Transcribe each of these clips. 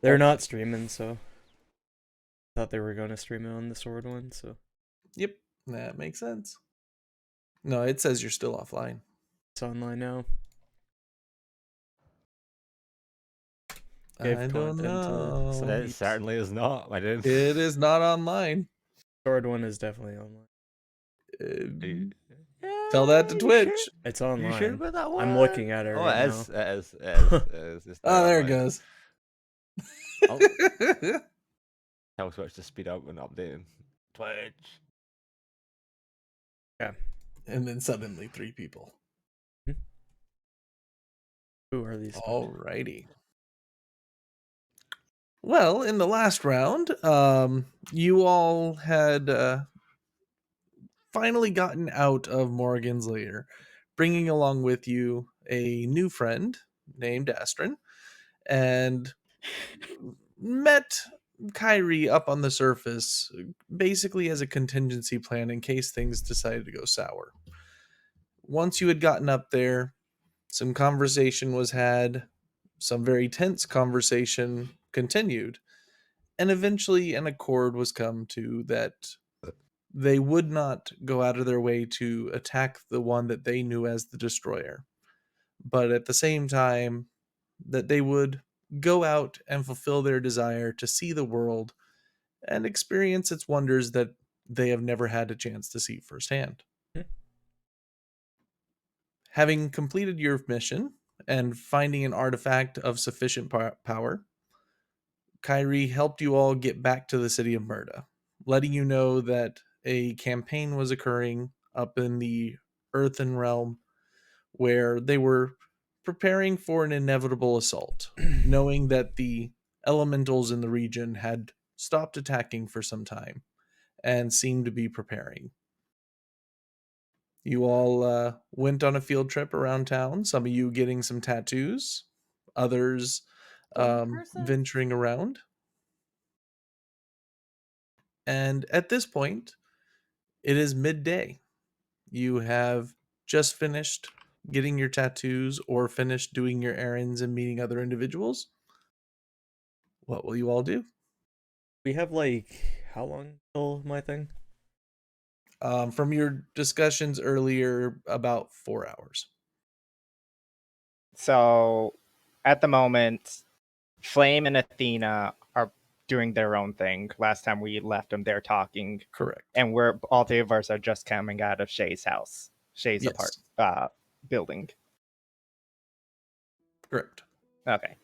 They're not streaming, so I thought they were going to stream it on the Sword one. So Yep, that makes sense. No, it says you're still offline. it's online now. I Gave don't content to some know. It peeps. certainly is not, my dude. It is not online. Sword one is definitely online. Tell that to You sure? Twitch. It's You sure online. about that one? I'm looking at it Oh, right it now. is. It is. It is. It is. It's Oh, there it online. goes. Oh, tell Switch to speed up when updating. Twitch. Yeah. And then suddenly 3 people. Who are these? Alrighty. Well, in the last round, you all had finally gotten out of Morgan's lair, bringing along with you a new friend named Astrin, and met Kyrie up on the surface, basically as a contingency plan in case things decided to go sour. Once you had gotten up there, some conversation was had, some very tense conversation continued, and eventually an accord was come to that they would not go out of their way to attack the one that they knew as the destroyer, but at the same time that they would go out and fulfill their desire to see the world and experience its wonders that they have never had a chance to see firsthand. Having completed your mission and finding an artifact of sufficient power, Kyrie helped you all get back to the city of Murda, letting you know that a campaign was occurring up in the Earthen Realm where they were preparing for an inevitable assault, knowing that the elementals in the region had stopped attacking for some time and seemed to be preparing. You all went on a field trip around town, some of you getting some tattoos, others venturing around. And at this point, it is midday. You have just finished getting your tattoos or finished doing your errands and meeting other individuals. What will you all do? We have like how long till my thing? From your discussions earlier, about 4 hours. So at the moment, Flame and Athena are doing their own thing. Last time we left them, they're talking. Correct. And we're all 3 of us are just coming out of Shay's house. Shay's Yes. building. Correct. Okay.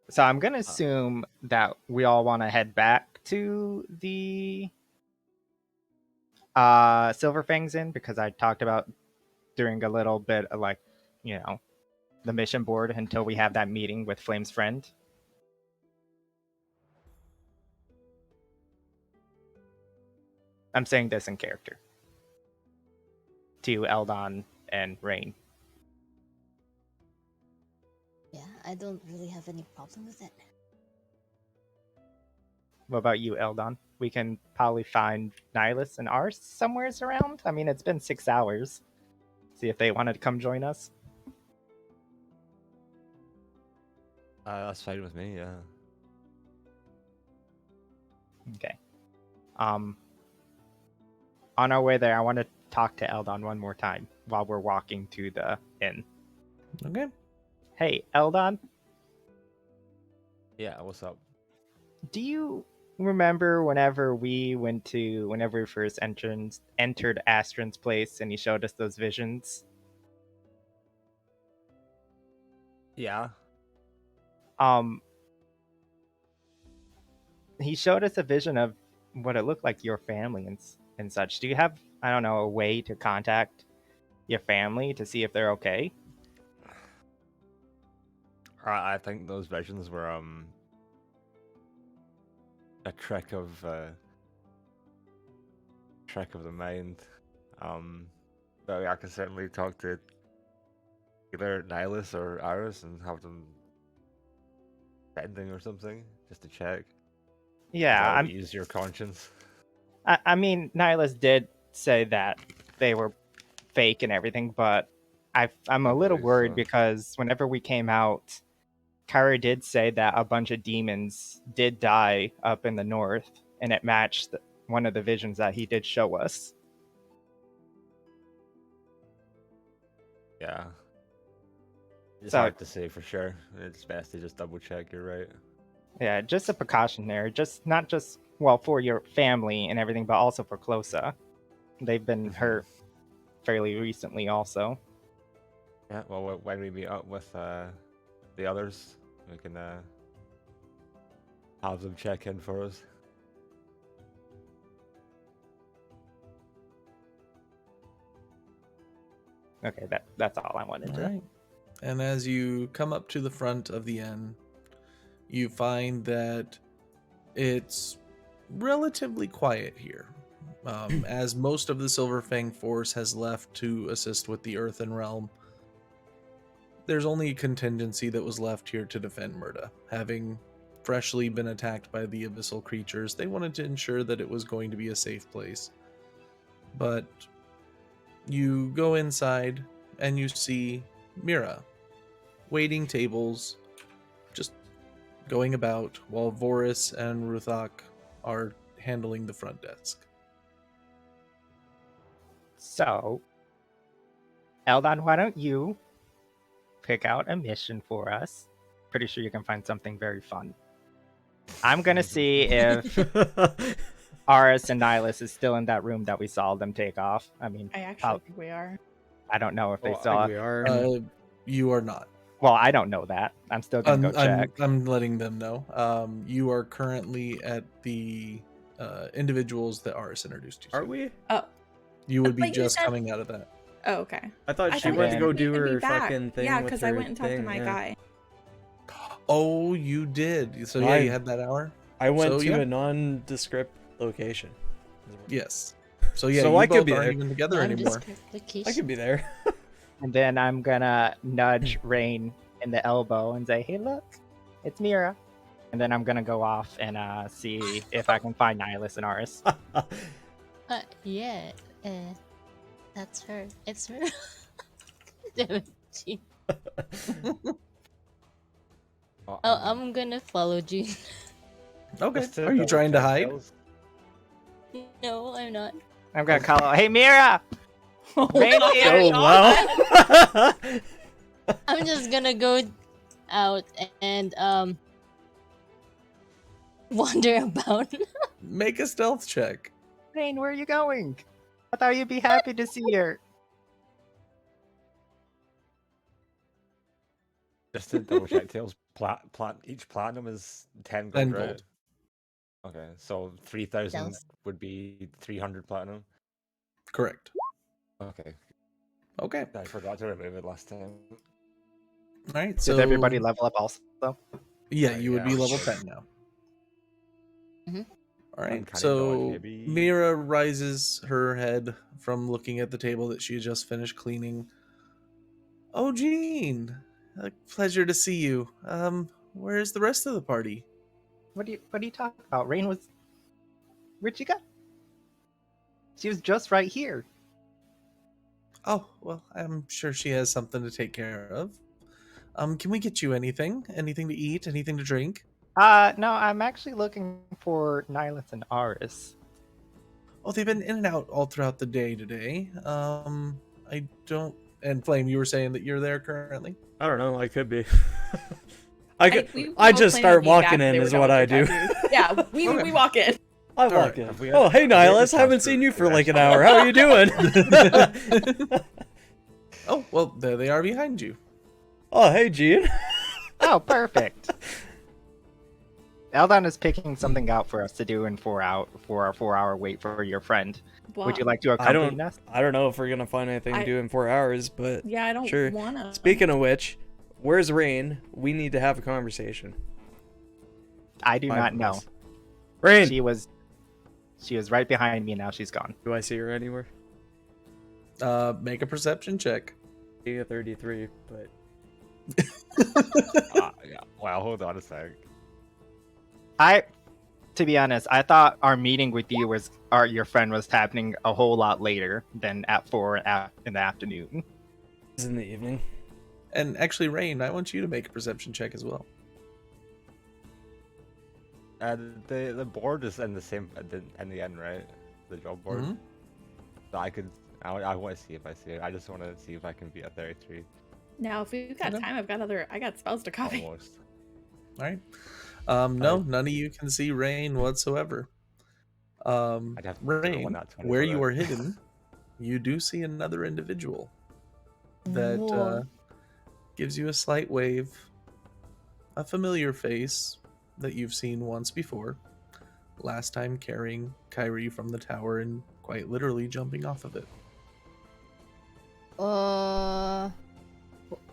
So I'm gonna assume that we all want to head back to the Silver Fangs Inn because I talked about doing a little bit of the mission board until we have that meeting with Flame's friend. I'm saying this in character. To Eldon and Rain. Yeah, I don't really have any problem with it. What about you, Eldon? We can probably find Nihilus and Ars somewhere around. I mean, it's been 6 hours. See if they wanted to come join us. That's fine with me, yeah. Okay. On our way there, I want to talk to Eldon one more time while we're walking to the inn. Okay. Hey, Eldon, Yeah, what's up? do you remember whenever we first entered Astron's place and he showed us those visions? Yeah. He showed us a vision of what it looked like your family and such. Do you have, I don't know, a way to contact your family to see if they're okay? I think those visions were a trick of the mind. But I can certainly talk to either Nihilus or Iris and have them bending or something just to check. Yeah, that would ease your conscience. I mean, Nihilus did say that they were fake and everything, but I'm a little worried because whenever we came out, Kyra did say that a bunch of demons did die up in the north, and it matched one of the visions that he did show us. Yeah. It's So- hard to say for sure. It's best to just double check. You're right. Yeah, just a precaution there. Just not just, well, for your family and everything, but also for Closa. They've been hurt fairly recently also. Yeah. Well, when we meet up with the others, we can have them check in for us. Okay, that's all I wanted All to. right. And as you come up to the front of the inn, you find that it's relatively quiet here, as most of the Silverfang force has left to assist with the Earthen Realm. There's only a contingency that was left here to defend Murda. Having freshly been attacked by the abyssal creatures, they wanted to ensure that it was going to be a safe place. But you go inside and you see Mira waiting tables, just going about, while Voris and Ruthak are handling the front desk. So, Eldon, why don't you pick out a mission for us? Pretty sure you can find something very fun. I'm gonna see if Aris and Nihilus is still in that room that we saw them take off. I mean, I actually think we are. I don't know if they Well, I saw. think we are. You are not. Well, I don't know that. I'm still gonna go check. I'm letting them know. You are currently at the individuals that Aris introduced you to. Are we? Oh, You would be But you just said- coming out of that. oh, okay. I thought I she thought went to you go didn't do need to be her back. fucking thing. Yeah, with because I her went and talked to thing, my yeah. guy. Oh, you did. So yeah, I- you had that hour. I went So, to yeah. a nondescript location. Yes. So yeah, So you I could both be aren't there. even together anymore. Nondescript location. I could be there. And then I'm gonna nudge Rain in the elbow and say, "Hey, look, it's Mira." And then I'm gonna go off and see if I can find Nihilus and Aris. Yeah, that's her. It's her. Damn it, Jean. Well, Oh, I'm gonna follow Jean. Okay. just to Are you double trying to check, hide?Els, No, I'm not. I'm gonna call out, "Hey, Mira!" Rain here. Oh wow. I'm just gonna go out and wander about. Make a stealth check. Rain, where are you going? I thought you'd be happy to see her. Just to double check, Tails, each platinum is 10 gold, 10 right? gold. Okay, so 3,000 Sounds- would be 300 platinum. Correct. Okay, Okay. I forgot to remove it last time. All right. So Did everybody level up also? Yeah, you would be Yeah. level 10 now. Mhm. All right. Uncanny dodge, So maybe. Mira rises her head from looking at the table that she had just finished cleaning. Oh, Jean, a pleasure to see you. Where's the rest of the party? What are you talking about? Rain was. Where'd she go? She was just right here. Oh, well, I'm sure she has something to take care of. Can we get you anything? Anything to eat? Anything to drink? No, I'm actually looking for Nihilus and Aris. Oh, they've been in and out all throughout the day today. I don't. And Flame, you were saying that you're there currently. I don't know. I could be. I could. we I both just plan start on being back walking if in they were is done what with I their do. tattoos. Yeah, we Okay. walk in. I All walk right. in. Have we- Oh, hey have we Nihilus, discussed haven't seen the you for like an direction? hour. How are you doing? Oh, well, there they are behind you. Oh, hey Gene. Oh, perfect. Eldon is picking something out for us to do for our 4-hour wait for your friend. Would you like to I accompany don't. us? I don't know if we're gonna find anything to I- do in 4 hours, but Yeah, I don't Sure. wanna. speaking of which, where's Rain? We need to have a conversation. I do 5 not of know. us. Rain. She was right behind me. Now she's gone. Do I see her anywhere? Make a perception check. Being a 33, but Yeah. Wow, hold on a sec. To be honest, I thought our meeting with you your friend was happening a whole lot later than at 4 in the afternoon. it's in the evening. And actually, Rain, I want you to make a perception check as well. The board is in the same in the end, right? The job board. Mhm. So I want to see if I see it. I just want to see if I can be a 33. Now, if we've got Okay. time, I got spells to copy. Almost. All right. No, none of you can see Rain whatsoever. I'd have to roll Rain, that 20 where for you that. are hidden, you do see another individual that Whoa. gives you a slight wave, a familiar face that you've seen once before, last time carrying Kyrie from the tower and quite literally jumping off of it.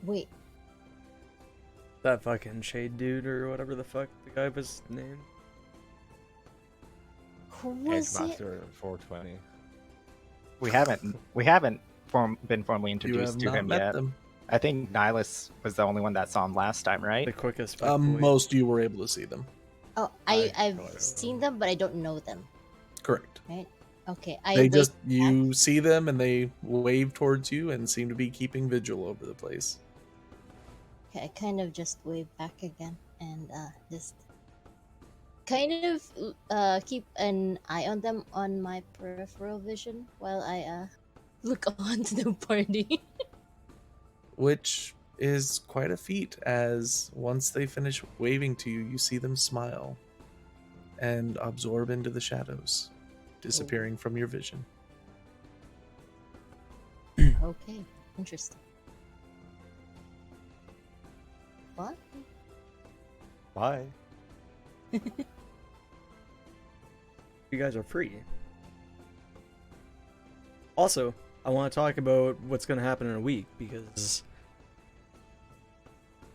Wait. That fucking shade dude or whatever the fuck the guy was named. Who was it? Edgemaster 420. We haven't been formally You introduced have to not him met yet. them. I think Nihilus was the only one that saw him last time, right? The quickest fuck boy. Most you were able to see them. Oh, I I've don't know. seen them, but I don't know them. Correct. Right? Okay. I They wait just you see them and they wave towards you and seem to be keeping vigil over the place. Okay, I kind of just wave back again and just kind of keep an eye on them on my peripheral vision while I look on to the party. Which is quite a feat, as once they finish waving to you, you see them smile and absorb into the shadows, disappearing from your vision. Okay, interesting. What? Bye. You guys are free. Also, I want to talk about what's going to happen in a week because,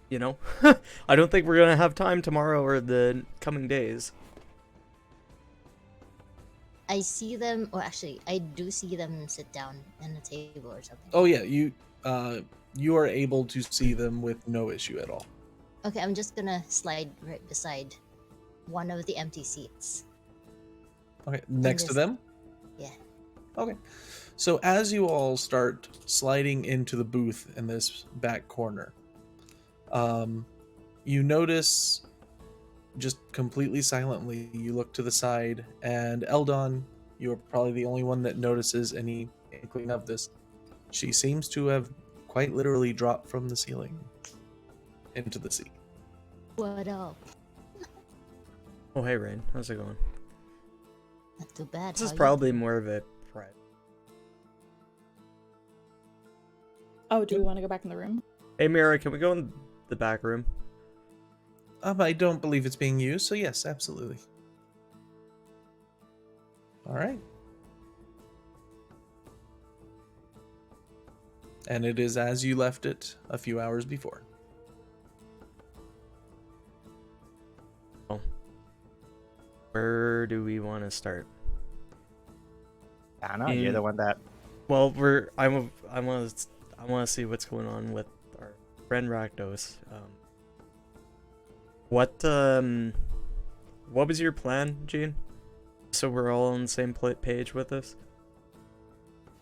you know, I don't think we're going to have time tomorrow or the coming days. I see them, or actually, I do see them sit down at a table or something. Oh yeah, you are able to see them with no issue at all. Okay, I'm just gonna slide right beside one of the empty seats. Okay, next to this- them? Yeah. Okay. So as you all start sliding into the booth in this back corner, you notice just completely silently, you look to the side, and Eldon, you're probably the only one that notices any inkling of this. She seems to have quite literally dropped from the ceiling into the sea. What up? Oh, hey, Rain. How's it going? Not too bad. This is how you- probably more of a private. Oh, do we want to go back in the room? Hey, Mira, can we go in the back room? I don't believe it's being used, so yes, absolutely. All right. And it is as you left it a few hours before. Where do we want to start? I don't know. You're the one that. Well, I want to see what's going on with our friend Rakdos. What was your plan, Gene? So we're all on the same page with this?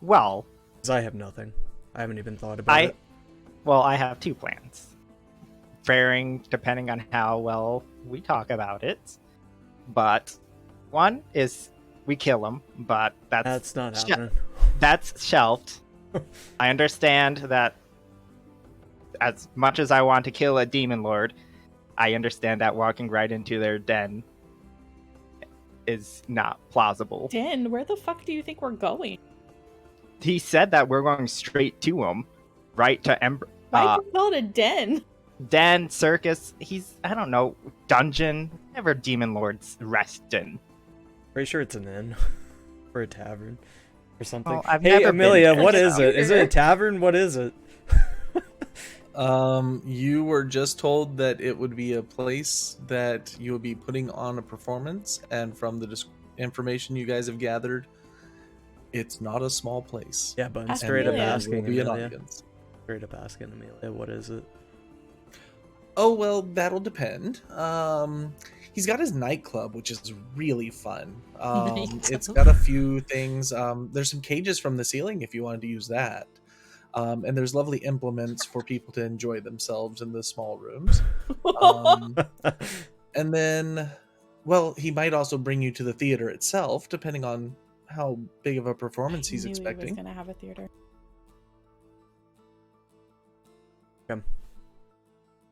Well, 'Cause I have nothing. I haven't even thought about it. I have two plans, varying depending on how well we talk about it. But one is we kill him, but That's not happening. that's shelved. I understand that as much as I want to kill a demon lord, I understand that walking right into their den is not plausible. Dan, where the fuck do you think we're going? He said that we're going straight to him, right to Why do you call it a den? den, circus. I don't know, dungeon, whatever demon lords rest in. Pretty sure it's an inn or a tavern or something. Well, I've hey, never been Amelia, there, what is so- it? Is it a tavern? What is it? You were just told that it would be a place that you would be putting on a performance, and from the information you guys have gathered, it's not a small place. Yeah, but I'm Ask straight up Amelia. There will asking be an Amelia. audience. Straight up asking Amelia, what is it? Oh well, that'll depend. He's got his nightclub, which is really fun. It's Nightclub. got a few things. There's some cages from the ceiling if you wanted to use that. And there's lovely implements for people to enjoy themselves in the small rooms. And then Well, he might also bring you to the theater itself, depending on how big of a performance he's Knew he was expecting. gonna have a theater.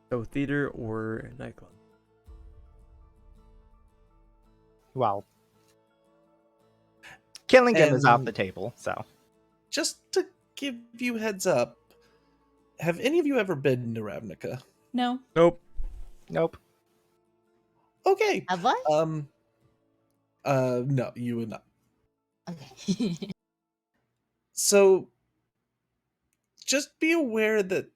So theater or nightclub. Well, killing him is off And- the table, so. Just to give you heads up, have any of you ever been to Ravnica? No. Nope. Nope. Okay. Have I? No, you would not. Okay. So, just be aware that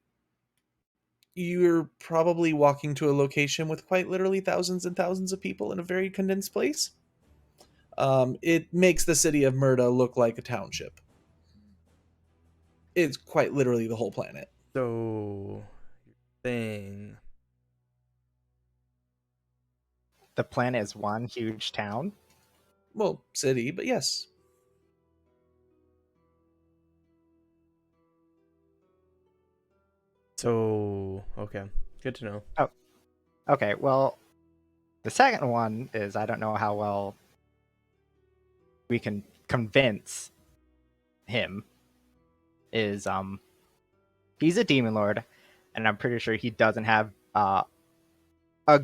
you're probably walking to a location with quite literally thousands and thousands of people in a very condensed place. It makes the city of Murda look like a township. It's quite literally the whole planet. So, thing. The planet is one huge town. Well, city, but yes. So, okay. Good to know. Okay, well, the second one is I don't know how well we can convince him. Is he's a demon lord, and I'm pretty sure he doesn't have a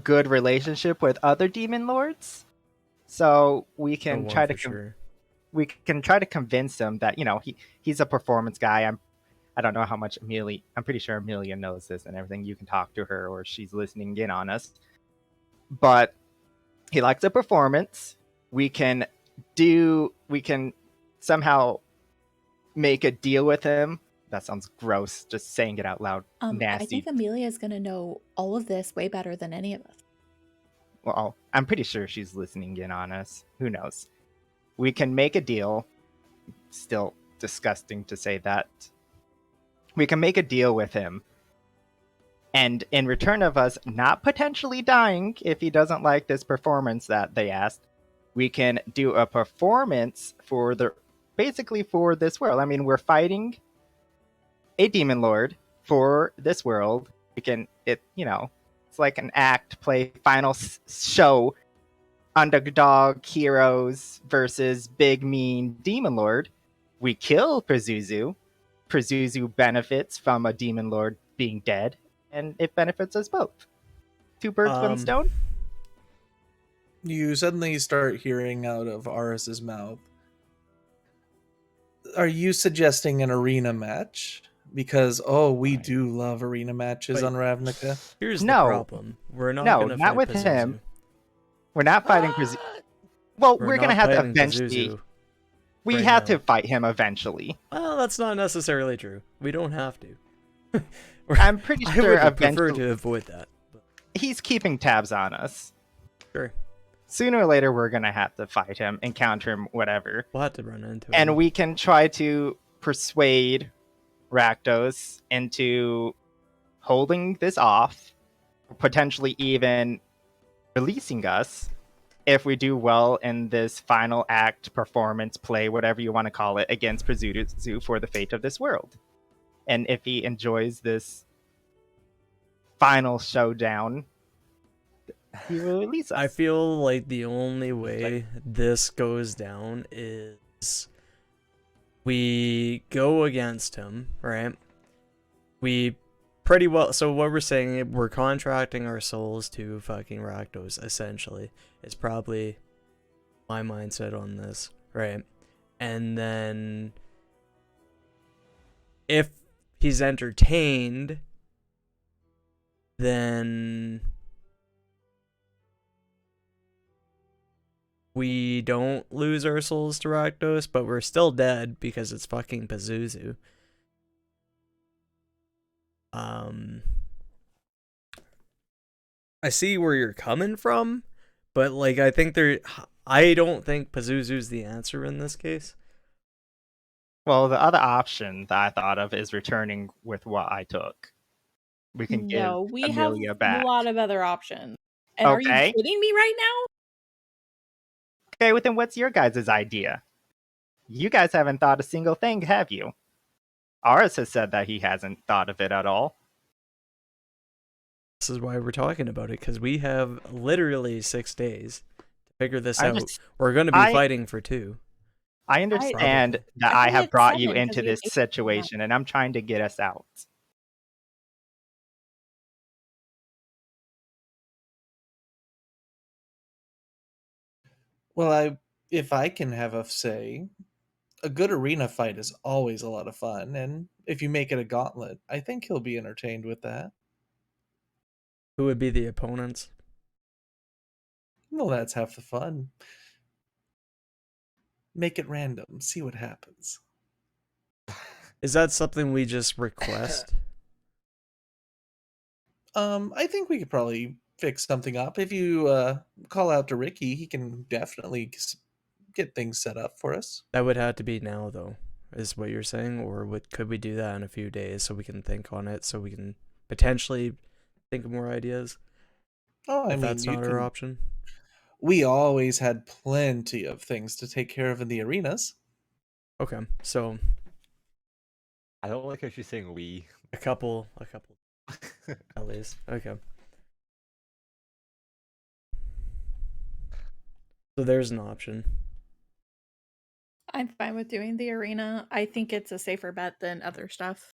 good relationship with other demon lords. So we can No try one to for sure. we can try to convince him that he's a performance guy. I don't know how much Amelia. I'm pretty sure Amelia knows this and everything. You can talk to her, or she's listening in on us. But he likes a performance. We can somehow make a deal with him. That sounds gross. Just saying it out loud. I Nasty. think Amelia's gonna know all of this way better than any of us. Well, I'm pretty sure she's listening in on us. Who knows? We can make a deal. Still disgusting to say that. We can make a deal with him. And in return of us not potentially dying if he doesn't like this performance that they asked, we can do a performance for basically for this world. I mean, we're fighting a demon lord for this world. It's like an act play final show, underdog heroes versus big mean demon lord. We kill Pazuzu. Pazuzu benefits from a demon lord being dead, and it benefits us both. Two birds, one stone. You suddenly start hearing out of Aris's mouth. Are you suggesting an arena match? Because we do love arena matches But- on Ravnica. Here's No. the problem. We're not No, gonna not fight with Pazuzu. him. We're not fighting Pazuzu. Well, we're gonna not have to fighting eventually. Pazuzu. We right have now. to fight him eventually. Well, that's not necessarily true. We don't have to. I'm pretty I sure would prefer eventually to avoid that. But he's keeping tabs on us. sure, Sooner or later, we're gonna have to fight him, encounter him, whatever. we'll have to run into And him. we can try to persuade Rakdos into holding this off, potentially even releasing us if we do well in this final act, performance, play, whatever you want to call it, against Pazuzu for the fate of this world. And if he enjoys this final showdown, he will release us. I feel like the only way this goes down is we go against him, right? We pretty well. So what we're saying, we're contracting our souls to fucking Rakdos. Essentially, is probably my mindset on this, right? And then if he's entertained, then we don't lose our souls to Rakdos, but we're still dead because it's fucking Pazuzu. I see where you're coming from, but like I don't think Pazuzu's the answer in this case. Well, the other option that I thought of is returning with what I took. We can give No, we Amelia have back. a lot of other options. And are Okay. you kidding me right now? Okay, well then what's your guys' idea? You guys haven't thought a single thing, have you? Aris has said that he hasn't thought of it at all. This is why we're talking about it, because we have literally 6 days Figure this I out. just- We're gonna be I- fighting for 2. I understand Probably. that I I think have it's brought you 7 'cause into we have this 8 situation, and I'm trying to get us out. Well, if I can have a say, a good arena fight is always a lot of fun, and if you make it a gauntlet, I think he'll be entertained with that. Who would be the opponents? Well, that's half the fun. Make it random, see what happens. Is that something we just request? I think we could probably fix something up. If you call out to Ricky, he can definitely get things set up for us. That would have to be now, though, is what you're saying, or could we do that in a few days so we can think on it, so we can potentially think of more ideas? Oh, I If mean, that's you not can. our option. We always had plenty of things to take care of in the arenas. Okay, so I don't like how she's saying we. a couple at least. Okay. So there's an option. I'm fine with doing the arena. I think it's a safer bet than other stuff.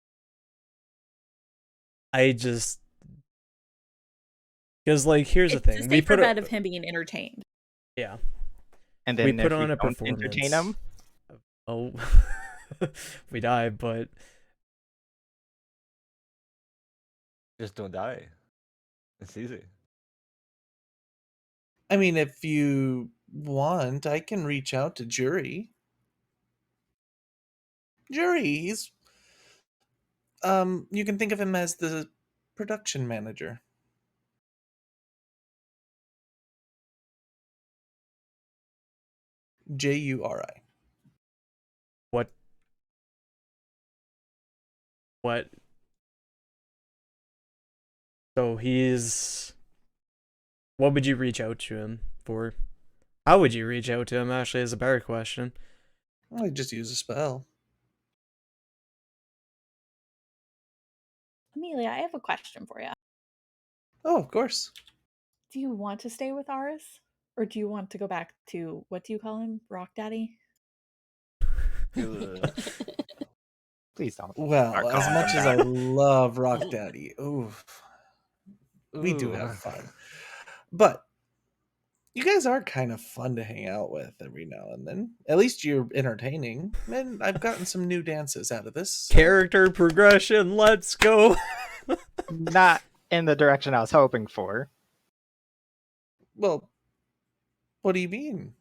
I just because like here's It's the a thing. safer We put bet a, of him being entertained. yeah. And We then put if on we a don't performance. entertain them, Oh, we die, but Just don't die. It's easy. I mean, if you want, I can reach out to Jury. Jury, he's you can think of him as the production manager. Juri. what? So he's. What would you reach out to him for? How would you reach out to him? Actually, is a better question. I just use a spell. Amelia, I have a question for you. Oh, of course. Do you want to stay with ours? Or do you want to go back to, what do you call him? Rock Daddy? Ugh. please don't. Well, start as calling much him as I that. love Rock Daddy, oof, we do Ooh. have fun. But you guys are kind of fun to hang out with every now and then. At least you're entertaining. And I've gotten some new dances out of this. so- Character progression. Let's go. Not in the direction I was hoping for. Well, what do you mean?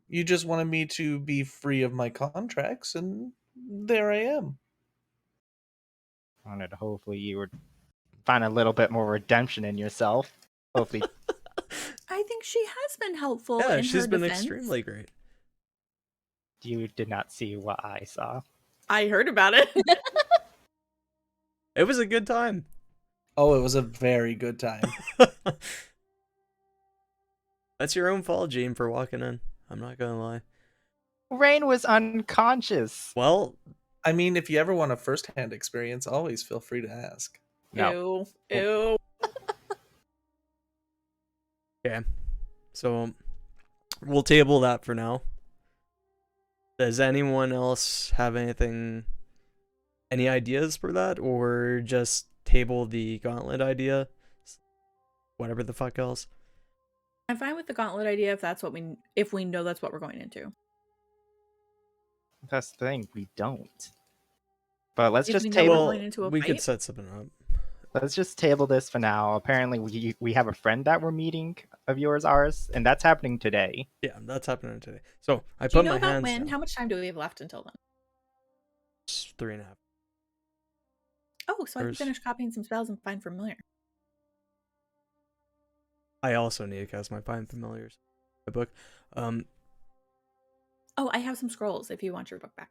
You just wanted me to be free of my contracts, and there I am. I wanted to hopefully you would find a little bit more redemption in yourself. Hopefully, I think she has been helpful Yeah, in she's her been defense. extremely great. you did not see what I saw. I heard about it. It was a good time. Oh, it was a very good time. That's your own fault, Gene, for walking in. I'm not gonna lie. Rain was unconscious. Well, I mean, if you ever want a first-hand experience, always feel free to ask. No. Ew. Ew. okay. So we'll table that for now. Does anyone else have any ideas for that, or just table the gauntlet idea? Whatever the fuck else. I'm fine with the gauntlet idea if we know that's what we're going into. That's the thing, we don't. But let's If just we know table. we're Well, going into a we could fight? set something up. Let's just table this for now. Apparently, we have a friend that we're meeting of yours, ours, and that's happening today. Yeah, that's happening today. So I Do you put know my about hands when? down. How much time do we have left until then? It's 3.5. Oh, so I can First. finish copying some spells and find familiar. I also need to cast my Find Familiars. My book. Oh, I have some scrolls if you want your book back.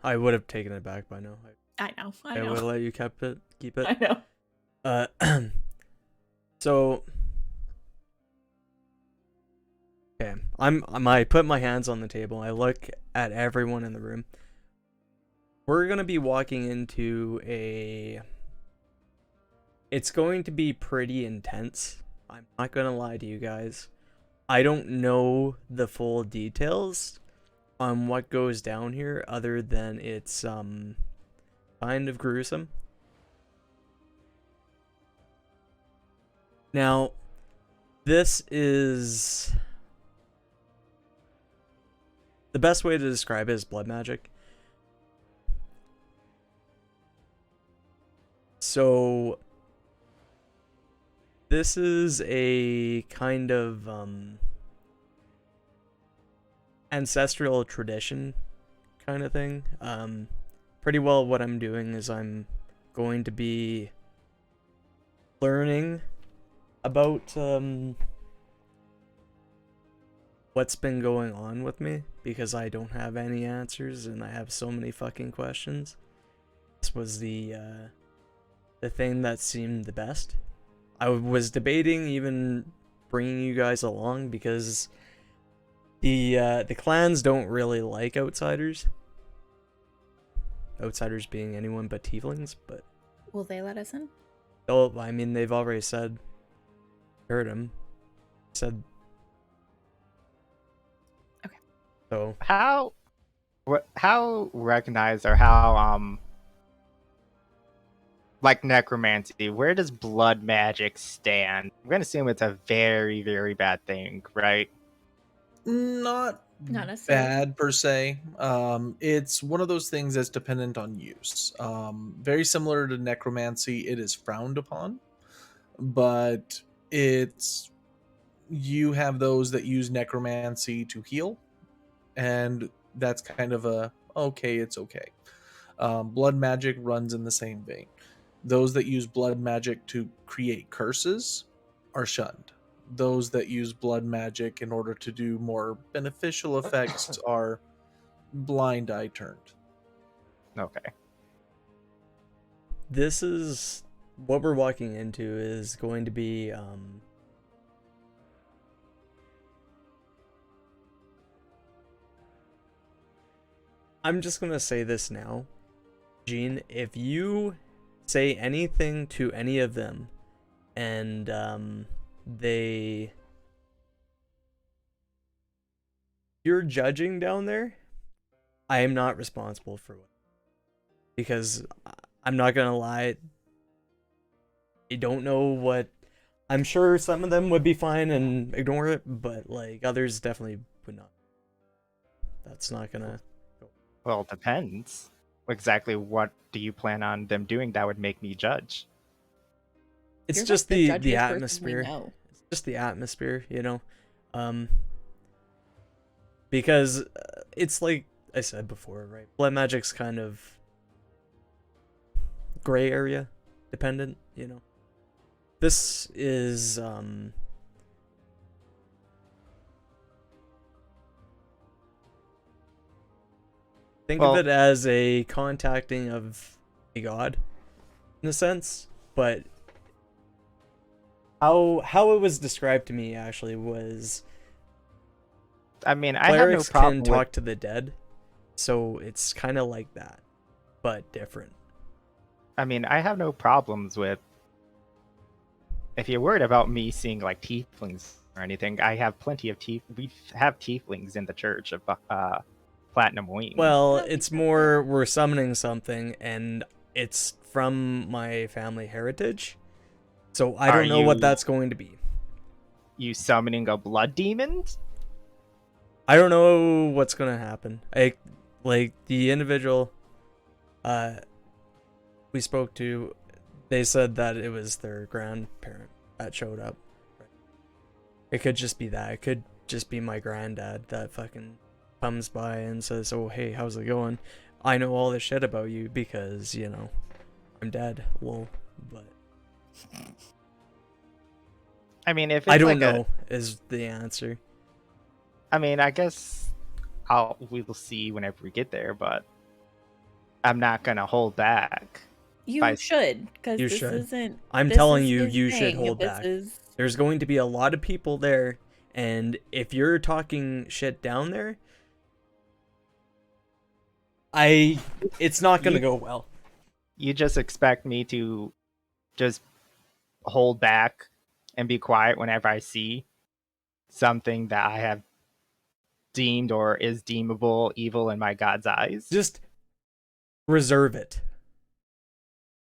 I would have taken it back by now. I know. I I would have know. let you keep it. I know. So okay, I put my hands on the table. I look at everyone in the room. We're gonna be walking into it's going to be pretty intense. I'm not gonna lie to you guys. I don't know the full details on what goes down here, other than it's kind of gruesome. Now, this is the best way to describe it is blood magic. So this is a kind of ancestral tradition kind of thing. Pretty well what I'm doing is I'm going to be learning about what's been going on with me, because I don't have any answers and I have so many fucking questions. This was the thing that seemed the best. I was debating even bringing you guys along, because the clans don't really like outsiders. Outsiders being anyone but tieflings, but Will they let us in? I mean, they've already said. Heard him. Said. Okay. So How recognized, or how like necromancy, where does blood magic stand? I'm gonna assume it's a very, very bad thing, right? Not Not necessarily. bad per se. It's one of those things that's dependent on use. Very similar to necromancy, it is frowned upon, but it's you have those that use necromancy to heal, and that's kind of a okay, it's okay. Blood magic runs in the same vein. Those that use blood magic to create curses are shunned. Those that use blood magic in order to do more beneficial effects are blind eye turned. Okay. this is what we're walking into is going to be I'm just gonna say this now, Gene. If you say anything to any of them, and you're judging down there, I am not responsible for what, because I'm not gonna lie. I don't know what. I'm sure some of them would be fine and ignore it, but like others definitely would not. That's not gonna. Well, it depends. Exactly what do you plan on them doing that would make me judge? It's You're just like the judgiest person we atmosphere. know. It's just the atmosphere, you know. Because it's like I said before, right? Blood magic's kind of gray area dependent, you know. This is think Well- of it as a contacting of a god in a sense, but how it was described to me actually was I mean, I have no clerics problem can with. talk to the dead, so it's kind of like that, but different. I mean, I have no problems with. If you're worried about me seeing like tieflings or anything, I have plenty of we have tieflings in the church of Platinum Wing. Well, I don't it's think so. more we're summoning something, and it's from my family heritage, so I Are don't know what you- that's going to be. You summoning a blood demon? I don't know what's gonna happen. Like the individual we spoke to, they said that it was their grandparent that showed up. It could just be that. It could just be my granddad that fucking comes by and says, "Oh, hey, how's it going? I know all this shit about you because, you know, I'm dead." Lol. But I mean, if it's I don't like know is the answer. I mean, I guess we will see whenever we get there, but I'm not gonna hold back. You By- should, because You this should. isn't. I'm this telling is you, his you should thing. hold This back. is There's going to be a lot of people there, and if you're talking shit down there, it's not gonna go well. You just expect me to just hold back and be quiet whenever I see something that I have deemed or is deemable evil in my god's eyes? Just reserve it.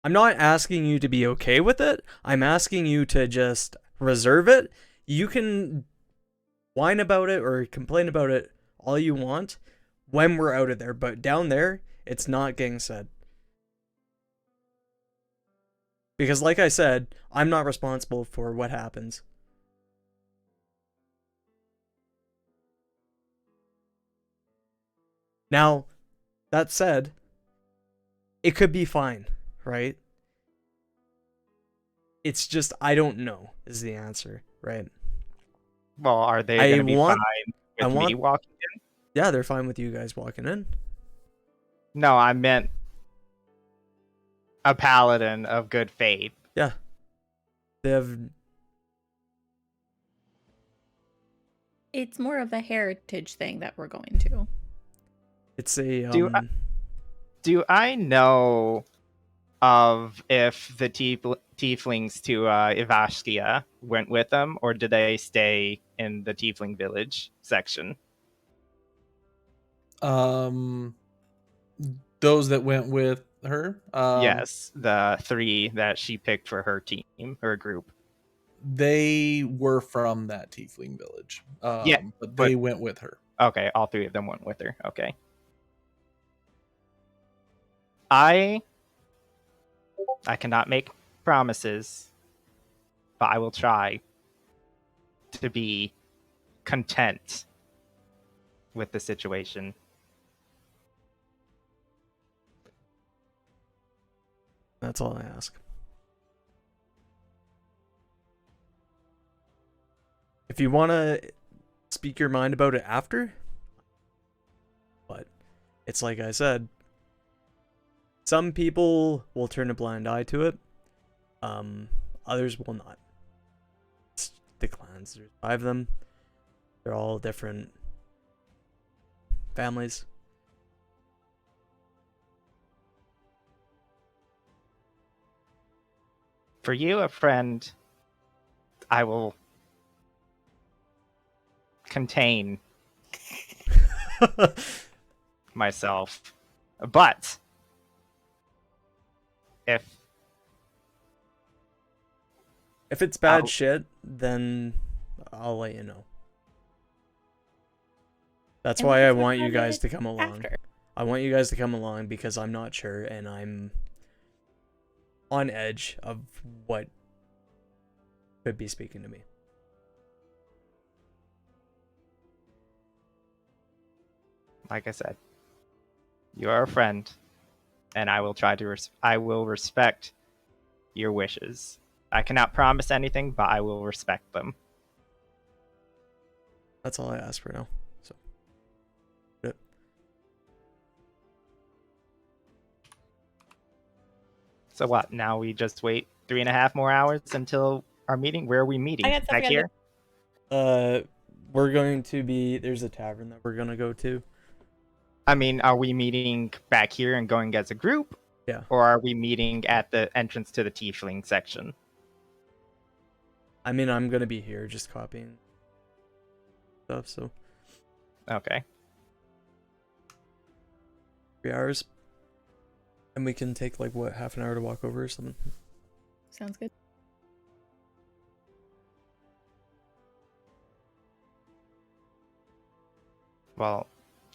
I'm not asking you to be okay with it. I'm asking you to just reserve it. You can whine about it or complain about it all you want when we're out of there, but down there, it's not getting said. Because like I said, I'm not responsible for what happens. Now, that said, it could be fine, right? It's just, I don't know, is the answer, right? Well, are they I going to be want- fine with me walking in? Yeah, they're fine with you guys walking in. No, I meant a paladin of good faith. Yeah. They have... It's more of a heritage thing that we're going to. It's a... Do I know of if the tieflings to Ivashkia went with them, or did they stay in the tiefling village section? Those that went with her. Yes, the 3 that she picked for her team, her group. They were from that tiefling village. Yeah, but they went with her. Okay, all 3 of them went with her. Okay. I cannot make promises, but I will try to be content with the situation. That's all I ask. If you want to speak your mind about it after, but it's like I said, some people will turn a blind eye to it. Others will not. It's the clans, there's 5 of them. They're all different families. For you, a friend, I will contain myself. But if it's bad shit, then I'll let you know. That's And why we I can talk want you about guys it to come along. after. I want you guys to come along because I'm not sure and I'm on edge of what could be speaking to me. like I said, you are a friend, and I will try to I will respect your wishes. I cannot promise anything, but I will respect them. That's all I ask for now. So, yep. So what? Now we just wait 3.5 more hours until our meeting. Where are we meeting? I got stuff Back I gotta here? We're going to be, there's a tavern that we're gonna go to. I mean, are we meeting back here and going as a group? Yeah. Or are we meeting at the entrance to the tiefling section? I mean, I'm gonna be here just copying stuff, so Okay. 3 hours. And we can take like what, half an hour to walk over or something. Sounds good. Well,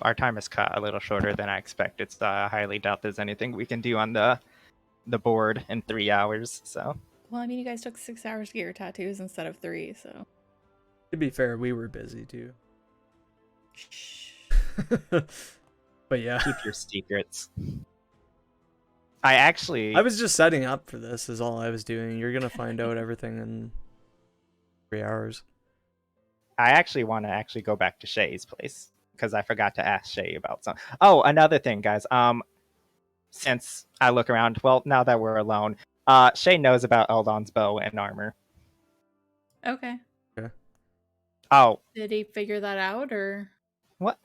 our time is cut a little shorter than I expected, so I highly doubt there's anything we can do on the board in 3 hours. So Well, I mean, you guys took 6 hours to get your tattoos instead of 3, so. To be fair, we were busy too. Shh. But yeah. keep your secrets. I was just setting up for this is all I was doing. You're gonna find out everything in 3 hours. I actually want to actually go back to Shay's place because I forgot to ask Shay about some. Oh, another thing, guys. Since I look around, well, now that we're alone, Shay knows about Eldon's bow and armor. Okay. Oh, Did he figure that out, or? what?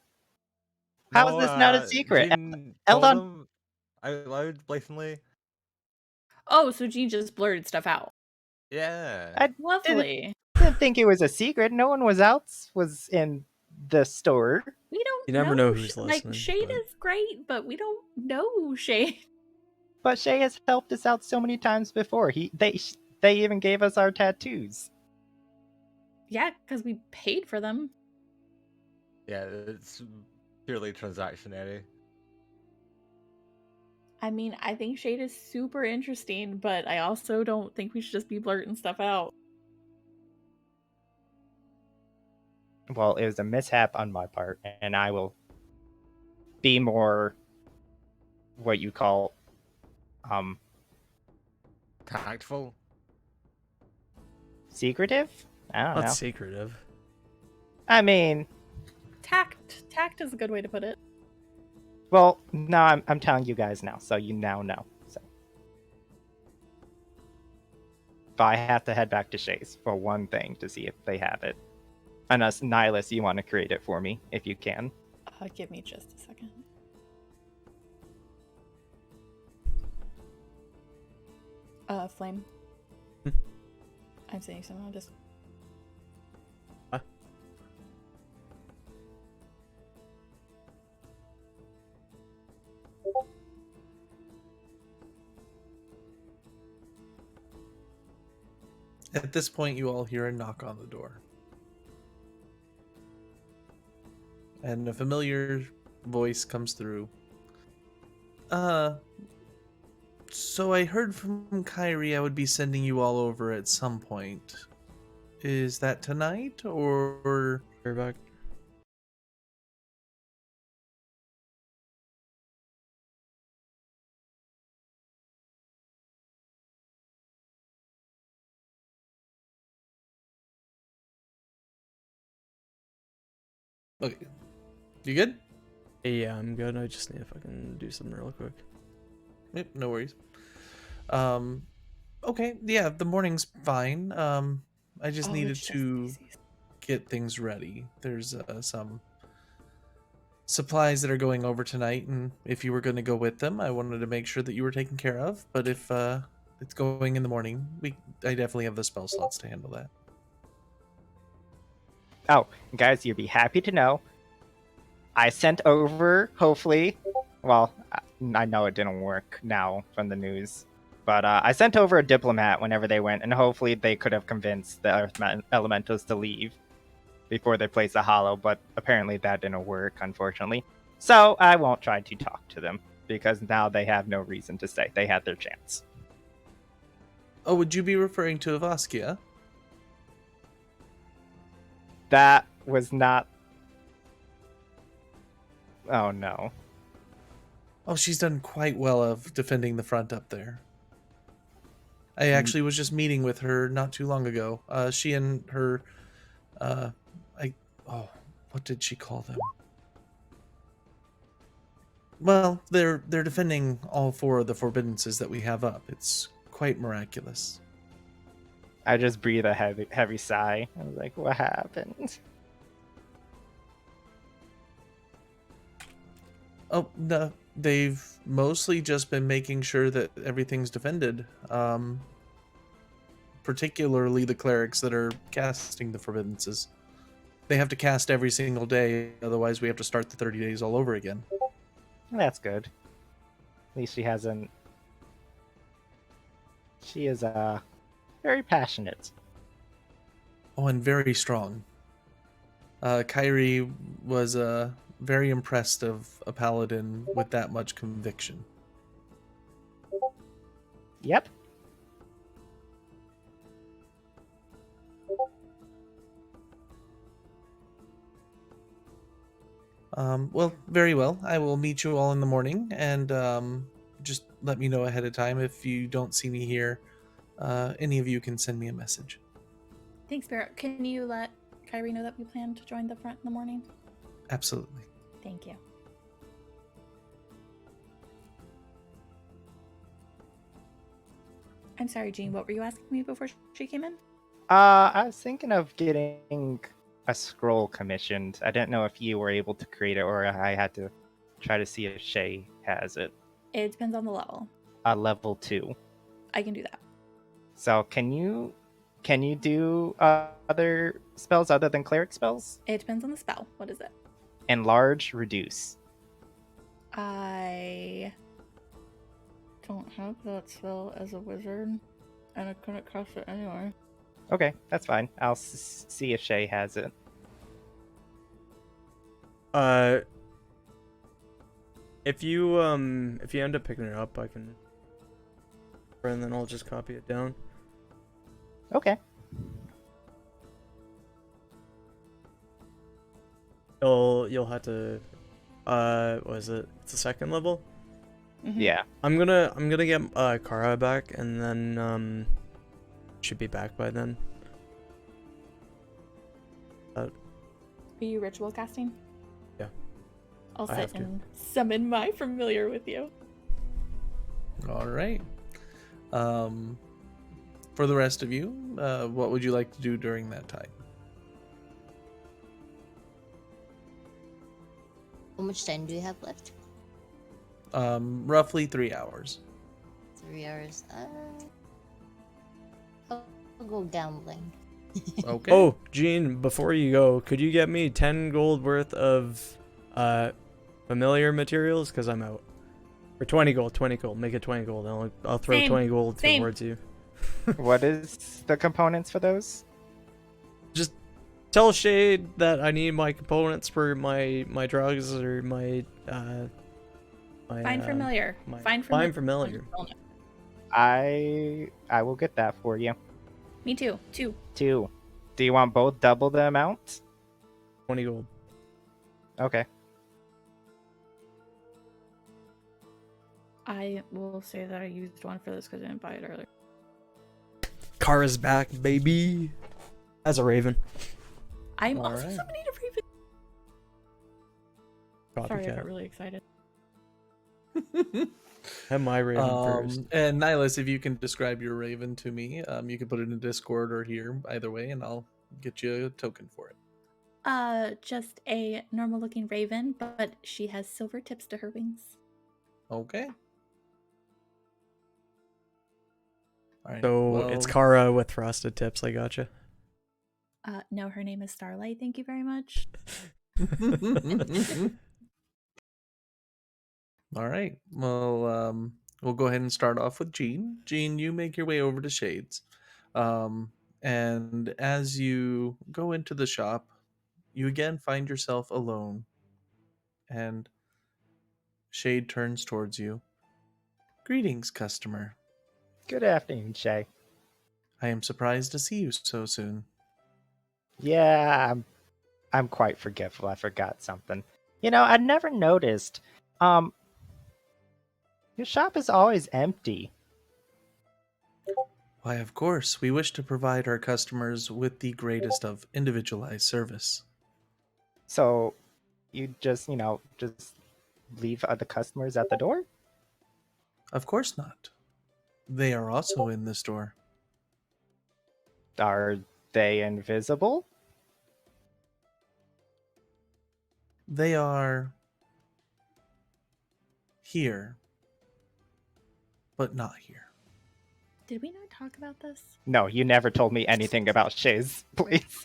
How is this not a secret? Eldon. I lied blatantly. Oh, so Gene just blurted stuff out. Yeah. I Lovely. didn't think it was a secret. No one was in the store. We don't You never know who's like listening, Shade but- is great, but we don't know Shade. But Shay has helped us out so many times before. They even gave us our tattoos. Yeah, because we paid for them. Yeah, it's purely transactionary. I mean, I think Shade is super interesting, but I also don't think we should just be blurting stuff out. Well, it was a mishap on my part, and I will be more what you call Tactful. secretive? I don't Not know. secretive. I mean, Tact is a good way to put it. well, no, I'm telling you guys now, so you now know. So, but I have to head back to Shay's for one thing to see if they have it. Unless Nihilus, you want to create it for me if you can. Give me just a second. Flame. Hmm. I'm saying something. I'll just. At this point, you all hear a knock on the door. And a familiar voice comes through. So I heard from Kyrie I would be sending you all over at some point. Is that tonight, or... You're back. Okay. You good? Yeah, I'm good. I just need if I can do something real quick. Yep, no worries. Okay, yeah, the morning's fine. I just Oh, needed it's just to Macy's. get things ready. There's some supplies that are going over tonight, and if you were going to go with them, I wanted to make sure that you were taken care of. But if it's going in the morning, I definitely have the spell slots to handle that. Oh, guys, you'll be happy to know I sent over, hopefully. Well, I know it didn't work now from the news. But I sent over a diplomat whenever they went, and hopefully they could have convinced the Earth Elementals to leave before they place a hollow, but apparently that didn't work, unfortunately. So I won't try to talk to them, because now they have no reason to stay. They had their chance. Oh, would you be referring to Avaskia? That was not... Oh, no. Oh, she's done quite well of defending the front up there. I actually was just meeting with her not too long ago. She and her, what did she call them? Well, they're defending all 4 of the forbiddances that we have up. It's quite miraculous. I just breathed a heavy sigh. I was like, what happened? Oh, no, they've mostly just been making sure that everything's defended. Particularly the clerics that are casting the forbiddances. They have to cast every single day, otherwise we have to start the 30 days all over again. That's good. At least she hasn't... She is, very passionate. Oh, and very strong. Kyrie was very impressed of a paladin with that much conviction. Yep. Well, very well. I will meet you all in the morning, and just let me know ahead of time if you don't see me here. Any of you can send me a message. Thanks, Barrett. Can you let Kyrie know that we plan to join the front in the morning? Absolutely. Thank you. I'm sorry, Jean. What were you asking me before she came in? I was thinking of getting a scroll commissioned. I didn't know if you were able to create it or I had to try to see if Shay has it. It depends on the level. Level 2. I can do that. So can you Can you do other spells other than cleric spells? It depends on the spell. What is it? Enlarge, reduce. I don't have that spell as a wizard, and I couldn't cast it anyway. Okay, that's fine. I'll see if Shay has it. If you end up picking it up, I can, and then I'll just copy it down. Okay. You'll have to, what is it? It's a second level. Mhm. Yeah. I'm gonna get Kara back, and then should be back by then. Are you ritual casting? Yeah. I'll I have sit to. and summon my familiar with you. All right. For the rest of you, what would you like to do during that time? How much time do you have left? Roughly 3 hours. 3 hours. I'll go gambling. Okay. Oh, Gene, before you go, could you get me 10 gold worth of familiar materials? Because I'm out. Or 20 gold, 20 gold. Make it 20 gold. I'll throw Same, 20 gold same. towards you. What is the components for those? Just tell Shade that I need my components for my drugs or my Find familiar. Find Find familiar. familiar. I will get that for you. Me too. 2. 2. Do you want both double the amount? 20 gold. Okay. I will say that I used one for this because I didn't buy it earlier. Kara's back, baby. As a raven. I'm All also right. summoning a raven. Sorry, I got Copycat. really excited. Have my raven first. And Nihilus, if you can describe your raven to me, you can put it in Discord or here, either way, and I'll get you a token for it. Just a normal looking raven, but she has silver tips to her wings. Okay. All right. So it's Kara with frosted tips. I gotcha. No, her name is Starlight. Thank you very much. All right. Well, we'll go ahead and start off with Jean. Jean, you make your way over to Shades. And as you go into the shop, you again find yourself alone. And Shade turns towards you. Greetings, customer. Good afternoon, Shay. I am surprised to see you so soon. Yeah, I'm quite forgetful. I forgot something. You know, I never noticed. Your shop is always empty. Why, of course, we wish to provide our customers with the greatest of individualized service. So you just, just leave other customers at the door? Of course not. They are also in the store. Are they invisible? They are here, but not here. Did we not talk about this? No, you never told me anything about Shays, please.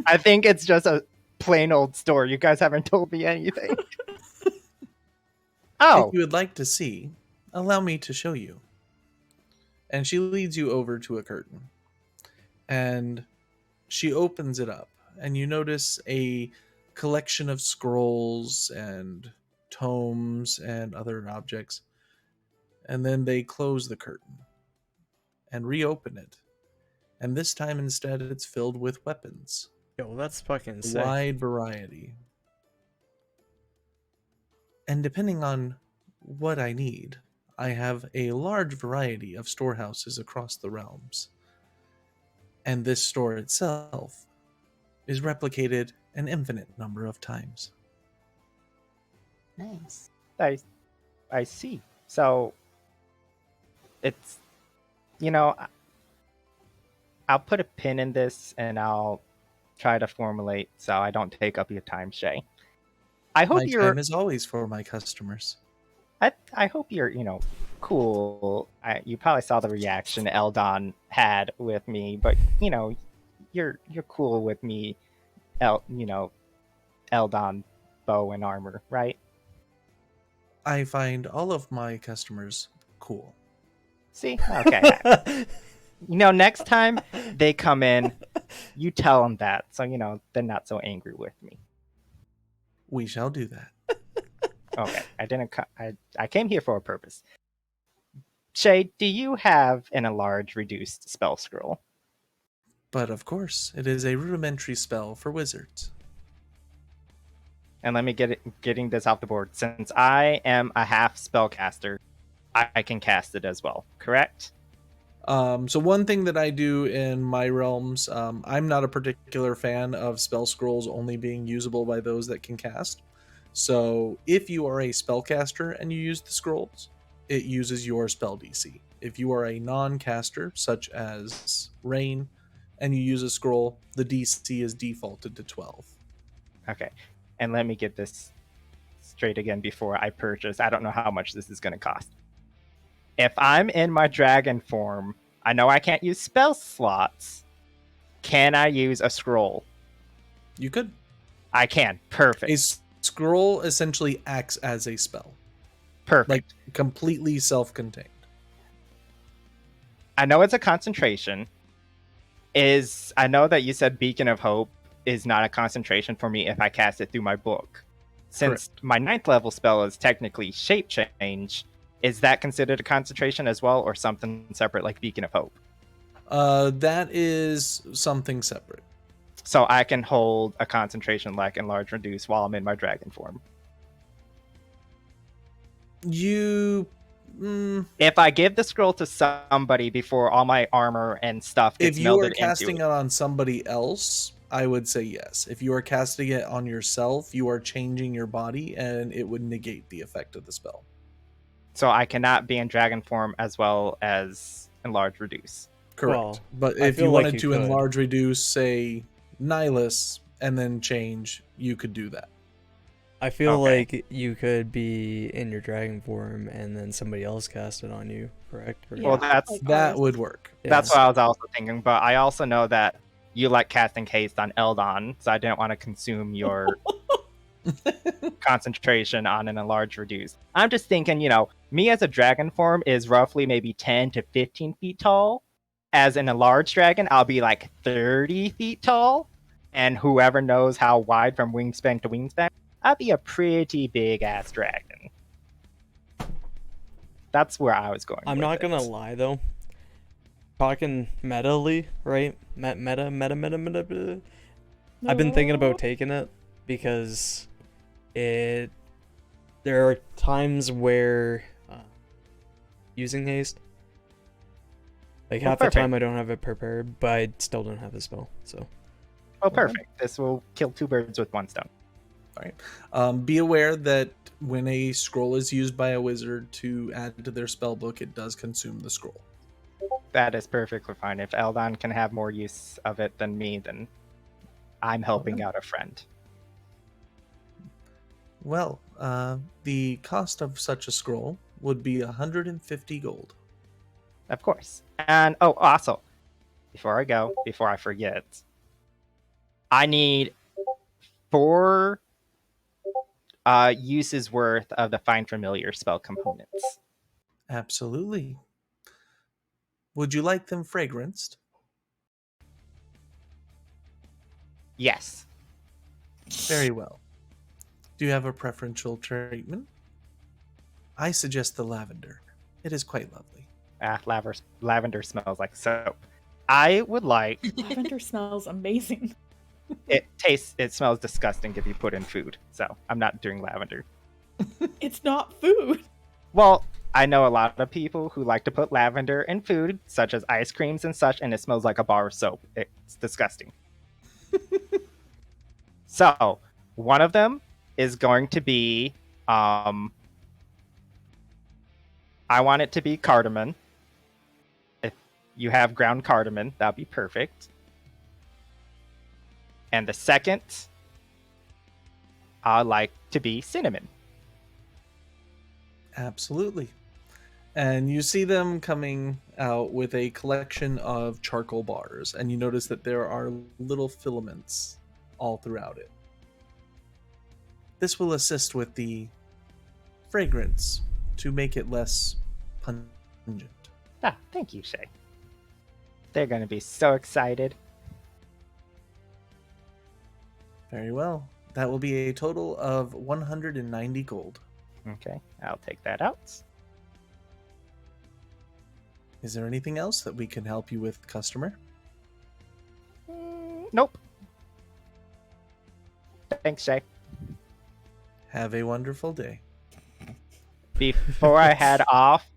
I think it's just a plain old store. You guys haven't told me anything. Oh, If you would like to see, allow me to show you. And she leads you over to a curtain. And she opens it up, and you notice a collection of scrolls and tomes and other objects. And then they close the curtain and reopen it. And this time instead it's filled with weapons. Yo, that's fucking A sick. wide variety. And depending on what I need, I have a large variety of storehouses across the realms. And this store itself is replicated an infinite number of times. Nice. I see. So it's, I'll put a pin in this and I'll try to formulate so I don't take up your time, Shay. I hope My you're time is always for my customers. I hope you're, cool. You probably saw the reaction Eldon had with me, but you know, you're cool with me, Eldon bow and armor, right? I find all of my customers cool. See, okay. Next time they come in, you tell them that, so they're not so angry with me. We shall do that. Okay, I came here for a purpose. Shay, do you have an enlarged reduced spell scroll? But of course, it is a rudimentary spell for wizards. And let me getting this off the board. Since I am a half spellcaster, I can cast it as well, correct? So one thing that I do in my realms, I'm not a particular fan of spell scrolls only being usable by those that can cast. So if you are a spellcaster and you use the scrolls, it uses your spell DC. If you are a non-caster, such as Rain, and you use a scroll, the DC is defaulted to 12. Okay. And let me get this straight again before I purchase. I don't know how much this is going to cost. If I'm in my dragon form, I know I can't use spell slots. Can I use a scroll? You could. I can. Perfect. A scroll essentially acts as a spell. Perfect. Like completely self-contained. I know it's a concentration. I know that you said Beacon of Hope is not a concentration for me if I cast it through my book. Since my 9th level spell is technically Shape Change, is that considered a concentration as well, or something separate like Beacon of Hope? That is something separate. So I can hold a concentration like Enlarge Reduce while I'm in my dragon form. If I give the scroll to somebody before all my armor and stuff gets if you are melded casting into it on somebody else, I would say yes. If you are casting it on yourself, you are changing your body and it would negate the effect of the spell. So I cannot be in dragon form as well as Enlarge Reduce. Correct. Well, but I if feel you like wanted you to could. enlarge, reduce, say, Nihilus, and then change, you could do that. I feel Okay. like you could be in your dragon form and then somebody else cast it on you, correct? Or- Yeah. Well, that's Like That ours. would work. that's Yeah. what I was also thinking. But I also know that you like casting haste on Eldon, so I didn't want to consume your concentration on an enlarged reduce. I'm just thinking, me as a dragon form is roughly maybe 10 to 15 feet tall. As an enlarged dragon, I'll be like 30 feet tall. And whoever knows how wide from wingspan to wingspan, I'll be a pretty big ass dragon. That's where I was going. I'm with not gonna it. lie though. Talking meta-ly, right? Meta. I've been thinking about taking it because there are times where using haste, like Well, half the perfect. time I don't have it prepared, but I still don't have the spell. So Oh, perfect. This will kill 2 birds with 1 stone. Be aware that when a scroll is used by a wizard to add to their spell book, it does consume the scroll. That is perfectly fine. If Eldon can have more use of it than me, then I'm helping out a friend. Well, the cost of such a scroll would be 150 gold. Of course. And also, before I forget, I need 4 uses worth of the Find Familiar spell components. Absolutely. Would you like them fragranced? Yes. Very well. Do you have a preferential treatment? I suggest the lavender. It is quite lovely. Lavender smells like soap. I would like Lavender smells amazing. it smells disgusting if you put in food. So I'm not doing lavender. It's not food. Well, I know a lot of people who like to put lavender in food, such as ice creams and such, and it smells like a bar of soap. It's disgusting. So, one of them is going to be, I want it to be cardamom. If you have ground cardamom, that'd be perfect. And the second, I like to be cinnamon. Absolutely. And you see them coming out with a collection of charcoal bars, and you notice that there are little filaments all throughout it. This will assist with the fragrance to make it less pungent. Ah, thank you, Shay. They're gonna be so excited. Very well. That will be a total of 190 gold. Okay, I'll take that out. Is there anything else that we can help you with, customer? Nope. Thanks, Shay. Have a wonderful day. Before I head off,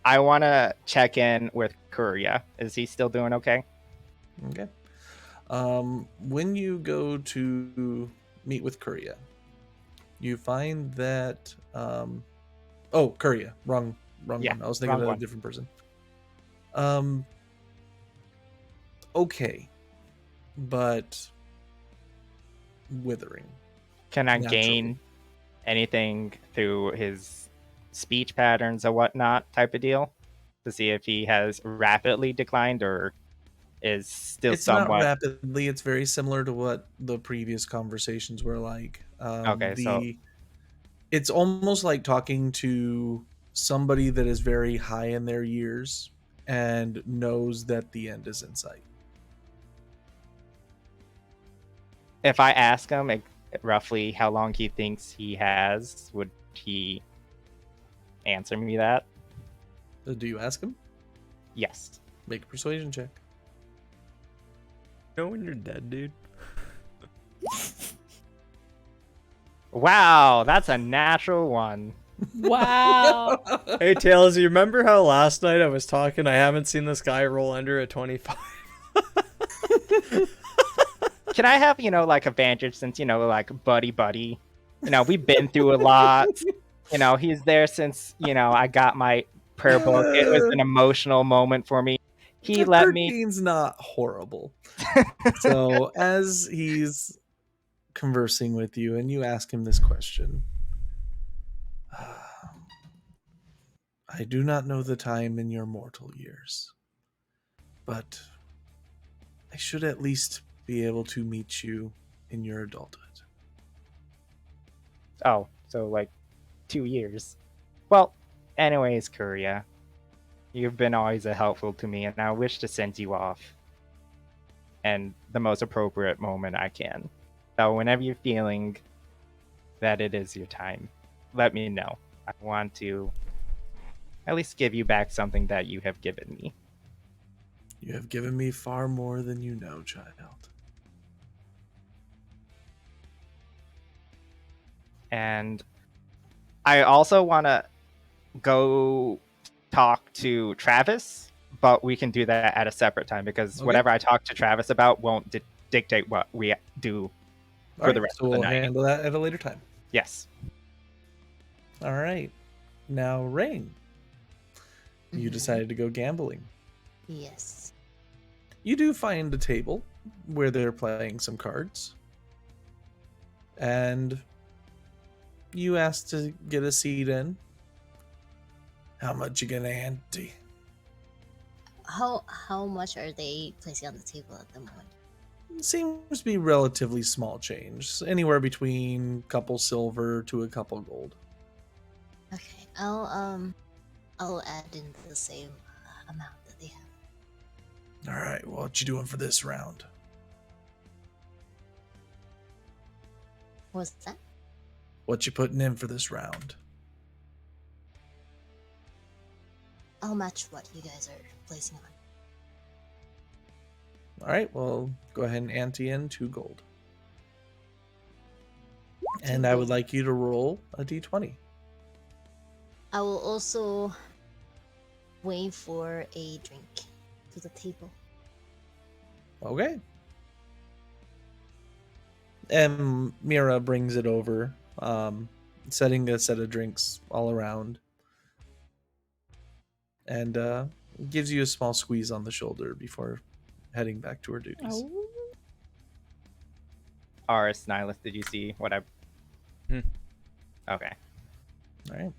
I want to check in with Kuria. Is he still doing okay? Okay. When you go to meet with Kuria, you find that Kuria, wrong Yeah, one. I was thinking wrong of a one. different person. Okay, but withering. Can I Naturally. gain anything through his speech patterns or whatnot type of deal to see if he has rapidly declined or is still It's not somewhat rapidly. It's very similar to what the previous conversations were like. Okay, so It's almost like talking to somebody that is very high in their years and knows that the end is in sight. if I ask him roughly how long he thinks he has, would he answer me that? Do you ask him? Yes. Make a persuasion check. You know when you're dead, dude? Wow, that's a natural one. Wow. Hey, Tails, you remember how last night I was talking? I haven't seen this guy roll under a 25. Can I have, like advantage since, like buddy? We've been through a lot. He's there since, I got my prayer book. It was an emotional moment for me. He let me. 13's not horrible. So as he's conversing with you and you ask him this question, I do not know the time in your mortal years, but I should at least be able to meet you in your adulthood. Oh, so like 2 years. Well, anyways, Kuria, you've been always helpful to me, and I wish to send you off and the most appropriate moment I can. So whenever you're feeling that it is your time, let me know. I want to at least give you back something that you have given me. You have given me far more than you know, child. And I also want to go talk to Travis, but we can do that at a separate time because Okay. whatever I talk to Travis about won't dictate what we do for the rest so of the we'll night. handle that at a later time. Yes. All right. Now, Rain, you Mhm. decided to go gambling. Yes. You do find a table where they're playing some cards. And you ask to get a seat in. How much you gonna ante? How much are they placing on the table at the moment? Seems to be relatively small change. Anywhere between a couple silver to a couple gold. Okay, I'll add in the same amount that they have. Alright, what you doing for this round? What's that? What you putting in for this round? I'll match what you guys are placing on. Alright, well, go ahead and ante in 2 gold. And Two I would gold. like you to roll a d20. I will also wait for a drink to the table. Okay. And Mira brings it over, setting a set of drinks all around. And gives you a small squeeze on the shoulder before heading back to her duties. Oh. Aris, Nihilus, did you see what I... Hmm. Okay. All right.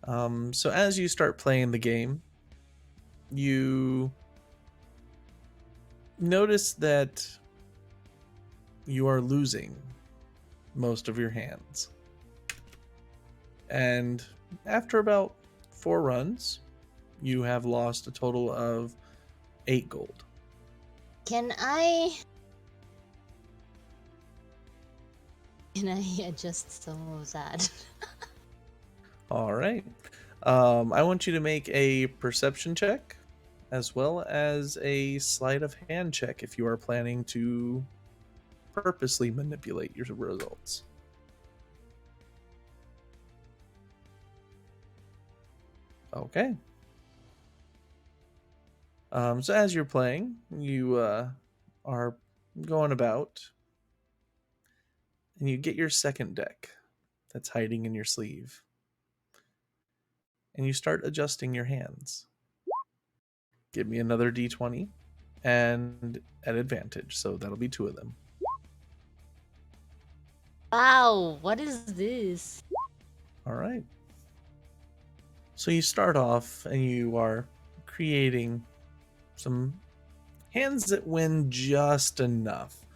So as you start playing the game, you notice that you are losing most of your hands. And after about 4 runs, you have lost a total of 8 gold. Can I adjust some of that? All right. I want you to make a perception check as well as a sleight of hand check if you are planning to purposely manipulate your results. Okay. So as you're playing, you are going about, and you get your second deck that's hiding in your sleeve, and you start adjusting your hands. Give me another d20, and at advantage, so that'll be 2 of them. Wow, what is this? All right. So you start off, and you are creating some hands that win just enough.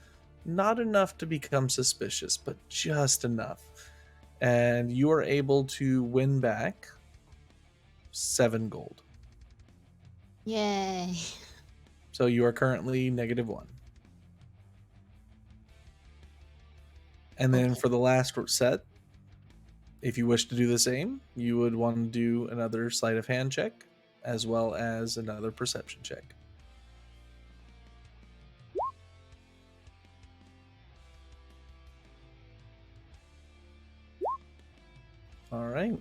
Not enough to become suspicious, but just enough. And you are able to win back 7 gold. Yay. So you are currently -1. And then Okay. for the last set, if you wish to do the same, you would want to do another sleight of hand check as well as another perception check. All right.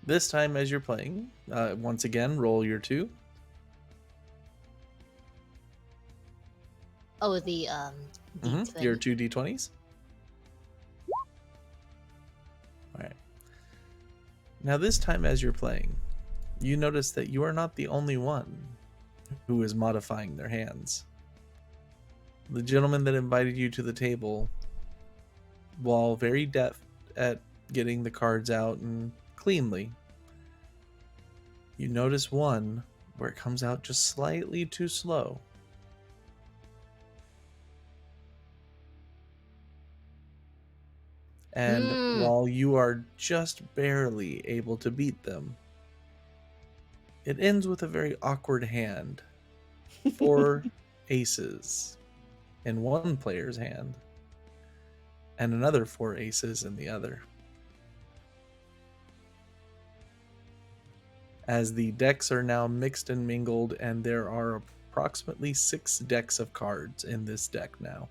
This time, as you're playing, once again, roll your 2. Oh, the Your D20. 2 d20s. All right. Now, this time, as you're playing, you notice that you are not the only one who is modifying their hands. The gentleman that invited you to the table, while very deft at getting the cards out and cleanly, you notice one where it comes out just slightly too slow. And while you are just barely able to beat them, it ends with a very awkward hand. 4 aces in one player's hand, and another 4 aces in the other. As the decks are now mixed and mingled, and there are approximately 6 decks of cards in this deck now.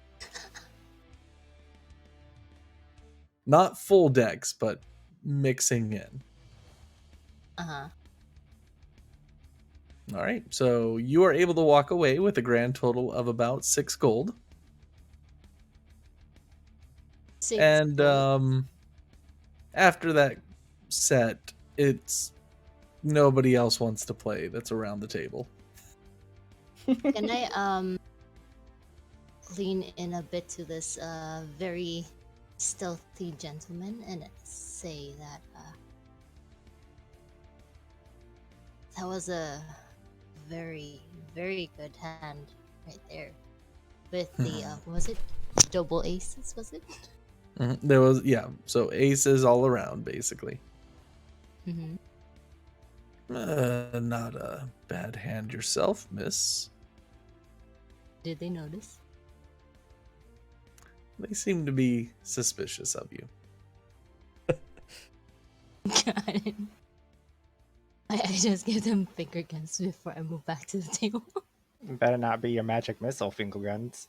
Not full decks, but mixing in. Uh-huh. All right, so you are able to walk away with a grand total of about 6 gold. 6 And gold. after that set, it's nobody else wants to play that's around the table. Can I lean in a bit to this very stealthy gentleman and say that that was a very, very good hand right there. With the was it double aces, was it? There was, yeah, so aces all around, basically. Mm-hmm. Not a bad hand yourself, miss. Did they notice? They seem to be suspicious of you. Got it. I just give them finger guns before I move back to the table. Better not be your magic missile finger guns.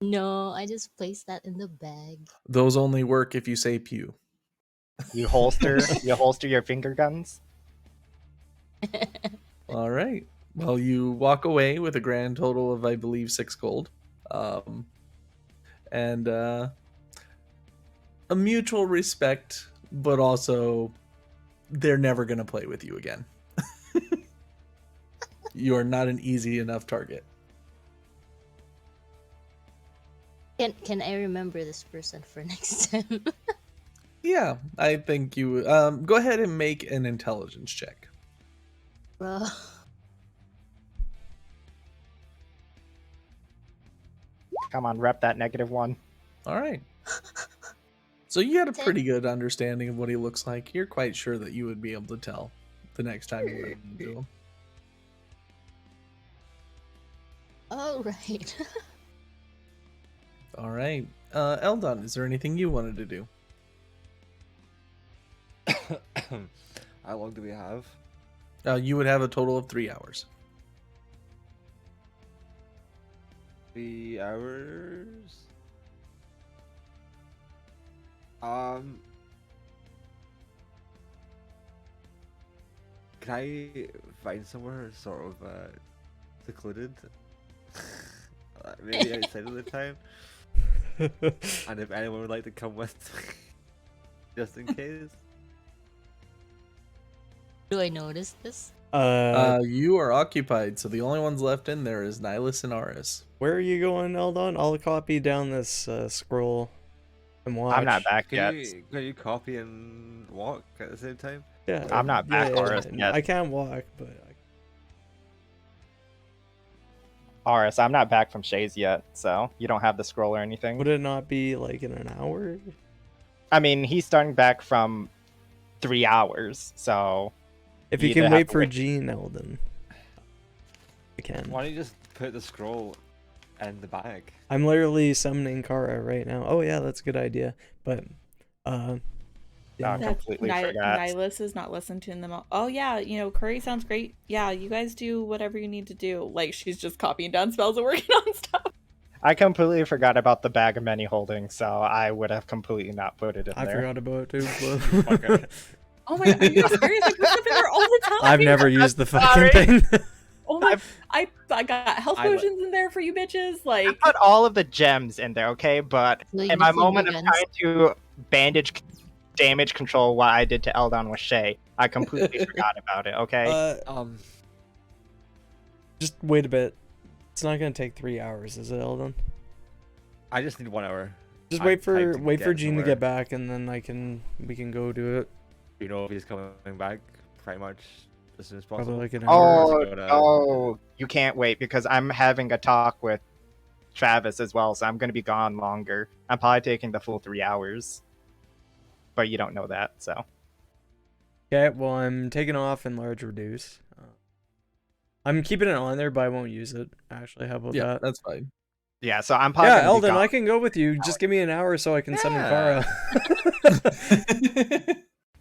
No, I just placed that in the bag. Those only work if you say pew. You holster your finger guns. All right. Well, you walk away with a grand total of, I believe, 6 gold. And a mutual respect, but also they're never going to play with you again. You are not an easy enough target. Can I remember this person for next time? Yeah, I think you go ahead and make an intelligence check. Bro. Come on, rep that -1. All right. So you had a 10. pretty good understanding of what he looks like. You're quite sure that you would be able to tell the next time you run into him. All right. All right. Eldon, is there anything you wanted to do? How long do we have? You would have a total of 3 hours. 3 hours. Can I find somewhere sort of secluded? Maybe outside of the town. And if anyone would like to come with, just in case. Do I notice this? You are occupied, so the only ones left in there is Nihilus and Aris. Where are you going, Eldon? I'll copy down this scroll and watch. I'm not back Can yet. you copy and walk at the same time? Yeah, I'm not back, Horace, yet. I can't walk, but Aris, I'm not back from Shays yet, so you don't have the scroll or anything. would it not be like in an hour? I mean, he's starting back from 3 hours, so If you either can have wait to for Gene, Eldon. I can. Why don't you just put the scroll in the bag? I'm literally summoning Kara right now. Oh yeah, that's a good idea. But yeah. I completely forgot. Nihilus is not listening to them all. Oh yeah, Curry sounds great. Yeah, you guys do whatever you need to do. Like she's just copying down spells and working on stuff. I completely forgot about the bag of many holding, so I would have completely not put it in I there. forgot about it too. Okay. Oh my god, are you guys serious? I put stuff in there all the time. I've never used the Sorry. fucking thing. Oh my! I got health I would- potions in there for you bitches. I Like put all of the gems in there, okay? But So in my using moment of guns. trying to bandage damage control what I did to Eldon with Shay, I completely forgot about it, okay? Just wait a bit. It's not gonna take 3 hours, is it, Eldon? I just need 1 hour. Just I wait for typed to get Gene to somewhere. get back, and then we can go do it. You know if he's coming back pretty much as soon as Probably possible. like an Oh, hour. Or is it gonna- no, you can't wait because I'm having a talk with Travis as well, so I'm going to be gone longer. I'm probably taking the full 3 hours. But you don't know that, so. Okay, well I'm taking off enlarge reduce. I'm keeping it on there, but I won't use it. Actually, how about Yeah, that? that's fine. Yeah, so I'm probably Yeah, gonna be Eldon, gone. I can go with you. Just give me an hour so I can summon Yeah. Kara.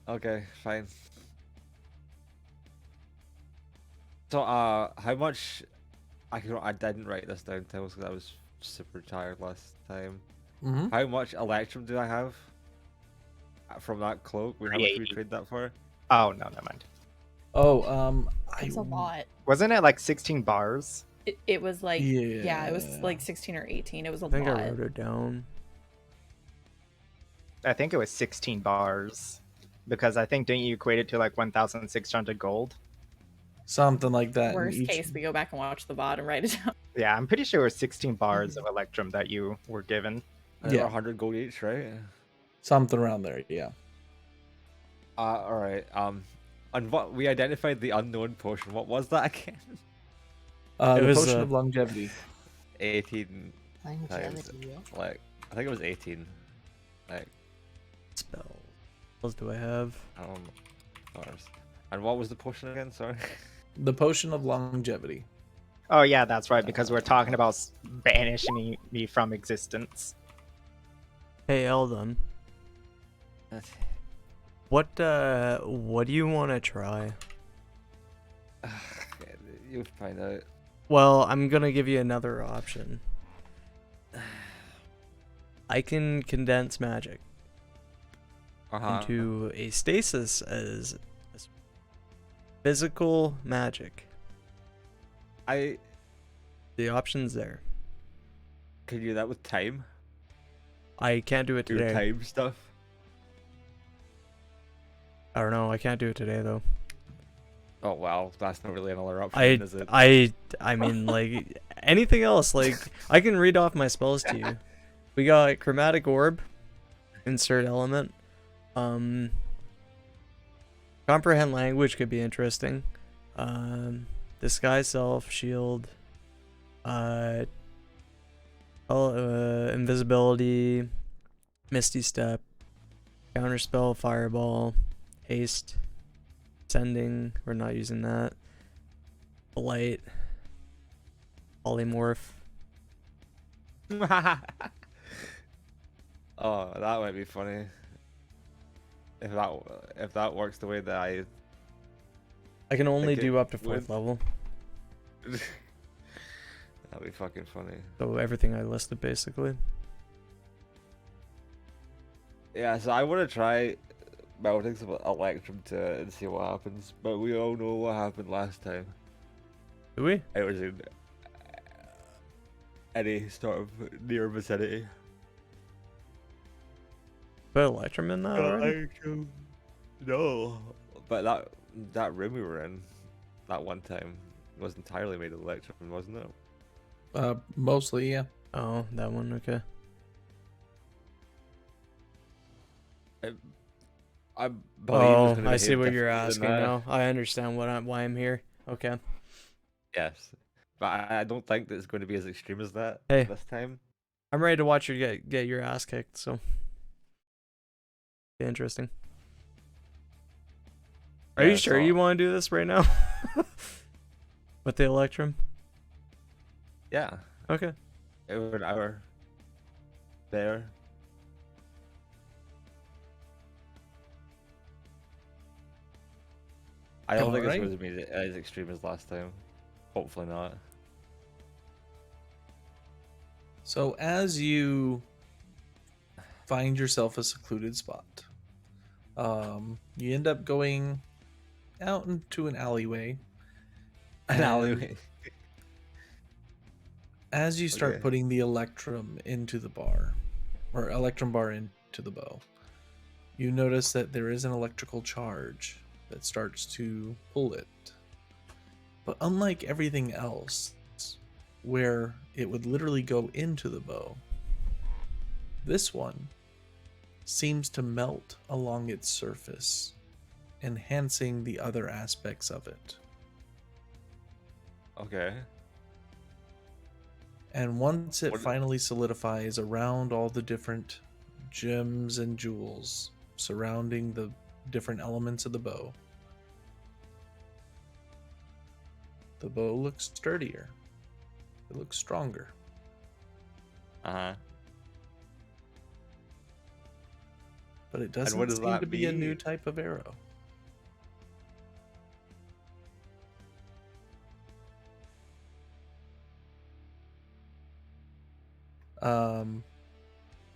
Okay, fine. So, how much? I didn't write this down, Tails, because I was super tired last time. Mhm. How much electrum do I have from that cloak? How much we 380. trade that for? Oh, no, never mind. Oh, it's a lot. Wasn't it like 16 bars? It was like yeah, it was Yeah. like 16 or 18. It was a I think lot. I wrote it down. I think it was 16 bars. Because I think, didn't you equate it to like 1,600 gold? Something like that. in Worst each- case, we go back and watch the VOD and write it down. Yeah, I'm pretty sure it was 16 bars of electrum that you were given. And Yeah. 100 gold each, right? Something around there, yeah. All right. And what we identified the unknown potion. What was that again? It The was, potion of longevity. 18 times. Longevity, yeah. Like I think it was 18. Like Spell. What else do I have? I don't know. And what was the potion again? Sorry. The potion of longevity. Oh yeah, that's right, because we're talking about banishing me from existence. Hey, Eldon. What do you want to try? You'll find out. Well, I'm gonna give you another option. I can condense magic into a stasis as physical magic. The option's there. Can you do that with time? I can't do it Do today. time stuff. I don't know. I can't do it today though. Oh well, that's not really another option, I is it? I mean like anything else. Like I can read off my spells to you. We got chromatic orb, insert element. Comprehend language could be interesting. Disguise self, shield. Invisibility, misty step, counterspell, fireball, haste, sending. We're not using that. Blight, polymorph. Oh, that might be funny. If that works the way that I can only think do it up to 4th would. level. That'd be fucking funny. So everything I listed basically. Yeah, so I want to try melting some Electrum and see what happens, but we all know what happened last time. Do we? It was in any sort of near vicinity. Put Electrum in that already? No, but that room we were in that one time was entirely made of Electrum, wasn't it? Mostly, yeah. Oh, that one, okay. I believe it's Oh, gonna I see behave what you're differently asking than that. now. I understand why I'm here. Okay. Yes, but I don't think that it's going to be as extreme as that Hey. this time. I'm ready to watch you get your ass kicked, so be interesting. Are Yeah, you sure so- you want to do this right now? With the Electrum? Yeah, Okay. over an hour. There. I don't think it's Alright. going to be as extreme as last time. Hopefully not. So as you find yourself a secluded spot, you end up going out into an alleyway. An and alleyway. As you start Okay. putting the Electrum into the bar, or Electrum bar into the bow, you notice that there is an electrical charge that starts to pull it. But unlike everything else, where it would literally go into the bow, this one seems to melt along its surface, enhancing the other aspects of it. Okay. And once it What- finally solidifies around all the different gems and jewels surrounding the different elements of the bow looks sturdier. It looks stronger. Uh-huh. But it what doesn't does seem that to be a new mean? type of arrow.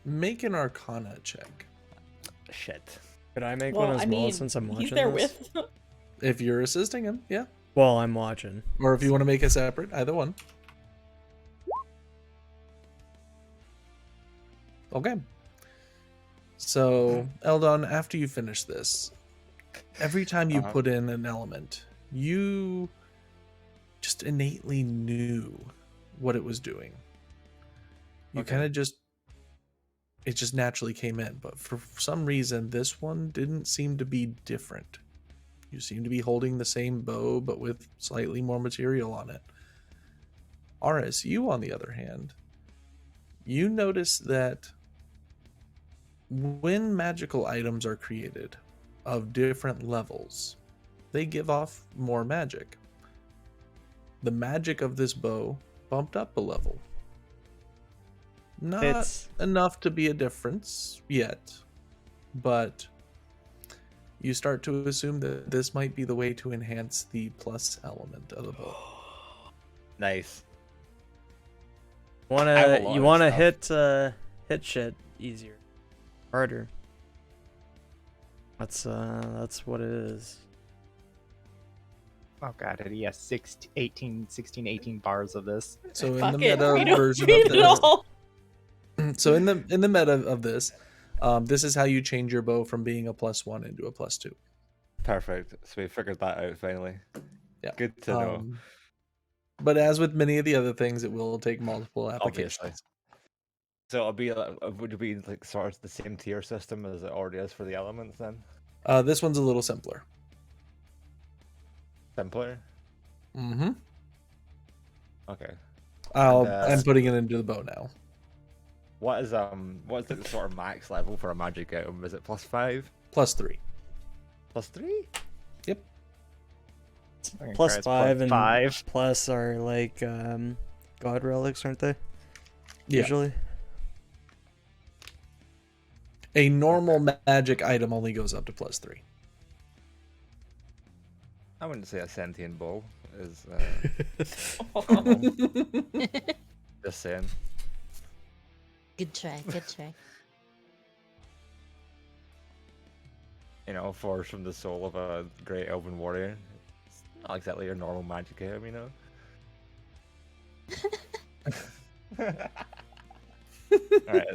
Make an Arcana check. Shit. Could I make Well, one as I well mean, since I'm watching he's there this? with. If you're assisting him, yeah. Well, I'm watching. Or if you want to make a separate, either one. Okay. So, Eldon, after you finish this, every time you Uh-huh. put in an element, you just innately knew what it was doing. You Okay. kind of it just naturally came in. But for some reason, this one didn't seem to be different. You seem to be holding the same bow, but with slightly more material on it. Aris, you, on the other hand, you notice that when magical items are created of different levels, they give off more magic. The magic of this bow bumped up a level. Not It's enough to be a difference yet, but you start to assume that this might be the way to enhance the plus element of the bow. Nice. I have a wanna lot you of wanna stuff. hit shit easier. Harder. That's what it is. Oh god, he has 16, 18 bars of this. So in Fuck the it, meta read it- version read of it this, all. so in the meta of this, this is how you change your bow from being a +1 into a +2. Perfect. So we figured that out finally. Yeah. Good to know. But as with many of the other things, it will take multiple Obviously. applications. So it'll be would it be like sort of the same tier system as it already is for the elements then? This one's a little simpler. Simpler. Mm-hmm. Okay. I'm putting it into the bow now. What is the sort of max level for a magic item? Is it +5? +3. +3? Yep. Plus 5 and 5. plus are like god relics, aren't they? Yeah. Usually. A normal magic item only goes up to +3. I wouldn't say a sentient bull is. Just saying. Good try. Good try. You know, forged from the soul of a great elven warrior. It's not exactly your normal magic item, you know. Alright,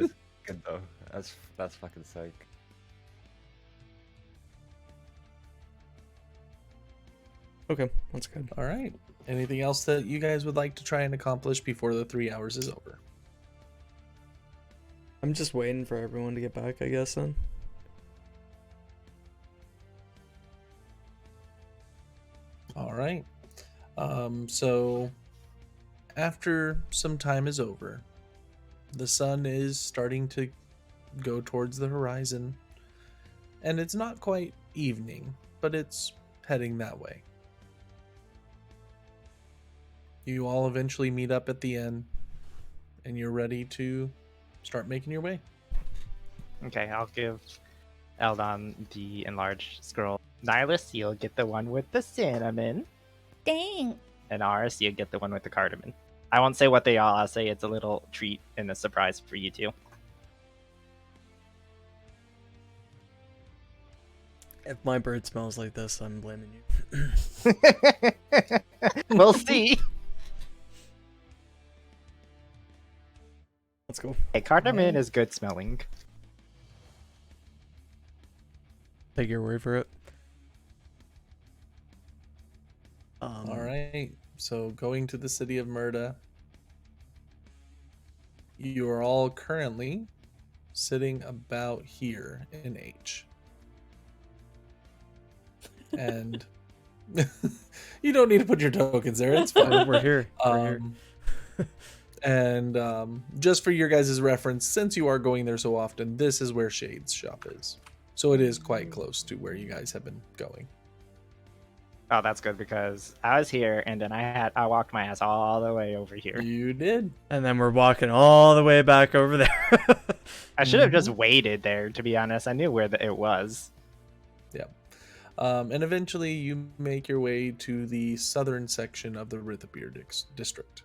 it's good though. That's fucking sick. Okay, that's good. All right. Anything else that you guys would like to try and accomplish before the 3 hours is over? I'm just waiting for everyone to get back, I guess, then. All right. So after some time is over, the sun is starting to go towards the horizon, and it's not quite evening, but it's heading that way. You all eventually meet up at the inn, and you're ready to start making your way. Okay, I'll give Eldon the enlarged scroll. Nihilus, you'll get the one with the cinnamon. Dang. And Aris, you'll get the one with the cardamom. I won't say what they are. I'll say it's a little treat and a surprise for you two. If my bird smells like this, I'm blaming you. We'll see. Let's go. Hey, cardamom is good smelling. Take your word for it. All right. So going to the city of Murda, you are all currently sitting about here in H. And you don't need to put your tokens there. It's fine. We're here. We're here. And just for your guys' reference, since you are going there so often, this is where Shade's shop is. So it is quite close to where you guys have been going. Oh, that's good because I was here and then I walked my ass all the way over here. You did. And then we're walking all the way back over there. I should have just waited there, to be honest. I knew where it was. Yeah. And eventually you make your way to the southern section of the Rithapir district.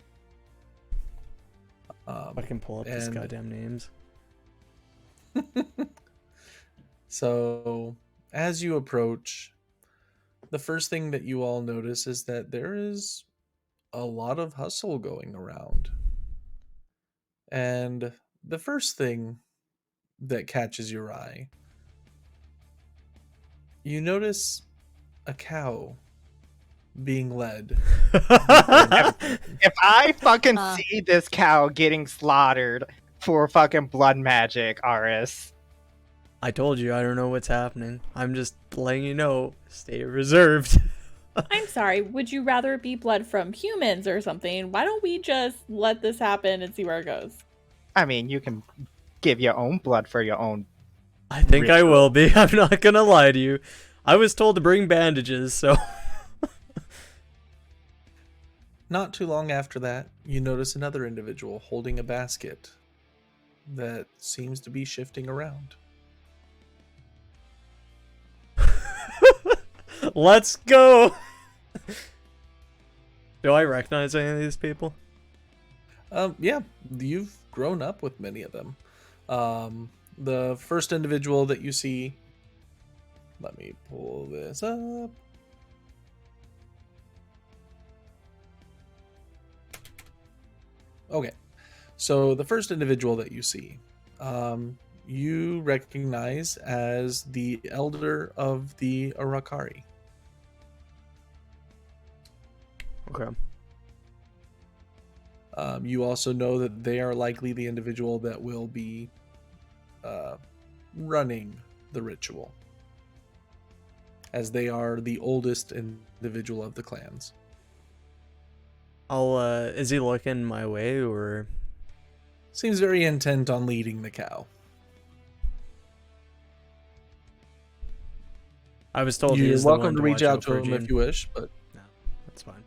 I can pull up these goddamn names. So as you approach, the first thing that you all notice is that there is a lot of hustle going around. And the first thing that catches your eye, you notice a cow being led. If I fucking Uh. see this cow getting slaughtered for fucking blood magic, Aris. I told you I don't know what's happening. I'm just letting you know. Stay reserved. I'm sorry. Would you rather it be blood from humans or something? Why don't we just let this happen and see where it goes? I mean, you can give your own blood for your own. I think I Ritual. will be. I'm not gonna lie to you. I was told to bring bandages, so. Not too long after that, you notice another individual holding a basket that seems to be shifting around. Let's go. Do I recognize any of these people? Yeah, you've grown up with many of them. The first individual that you see, let me pull this up. Okay, so the first individual that you see, you recognize as the elder of the Arakari. Okay. You also know that they are likely the individual that will be running the ritual, as they are the oldest individual of the clans. I'll is he looking my way or? Seems very intent on leading the cow. I was told You're he's the welcome one to to reach watch out out to for him if Jean. you wish, but No, that's fine.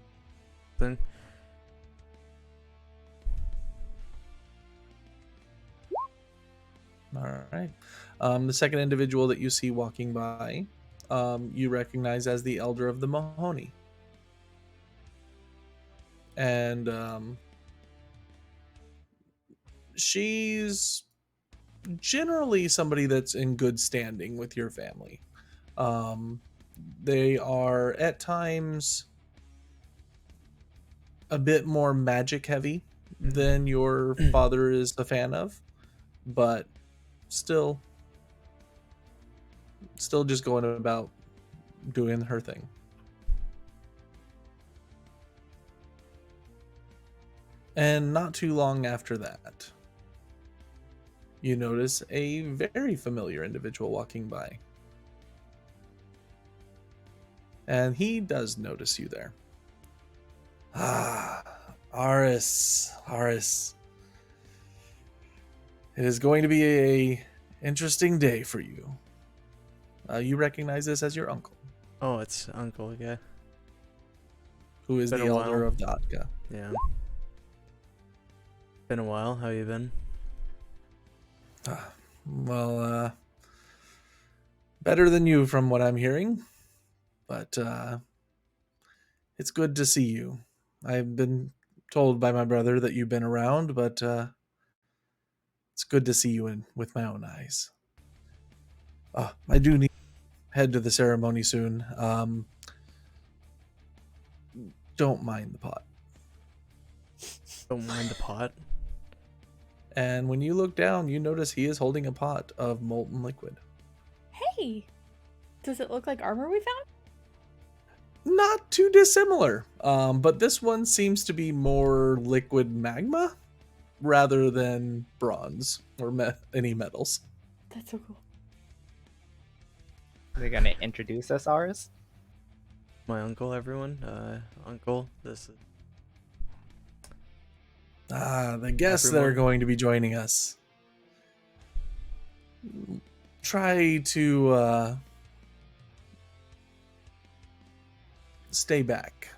Then all right. The second individual that you see walking by, you recognize as the elder of the Mahoney. And she's generally somebody that's in good standing with your family. They are at times a bit more magic heavy than your father is a fan of, but still just going about doing her thing. And not too long after that, you notice a very familiar individual walking by. And he does notice you there. Ah, Aris. It is going to be a interesting day for you. You recognize this as your uncle, oh, it's Uncle. Yeah, who is Been the a elder while. of Datka. yeah. Been a while. How you been? Well, better than you from what I'm hearing, but it's good to see you. I've been told by my brother that you've been around, but it's good to see you with my own eyes. I do need to head to the ceremony soon. Don't mind the pot. Don't mind the pot. And when you look down, you notice he is holding a pot of molten liquid. Hey, does it look like armor we found? Not too dissimilar, but this one seems to be more liquid magma rather than bronze or any metals. That's so cool. Are they gonna introduce us, ours? My uncle, everyone. Uncle, this is The guests that are Everyone. going to be joining us. Try to stay back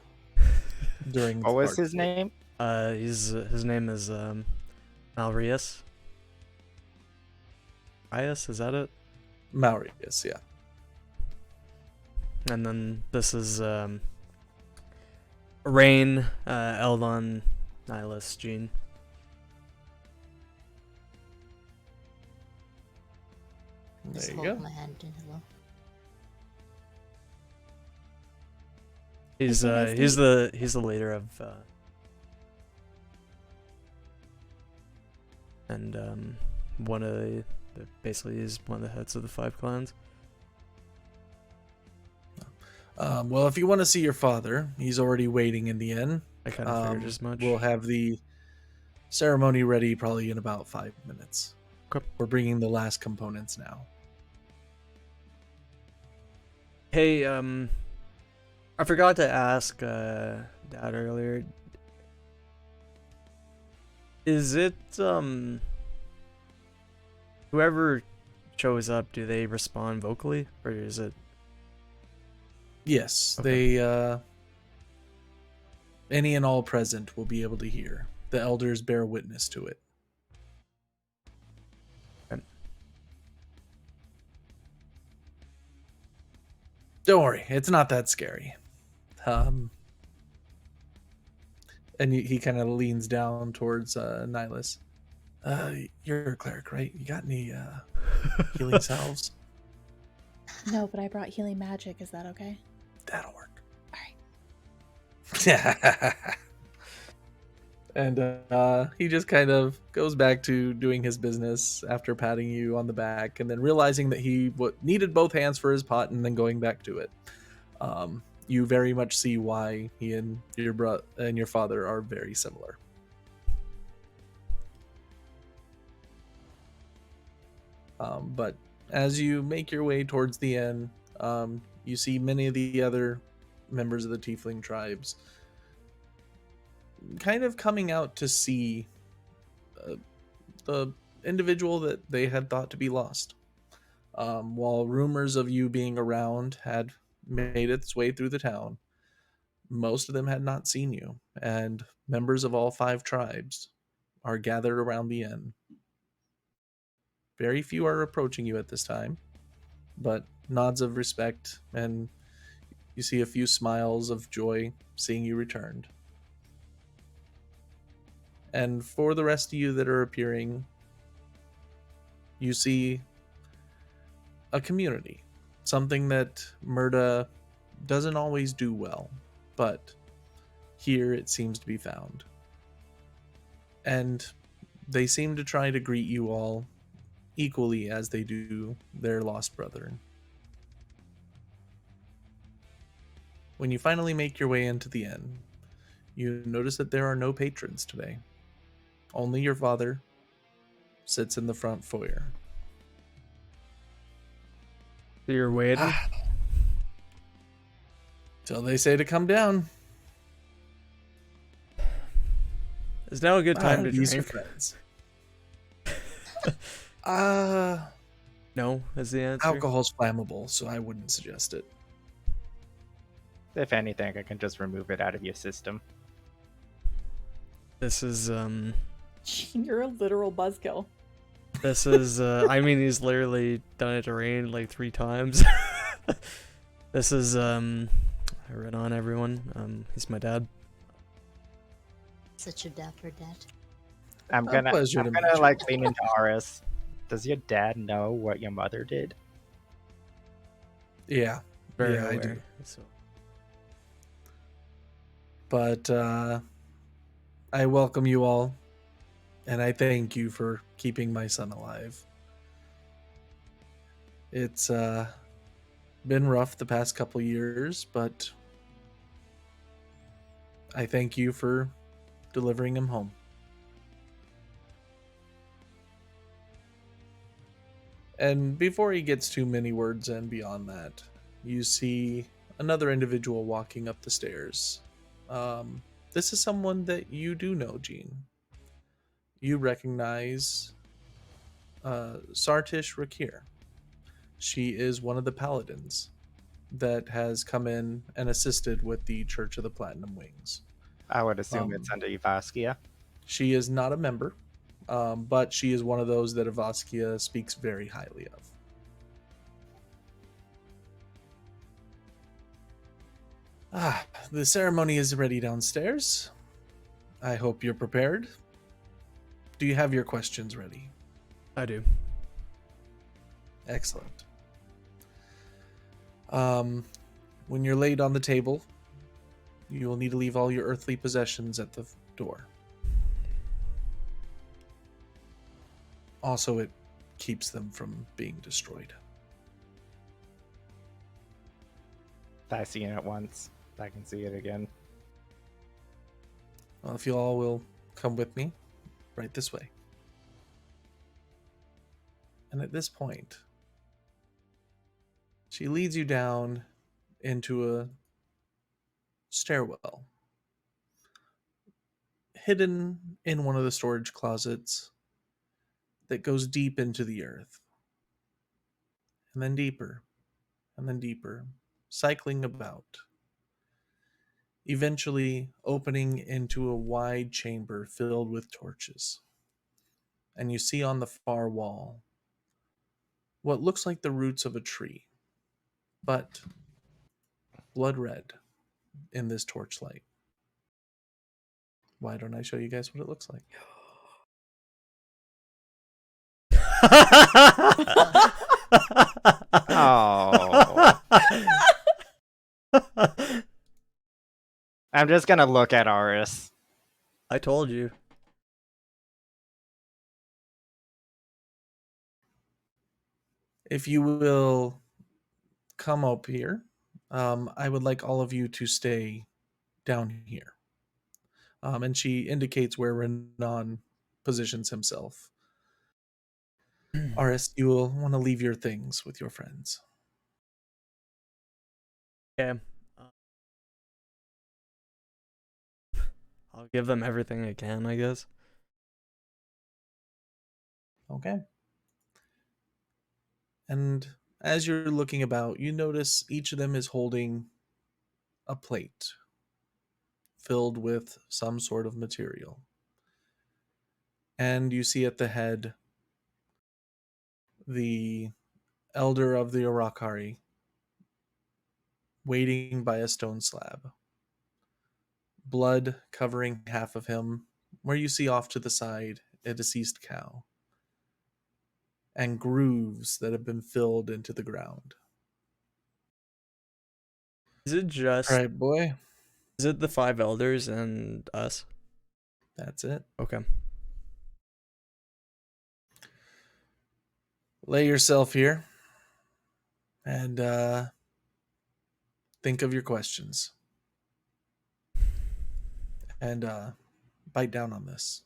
during. What was part his two. name? his name is Malrius. Rias, is that it? Maurius, yeah. And then this is Rain, Eldon, Nihilus, Jean. Just There you hold go. my hand in hello. He's Okay, nice to he's the leader of and one of the basically he's one of the heads of the 5 clans. Well, if you want to see your father, he's already waiting in the inn. I kind of figured as much. We'll have the ceremony ready probably in about 5 minutes. Okay. We're bringing the last components now. Hey, I forgot to ask Dad earlier. Is it whoever shows up, do they respond vocally, or is it? Yes, Okay. they any and all present will be able to hear. The elders bear witness to it. Okay. Don't worry, it's not that scary. And he kind of leans down towards Nihilus. You're a cleric, right? You got any healing salves? No, but I brought healing magic. Is that okay? That'll work. All right. And he just kind of goes back to doing his business after patting you on the back and then realizing that he needed both hands for his pot and then going back to it. You very much see why he and your father are very similar. But as you make your way towards the end, you see many of the other members of the Tiefling tribes kind of coming out to see the individual that they had thought to be lost. While rumors of you being around had made its way through the town, most of them had not seen you, and members of all 5 tribes are gathered around the inn. Very few are approaching you at this time, but nods of respect, and you see a few smiles of joy seeing you returned. And for the rest of you that are appearing, you see a community, something that Murda doesn't always do well, but here it seems to be found. And they seem to try to greet you all equally as they do their lost brethren. When you finally make your way into the inn, you notice that there are no patrons today. Only your father sits in the front foyer. So you're waiting? Till they say to come down. Is now a good time to These are drink? friends. No, is the answer. Alcohol's flammable, so I wouldn't suggest it. If anything, I can just remove it out of your system. This is You're a literal buzzkill. This is, I mean, he's literally done it to Rain like 3 times. This is, right on, everyone. He's my dad. Such a dapper dad. I'm A gonna pleasure to meet you. like lean into Aris. Does your dad know what your mother did? Yeah, Very yeah, I aware. do. So, But I welcome you all, and I thank you for keeping my son alive. It's been rough the past couple years, but I thank you for delivering him home. And before he gets too many words in beyond that, you see another individual walking up the stairs. This is someone that you do know, Jean. You recognize Sartish Rakir. She is one of the paladins that has come in and assisted with the Church of the Platinum Wings. I would assume it's under Ivaskia. She is not a member, but she is one of those that Avaskia speaks very highly of. The ceremony is ready downstairs. I hope you're prepared. Do you have your questions ready? I do. Excellent. When you're laid on the table, you will need to leave all your earthly possessions at the door. Also, it keeps them from being destroyed. I've seen it once. I can see it again. Well, if you all will come with me, right this way. And at this point, she leads you down into a stairwell. Hidden in one of the storage closets that goes deep into the earth. And then deeper, and then deeper, cycling about. Eventually opening into a wide chamber filled with torches. And you see on the far wall what looks like the roots of a tree, but blood red in this torchlight. Why don't I show you guys what it looks like? Oh. I'm just gonna look at Aris. I told you. If you will come up here, I would like all of you to stay down here. And she indicates where Renan positions himself. Aris, you will want to leave your things with your friends. Okay. I'll give them everything I can, I guess. Okay. And as you're looking about, you notice each of them is holding a plate filled with some sort of material. And you see at the head the elder of the Arakari waiting by a stone slab. Blood covering half of him, where you see off to the side a deceased cow, and grooves that have been filled into the ground. Is it just All right, boy. is it the 5 elders and us? That's it. Okay. Lay yourself here and think of your questions. And bite down on this.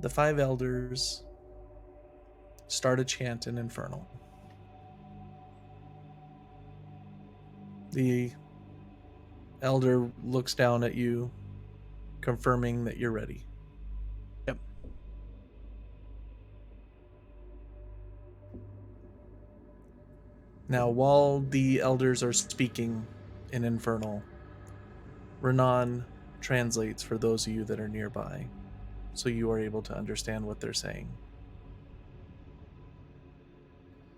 The 5 elders start a chant in Infernal. The elder looks down at you, confirming that you're ready. Yep. Now, while the elders are speaking in Infernal, Renan translates for those of you that are nearby, so you are able to understand what they're saying.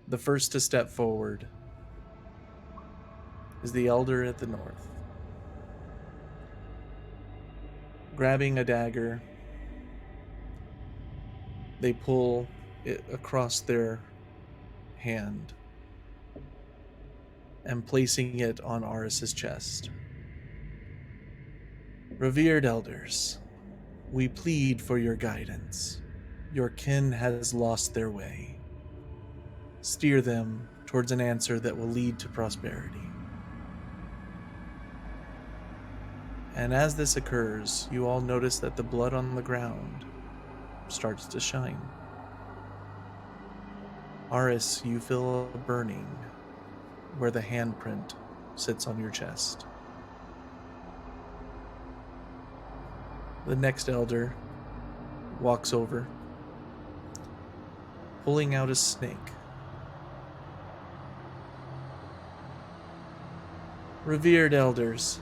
The first to step forward is the elder at the north. Grabbing a dagger, they pull it across their hand and placing it on Aris's chest. Revered elders, we plead for your guidance. Your kin has lost their way. Steer them towards an answer that will lead to prosperity. And as this occurs, you all notice that the blood on the ground starts to shine. Aris, you feel a burning where the handprint sits on your chest. The next elder walks over, pulling out a snake. Revered elders,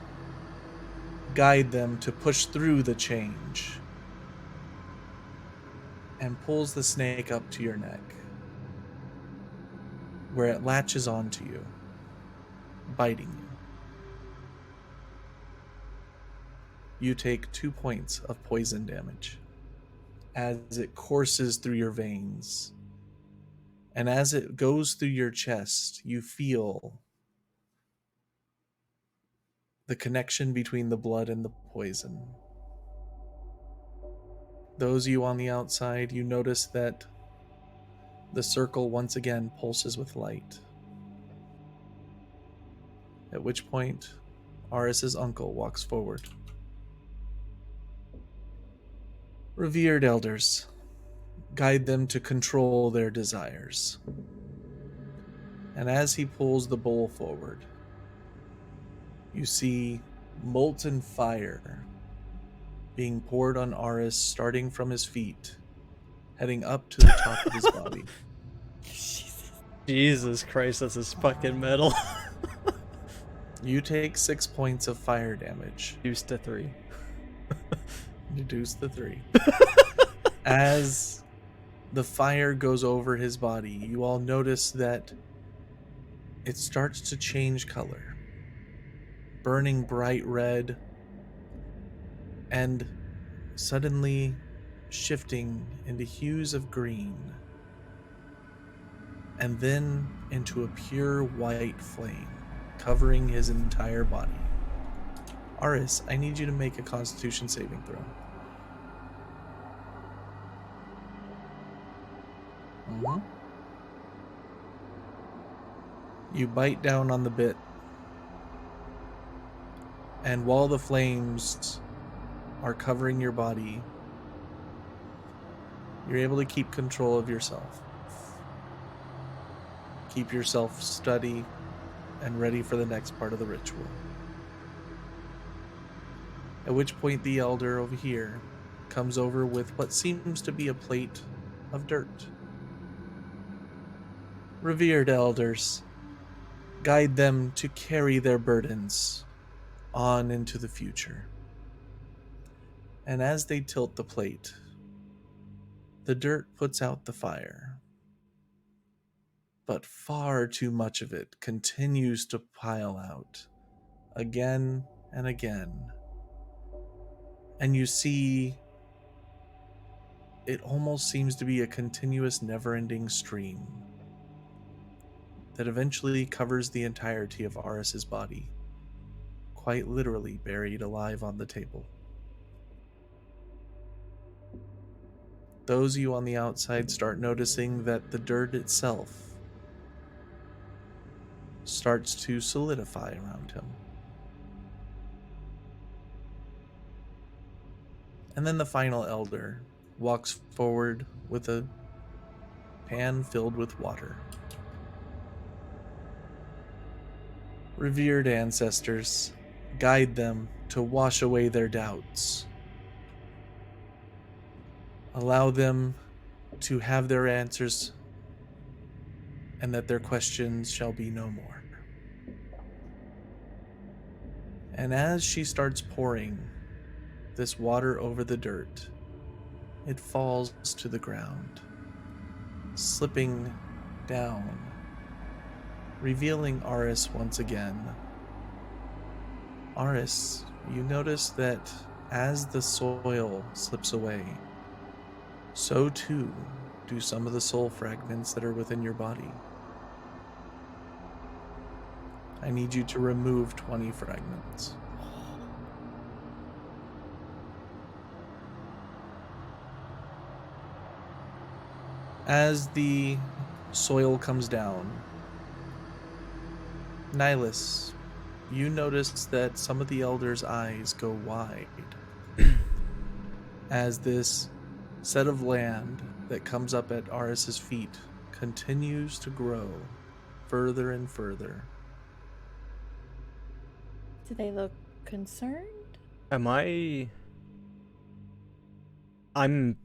guide them to push through the change, and pulls the snake up to your neck, where it latches onto you, biting you. You take 2 points of poison damage as it courses through your veins. And as it goes through your chest, you feel the connection between the blood and the poison. Those of you on the outside, you notice that the circle once again pulses with light. At which point, Aris's uncle walks forward. Revered elders, guide them to control their desires. And as he pulls the bowl forward, you see molten fire being poured on Aris, starting from his feet, heading up to the top of his body. Jesus Christ, this is fucking metal. You take 6 points of fire damage. Used to 3. Reduce the 3. As the fire goes over his body, you all notice that it starts to change color, burning bright red, and suddenly shifting into hues of green, and then into a pure white flame, covering his entire body. Aris, I need you to make a Constitution saving throw. You bite down on the bit, and while the flames are covering your body, you're able to keep control of yourself. Keep yourself steady and ready for the next part of the ritual. At which point the elder over here comes over with what seems to be a plate of dirt. Revered elders, guide them to carry their burdens on into the future. And as they tilt the plate, the dirt puts out the fire. But far too much of it continues to pile out again and again. And you see it almost seems to be a continuous, never-ending stream that eventually covers the entirety of Aris's body, quite literally buried alive on the table. Those of you on the outside start noticing that the dirt itself starts to solidify around him. And then the final elder walks forward with a pan filled with water. Revered ancestors, guide them to wash away their doubts. Allow them to have their answers, and that their questions shall be no more. And as she starts pouring this water over the dirt, it falls to the ground, slipping down, revealing Aris once again. Aris, you notice that as the soil slips away, so too do some of the soul fragments that are within your body. I need you to remove 20 fragments. As the soil comes down, Nihilus, you notice that some of the elders' eyes go wide as this set of land that comes up at Aris's feet continues to grow further and further. Do they look concerned? I'm right. I'm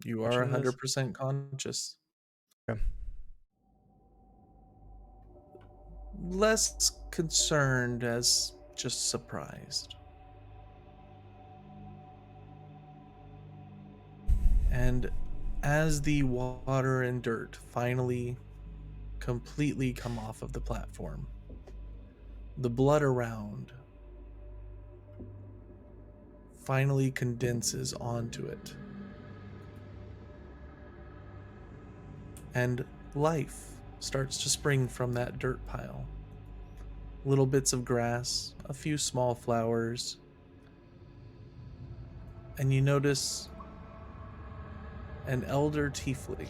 You are watching this? 100% conscious. Okay. Less concerned as just surprised. And as the water and dirt finally completely come off of the platform, the blood around finally condenses onto it. And life starts to spring from that dirt pile. Little bits of grass, a few small flowers, and you notice an elder tiefling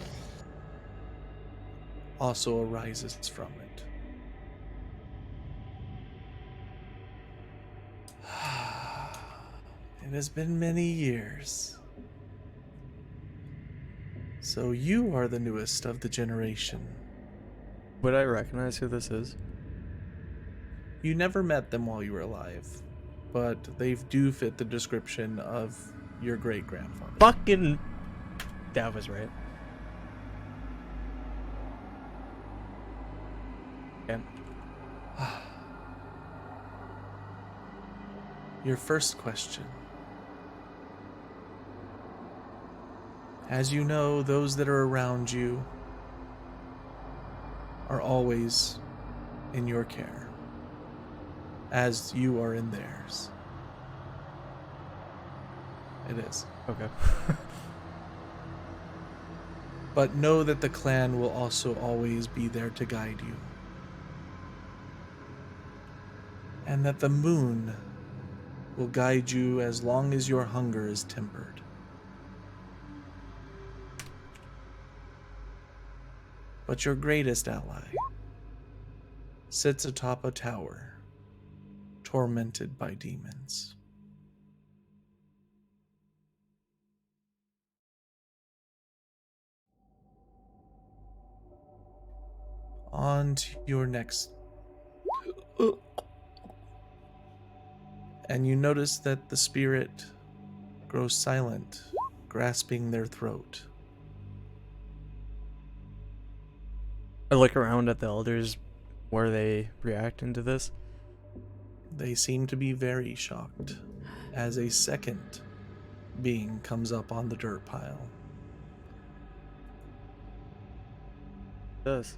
also arises from it. It has been many years. So you are the newest of the generation. Would I recognize who this is? You never met them while you were alive, but they do fit the description of your great-grandfather. Fucking... That was right. Okay. Your first question. As you know, those that are around you are always in your care, as you are in theirs. It is. Okay. But know that the clan will also always be there to guide you. And that the moon will guide you as long as your hunger is tempered. But your greatest ally sits atop a tower, tormented by demons. On to your next. And you notice that the spirit grows silent, grasping their throat. I look around at the elders. Were they reacting to this? They seem to be very shocked as a second being comes up on the dirt pile. This.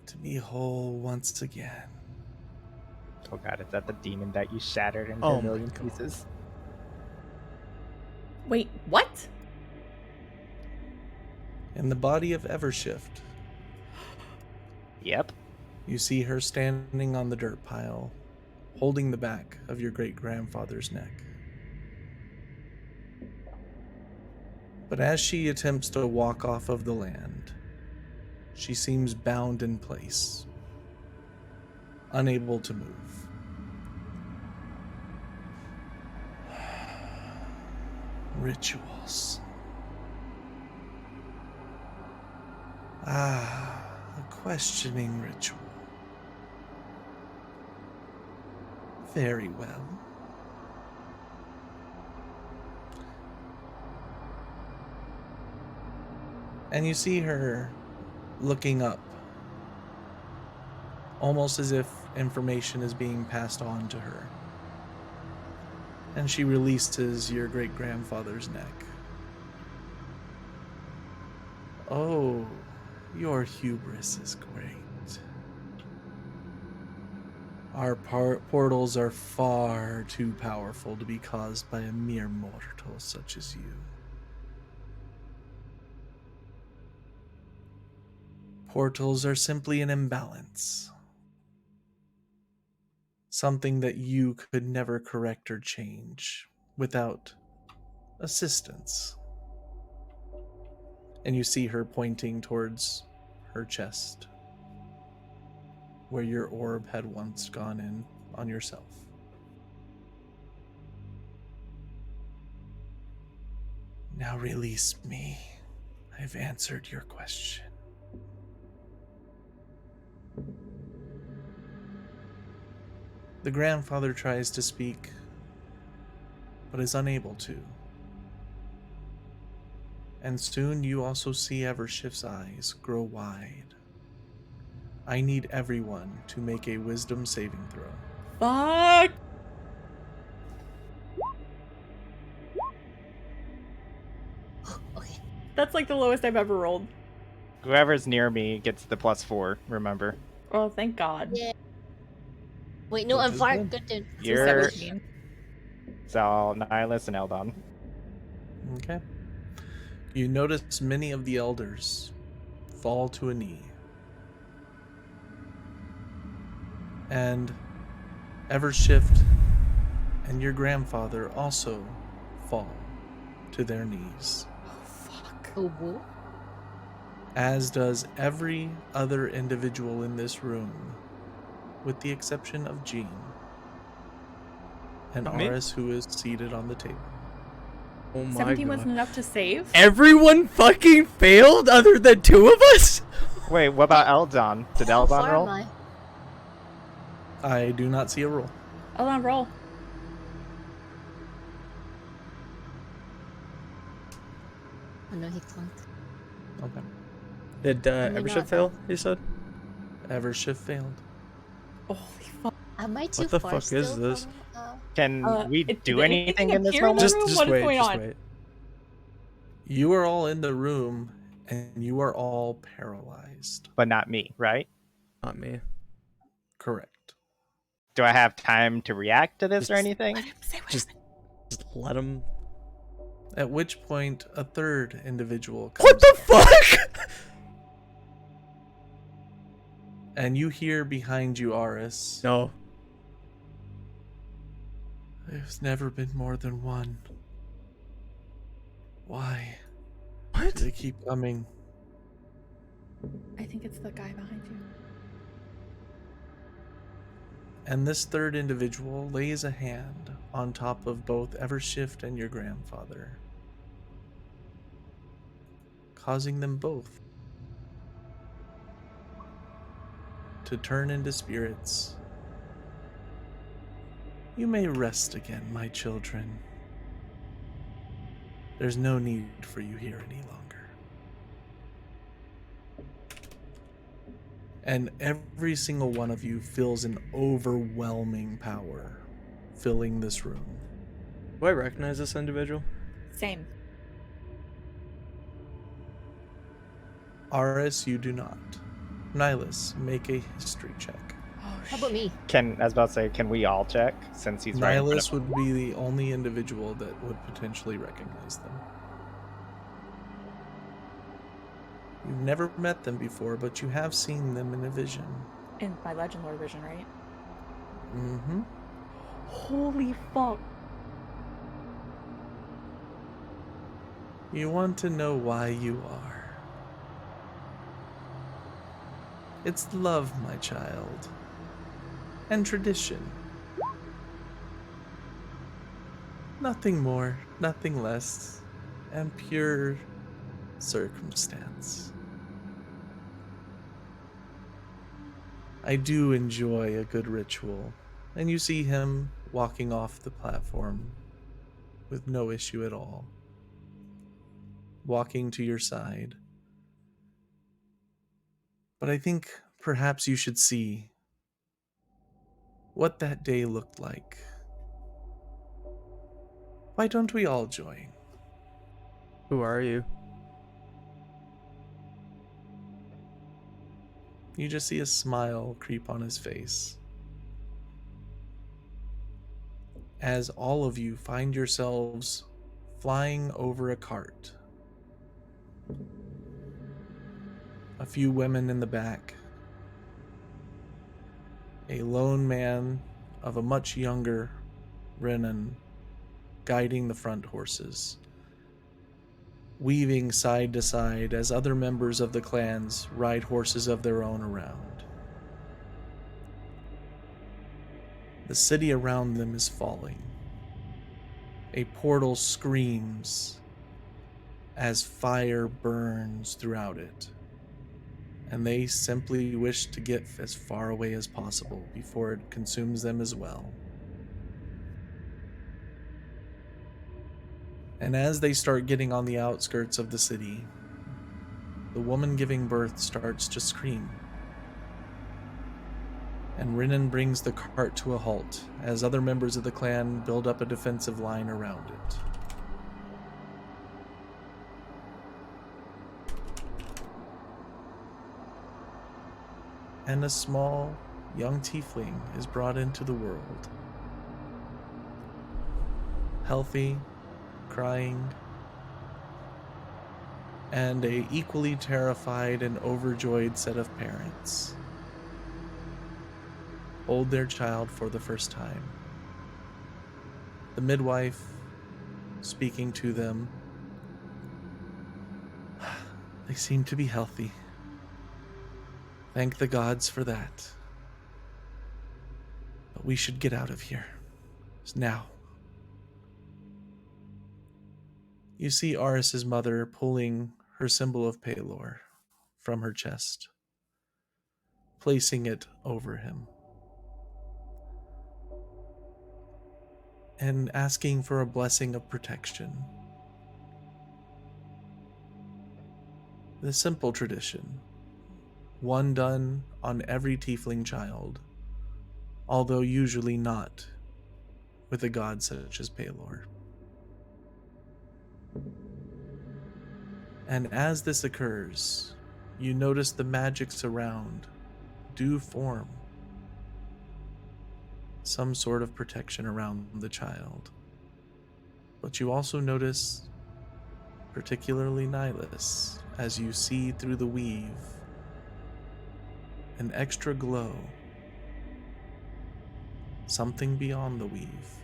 To be whole once again. Oh god, is that the demon that you shattered into Oh a my million God. pieces? Wait, what? In the body of Evershift, Yep. you see her standing on the dirt pile, holding the back of your great-grandfather's neck. But as she attempts to walk off of the land, she seems bound in place, unable to move. Rituals. Ah, a questioning ritual. Very well. And you see her looking up, almost as if information is being passed on to her. And she releases your great-grandfather's neck. Oh, your hubris is great. Our portals are far too powerful to be caused by a mere mortal such as you. Portals are simply an imbalance. Something that you could never correct or change without assistance. And you see her pointing towards her chest, where your orb had once gone in on yourself. Now release me. I've answered your question. The grandfather tries to speak, but is unable to. And soon you also see Evershift's eyes grow wide. I need everyone to make a wisdom saving throw. Fuck. Okay. That's like the lowest I've ever rolled. Whoever's near me gets the +4, remember. Oh, thank God. Yeah. Wait, no, Which I'm is far. good. Good to. So You're 17. so Nihilus and Eldon. Okay. You notice many of the elders fall to a knee. And Evershift and your grandfather also fall to their knees. Oh, fuck. Oh, whoa. As does every other individual in this room, with the exception of Jean and Me? Aris, who is seated on the table. Oh my 17 God. wasn't enough to save? Everyone fucking failed other than two of us? Wait, what about Eldon? Did How Eldon far roll? am I? I do not see a roll. Hold on, roll. Oh no, he clunked. Okay. Did Maybe Evershift not fail, that. you said? Evershift failed. Holy fuck. Am I too What the far fuck still is this? from, Can we do did anything in this appear in the moment? room? Just What is wait, going just on? wait. You are all in the room, and you are all paralyzed. But not me, right? Not me. Correct. Do I have time to react to this or Just- anything? Let him say what Just, just let him. At which point, a third individual comes What the up, fuck? and you hear behind you, Aris. No. There's never been more than one. Why? What? What? They keep coming. I think it's the guy behind you. And this third individual lays a hand on top of both Evershift and your grandfather, causing them both to turn into spirits. You may rest again, my children. There's no need for you here any longer. And every single one of you feels an overwhelming power filling this room. Do I recognize this individual? Same. Aris, you do not. Nihilus, make a history check. Oh, How about me? I was about to say, can we all check since he's right in front Nihilus of would be the only individual that would potentially recognize them. You've never met them before, but you have seen them in a vision. In my Legend Lore vision, right? Mm-hmm. Holy fuck. You want to know why you are. It's love, my child. And tradition. Nothing more, nothing less, and pure circumstance. I do enjoy a good ritual, and you see him walking off the platform with no issue at all, walking to your side. But I think perhaps you should see what that day looked like. Why don't we all join? Who are you? You just see a smile creep on his face as all of you find yourselves flying over a cart. A few women in the back. A lone man of a much younger Renan guiding the front horses, weaving side to side as other members of the clans ride horses of their own around. The city around them is falling. A portal screams as fire burns throughout it, and they simply wish to get as far away as possible before it consumes them as well. And as they start getting on the outskirts of the city, the woman giving birth starts to scream. And Renan brings the cart to a halt as other members of the clan build up a defensive line around it. And a small, young tiefling is brought into the world. Healthy, crying, and a equally terrified and overjoyed set of parents hold their child for the first time. The midwife speaking to them. They seem to be healthy. Thank the gods for that. But we should get out of here. Now. You see Aris's mother pulling her symbol of Palor from her chest, placing it over him, and asking for a blessing of protection. The simple tradition, one done on every tiefling child, although usually not with a god such as Palor. And as this occurs, you notice the magics around do form some sort of protection around the child. But you also notice, particularly Nihilus, as you see through the weave, an extra glow, something beyond the weave,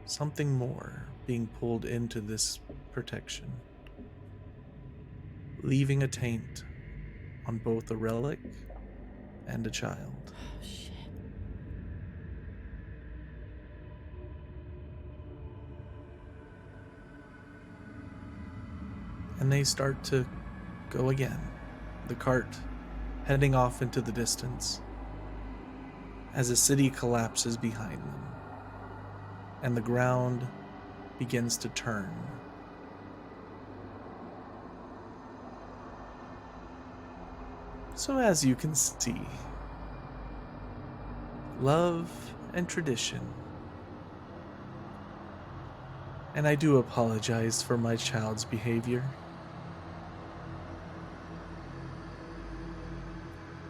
something more being pulled into this protection. leaving a taint on both a relic and a child. Oh, shit. And they start to go again, the cart heading off into the distance as a city collapses behind them and the ground begins to turn. So as you can see, love and tradition. And I do apologize for my child's behavior.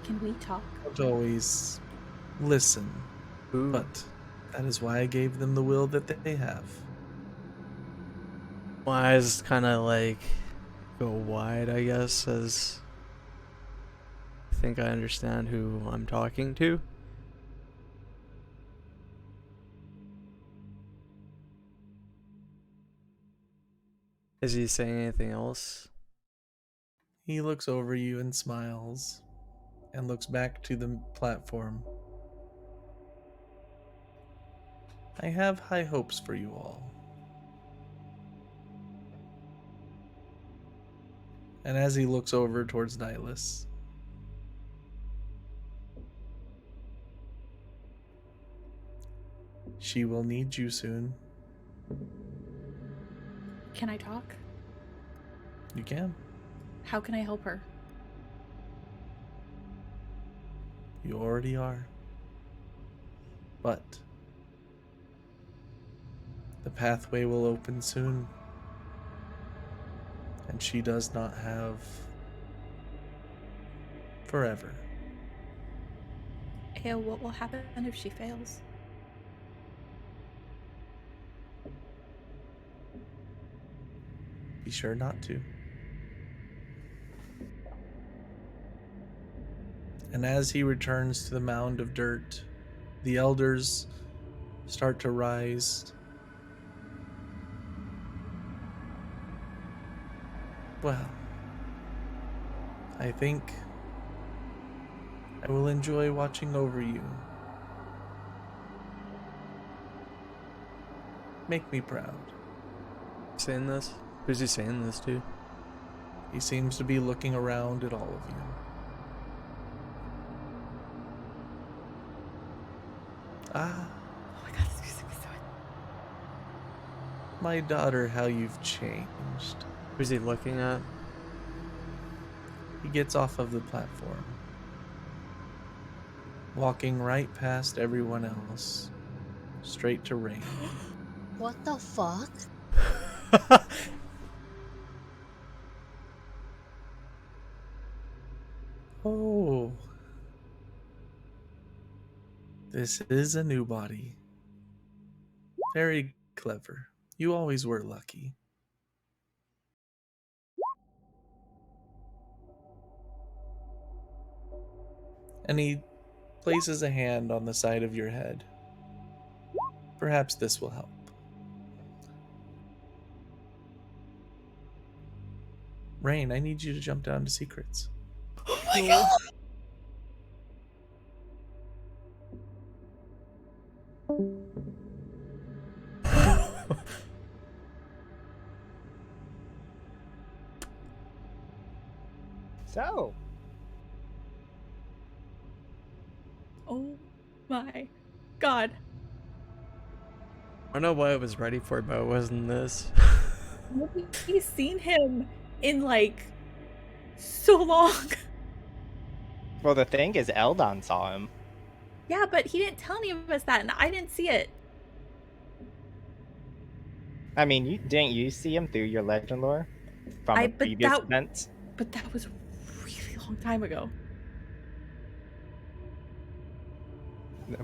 Can we talk? Don't always listen, Ooh. but that is why I gave them the will that they have. My eyes kind of like go wide, I guess, as I think I understand who I'm talking to. Is he saying anything else? He looks over you and smiles and looks back to the platform. I have high hopes for you all. And as he looks over towards Nihilus, she will need you soon. Can I talk? You can. How can I help her? You already are. But the pathway will open soon. And she does not have forever. Ew, what will happen if she fails? Be sure not to. And as he returns to the mound of dirt, the elders start to rise. Well, I think I will enjoy watching over you. Make me proud. Saying this? Who's he saying this to? He seems to be looking around at all of you. Ah, Oh my god, this music is so... my daughter, how you've changed. Who's he looking at? He gets off of the platform, walking right past everyone else, straight to Rain. What the fuck? Oh, this is a new body. Very clever. You always were lucky. And he places a hand on the side of your head. Perhaps this will help. Rain, I need you to jump down to secrets. Oh my god! So, Oh my god. I don't know what I was ready for, but it wasn't this. Nobody's seen him in like so long. well, the thing is, Eldon saw him. Yeah, but he didn't tell any of us that, and I didn't see it. I mean, didn't you see him through your legend lore from a but previous that- event? But that was a really long time ago.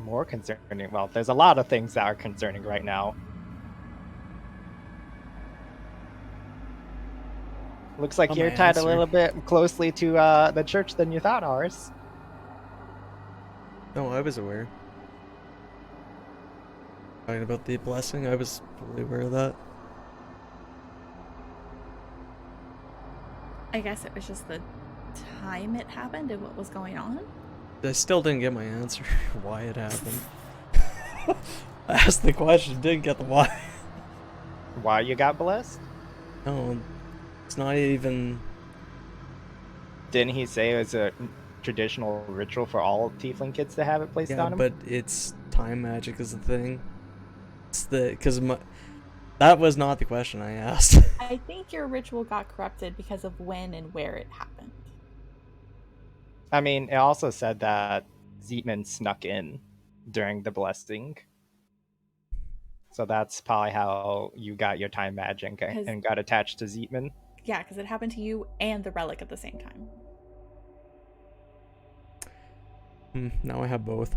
More concerning. Well, there's a lot of things that are concerning right now. Looks like I'm you're an tied a answer. little bit closely to the church than you thought, ours. No, I was aware. Talking about the blessing, I was fully aware of that. I guess it was just the time it happened and what was going on. I still didn't get my answer. Why it happened. I asked the question, didn't get the why. Why you got blessed? No, it's not even. Didn't he say it was a traditional ritual for all tiefling kids to have it placed Yeah, on them? but it's time magic is the thing. It's because that was not the question I asked. I think your ritual got corrupted because of when and where it happened. I mean, it also said that Zeetman snuck in during the blessing. So that's probably how you got your time magic and got attached to Zeetman. Yeah, because it happened to you and the relic at the same time. Now I have both.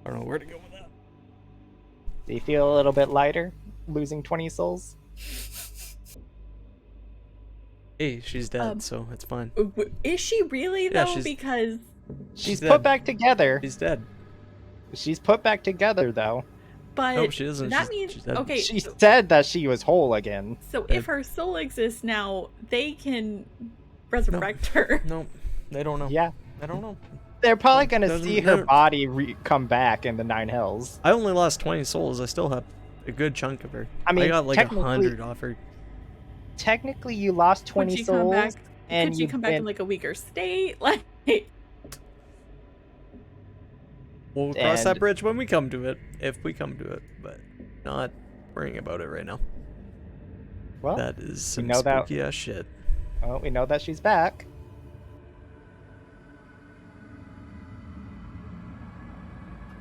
I don't know where to go with that. Do you feel a little bit lighter losing 20 souls? Hey, she's dead, so it's fine. Is she really, Yeah, though? Because She's dead. put back together. She's dead. She's put back together, though. but Nope, she isn't. that She's means dead. okay. She said that she was whole again. So if her soul exists now, they can resurrect her. Nope, they don't know. Yeah. I don't know. They're probably going to Doesn't- see her no. body come back in the Nine Hells. I only lost 20 souls. I still have a good chunk of her. I mean, got like technically- 100 off her. Technically, you lost 20 Could she souls. come back? and Could she you've come back been- in like a weaker state? Like, We'll cross that And- bridge when we come to it, if we come to it, but not worrying about it right now. Well, That is some know that- spooky ass shit. well, we know that she's back.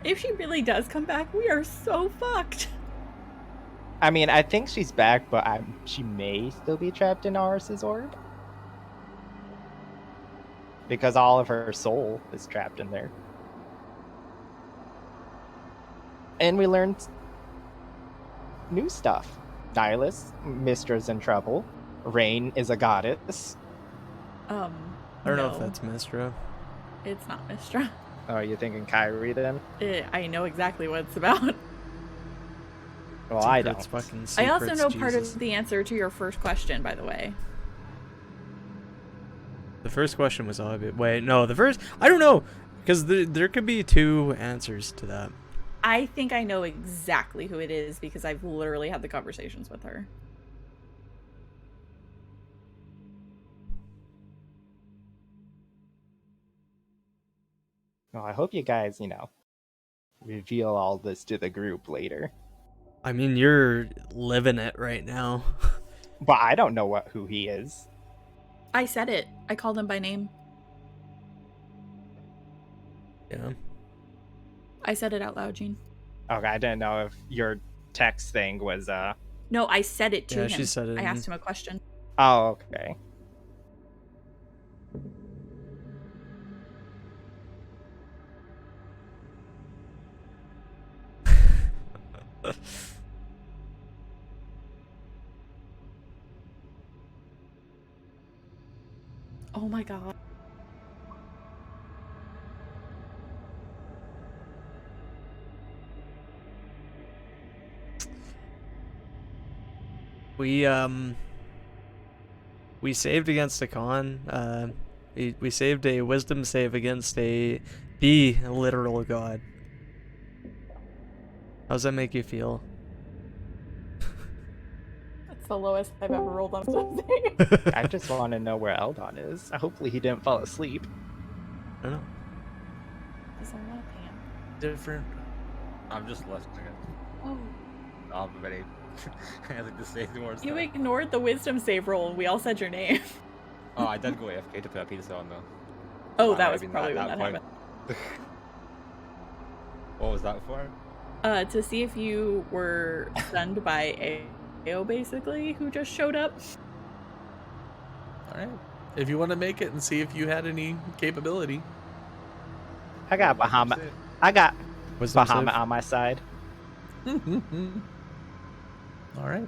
if she really does come back, we are so fucked. I mean, I think she's back, but she may still be trapped in Aris's orb. Because all of her soul is trapped in there. And we learned new stuff. Nihilus, Mistra's in trouble. Rain is a goddess. I don't know if no, that's Mistra. It's not Mistra. Oh, are you thinking Kyrie then? I know exactly what it's about. Well, I don't. Secrets, fucking I also secrets, know part Jesus. of the answer to your first question, by the way. The first question was obvious. Wait, no, the first... I don't know, because there could be two answers to that. I think I know exactly who it is because I've literally had the conversations with her. Well, I hope you guys, reveal all this to the group later. I mean, you're living it right now. But I don't know who he is. I said it. I called him by name. Yeah. I said it out loud, Gene. Okay, I didn't know if your text thing was No, I said it to Yeah, him. she said it I in- asked him a question. Oh, okay. Oh my god. We saved against a con. We saved a wisdom save against the literal god. How does that make you feel? That's the lowest I've ever rolled on something. I just want to know where Eldon is. Hopefully he didn't fall asleep. I don't know. Is there not a Pam? Different. I'm just listening. Oh. I'm ready. I like to say more You stuff. ignored the wisdom save roll and we all said your name. Oh, I did go AFK to put a pizza on though. Oh, Well, that was maybe probably not when that that point. What was that for? happened. To see if you were stunned by AO, basically, who just showed up. All right. If you want to make it and see if you had any capability. I got Bahamut. I got Wisdom save? Bahamut on my side. All right.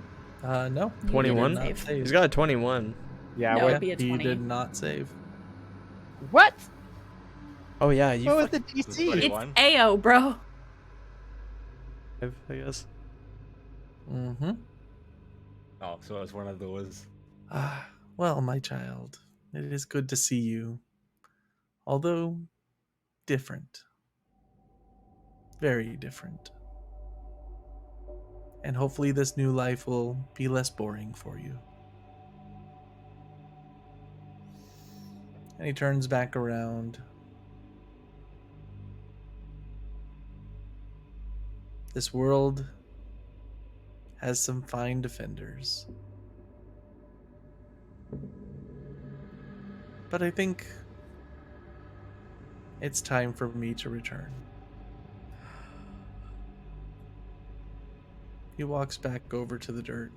No. You 21? didn't Not save. save. He's got a 21. Yeah, No, what? it'd be a He 20. did not save. What? Oh yeah, you What was the It's DC? 21. It's AO, bro. I guess. Mm-hmm. Oh, so it's one of those. Ah, well, my child, it is good to see you. Although different. Very different. And hopefully this new life will be less boring for you. And he turns back around. This world has some fine defenders. But I think it's time for me to return. He walks back over to the dirt.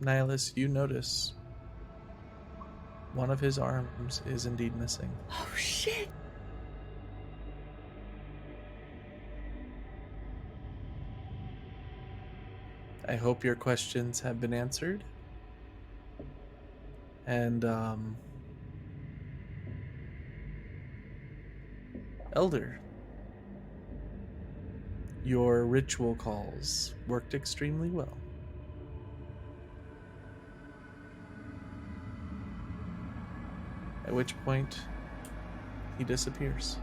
Nihilus, you notice one of his arms is indeed missing. Oh shit! I hope your questions have been answered. And, Elder, your ritual calls worked extremely well. At which point, he disappears.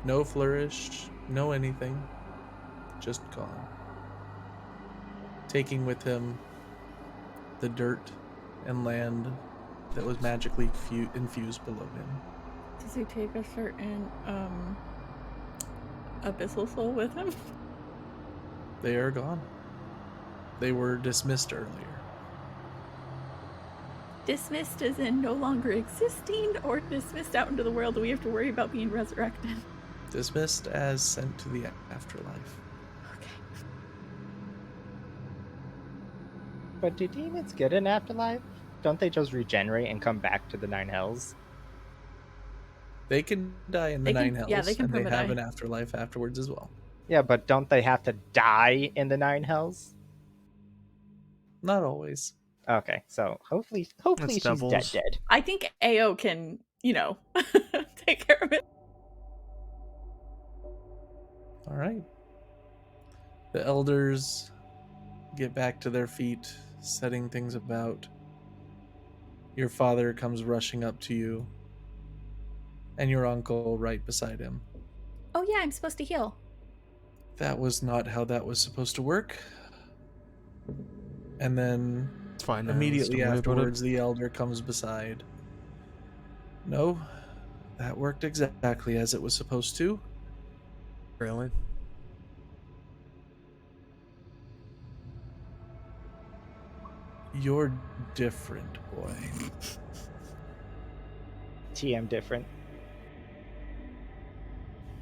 No flourish, no anything, just gone. Taking with him the dirt and land that was magically infused below him. Does he take a certain abyssal soul with him? They are gone. They were dismissed earlier. Dismissed as in no longer existing, or dismissed out into the world that we have to worry about being resurrected? Dismissed as sent to the afterlife. Okay. But do demons get an afterlife? Don't they just regenerate and come back to the Nine Hells? They can die in the They can- Nine Hells, yeah, they can and they have perma-die. an afterlife afterwards as well. Yeah, but don't they have to die in the Nine Hells? Not always. Okay, so hopefully That's she's doubles. dead. I think AO can, take care of it. All right. The elders get back to their feet, setting things about. Your father comes rushing up to you, and your uncle right beside him. Oh yeah, I'm supposed to heal. That was not how that was supposed to work. And then It's fine. immediately afterwards, the elder comes beside. No, that worked exactly as it was supposed to. Really? You're different, boy. TM different.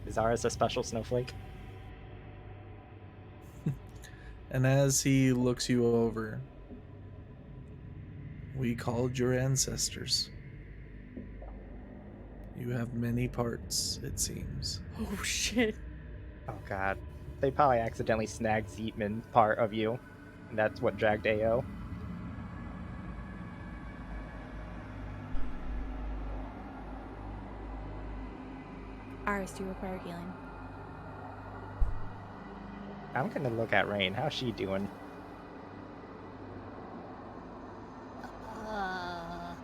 Is ours a special snowflake? And as he looks you over, we called your ancestors. You have many parts, it seems. Oh shit. Oh god. They probably accidentally snagged Zeetman part of you. And that's what dragged AO. Iris, do you require healing? I'm gonna look at Rain. How's she doing? Uh,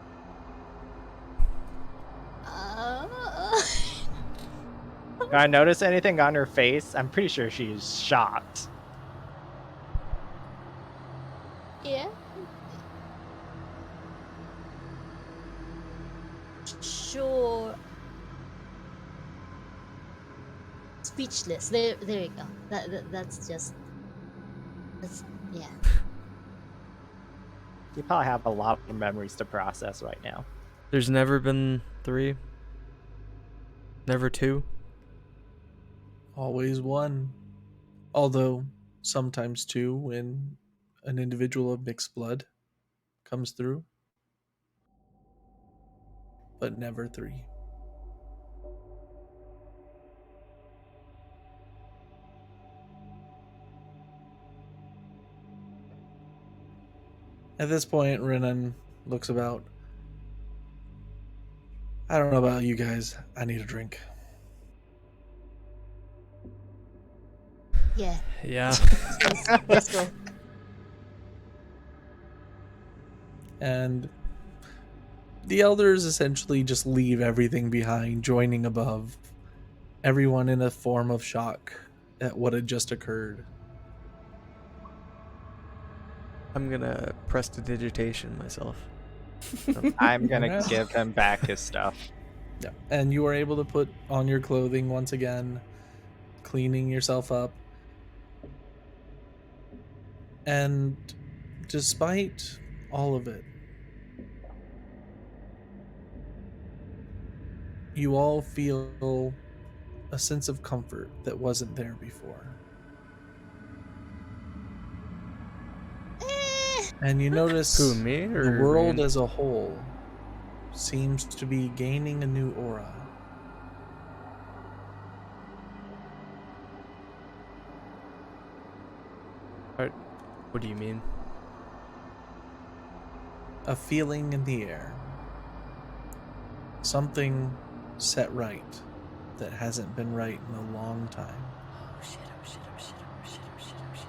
Do I notice anything on her face? I'm pretty sure she's shocked. yeah. Sure. Speechless. There you go. That's yeah. You probably have a lot of memories to process right now. There's never been 3. Never 2. Always one. Although sometimes two when an individual of mixed blood comes through. But never 3. At this point, Renan looks about. I don't know about you guys. I need a drink. Yeah. Yeah. Let's go. And the elders essentially just leave everything behind, joining above, everyone in a form of shock at what had just occurred. I'm gonna prestidigitation myself. I'm gonna Alright. give him back his stuff. Yeah. And you are able to put on your clothing once again, cleaning yourself up. And despite all of it, you all feel a sense of comfort that wasn't there before. And you notice Who, me or the world Rain? as a whole seems to be gaining a new aura. What do you mean? A feeling in the air. Something set right that hasn't been right in a long time. Oh shit, oh shit, oh shit, oh shit, oh shit, oh shit.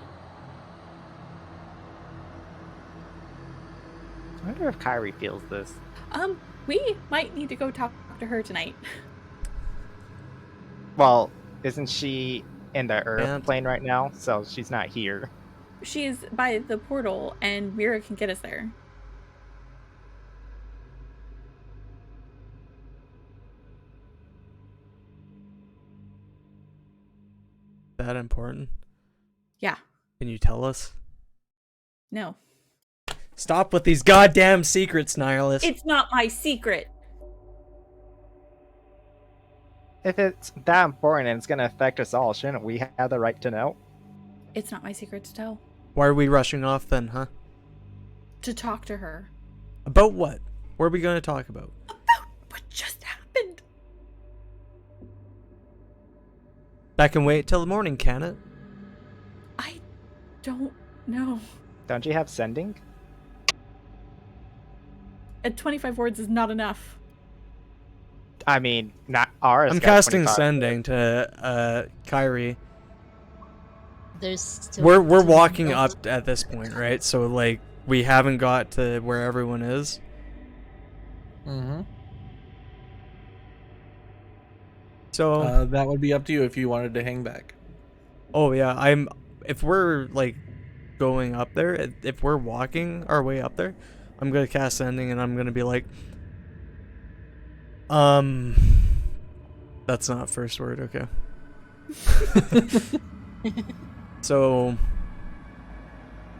I wonder if Kyrie feels this. We might need to go talk to her tonight. Well, isn't she in the Earth Can't. plane right now? So she's not here. She's by the portal, and Mira can get us there. That important? Yeah. Can you tell us? No. Stop with these goddamn secrets, Nihilist. It's not my secret. If it's that important and it's gonna affect us all, shouldn't we have the right to know? It's not my secret to tell. Why are we rushing off then, huh? To talk to her. About what? What are we going to talk about? About what just happened. That can wait till the morning, can it? I don't know. Don't you have sending? At 25 words is not enough. I mean, not ours. I'm got casting 25. sending to Kyrie. There's still We're two walking more. up at this point, right? So like we haven't got to where everyone is. Mm-hmm. So That would be up to you if you wanted to hang back. oh yeah, if we're like going up there, if we're walking our way up there, I'm gonna cast sending and I'm gonna be like, that's not first word, okay. So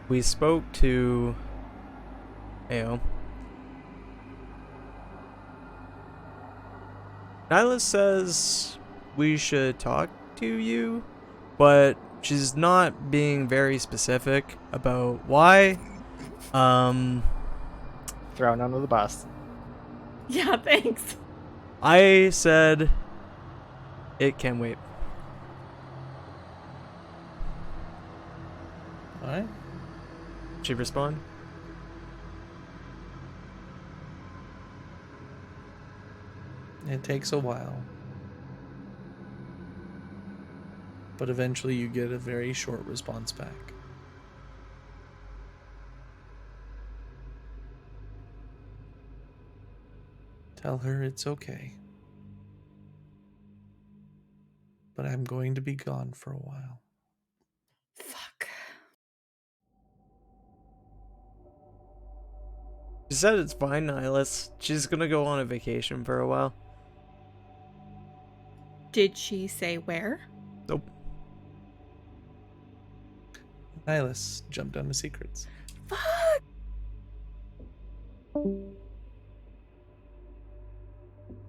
we spoke to Ao. Nyla says we should talk to you, but she's not being very specific about why. Thrown under the bus. Yeah, thanks. I said it can wait. Alright. She respond? It takes a while. But eventually you get a very short response back. Tell her it's okay. But I'm going to be gone for a while. Fuck. She said it's fine, Nihilus. She's gonna go on a vacation for a while. Did she say where? Nope. Nihilus jumped down to secrets. Fuck.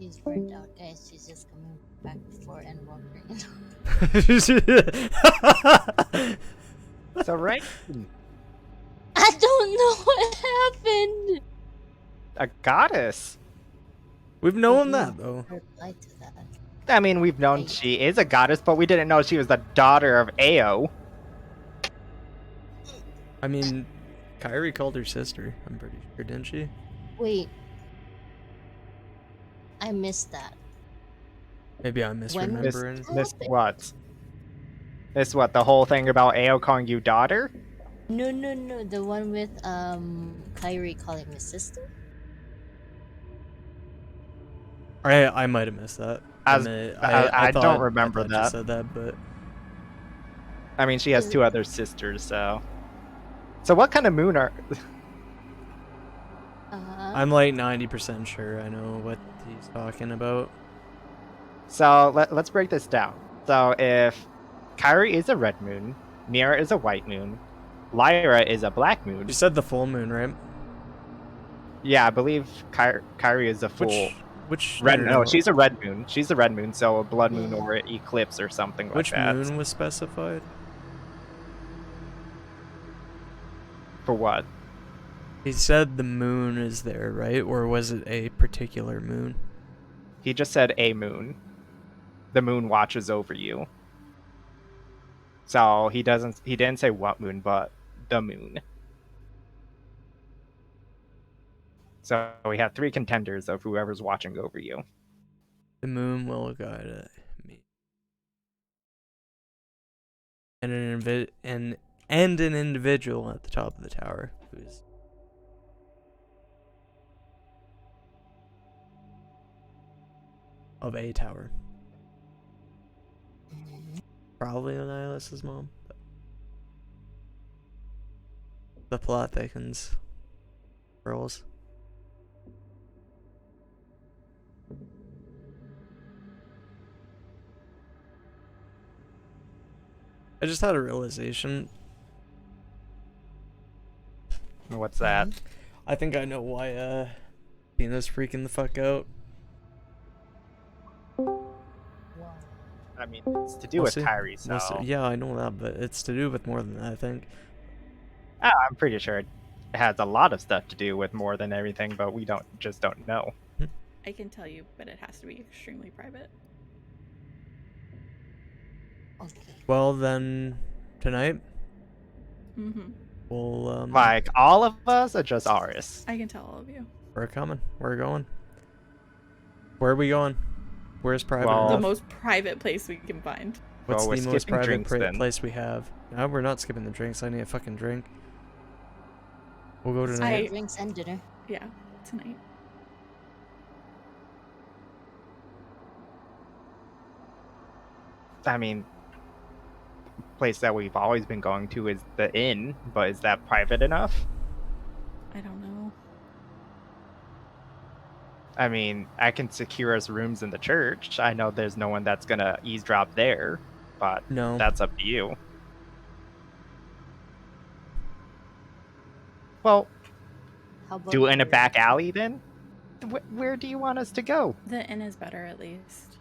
She's burnt out, guys. She's just coming back before and wandering. So right, I don't know what happened. a goddess. We've known Mhm. that though. Reply to that. I mean, we've known she is a goddess, but we didn't know she was the daughter of Ao. I mean, Kyrie called her sister, I'm pretty sure, didn't she? Wait. I missed that. Maybe I'm When- misremembering. Miss what? This what, the whole thing about Ao calling you daughter? No. The one with Kyrie calling me sister. I might have missed that. As I don't remember I thought that. you said that, but I mean, she has two other sisters, so. So what kind of moon are? I'm like 90% sure I know what he's talking about. So let's break this down. So if Kyrie is a red moon, Mira is a white moon, Lyra is a black moon. You said the full moon, right? Yeah, I believe Kyrie is a full Which red. No, no. she's a red moon. She's a red moon, so a blood moon or an eclipse or something like Which that. moon was specified? For what? He said the moon is there, right? Or was it a particular moon? He just said a moon. The moon watches over you. So he didn't say what moon, but the moon. So we have 3 contenders of whoever's watching over you. The moon will guide me. And an individual at the top of the tower who's of a tower. Probably Annihilus' mom. But the plot thickens. Girls. I just had a realization. What's that? I think I know why Tina's freaking the fuck out. I mean, it's to do We'll with see. Kyrie, We'll so see. Yeah, I know that, but it's to do with more than that, I think. I'm pretty sure it has a lot of stuff to do with more than everything, but we just don't know. I can tell you, but it has to be extremely private. Okay. Well, then, tonight, Mm-hmm. we'll, Like, all of us or just Aris? I can tell all of you. we're coming. We're going. Where are we going? Where's private Well, The enough? most private place we can find. What's we're the most skipping private drinks, then. place we have? No, we're not skipping the drinks. I need a fucking drink. We'll go So tonight. drinks and dinner. Yeah, tonight. I mean, place that we've always been going to is the inn, but is that private enough? I don't know. I mean, I can secure us rooms in the church. I know there's no one that's gonna eavesdrop there, but No. that's up to you. Well, How about do it in a your- back alley then? Where do you want us to go? The inn is better, at least.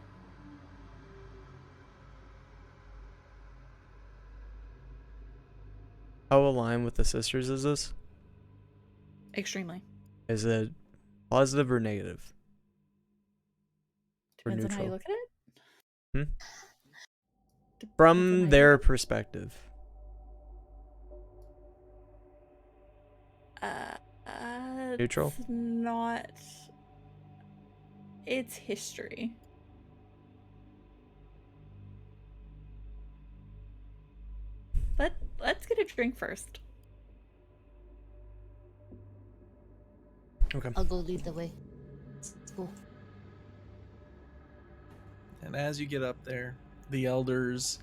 How aligned with the sisters is this? Extremely. Is it positive or negative? Or Depends on how you neutral? look at it. Hmm? Depends on how From you their look perspective. Neutral? It's not. It's history. Let's get a drink first. Okay. I'll go lead the way. Let's go. And as you get up there, the elders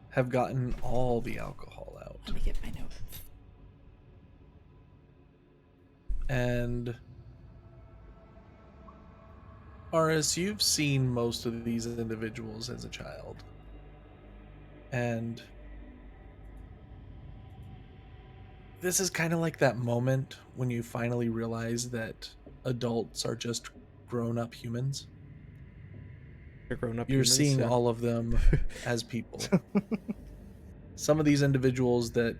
have gotten all the alcohol out. Let me get my notes. And Aris, you've seen most of these individuals as a child. And this is kind of like that moment when you finally realize that adults are just grown-up humans. They're grown-up You're humans, seeing yeah. all of them as people. Some of these individuals that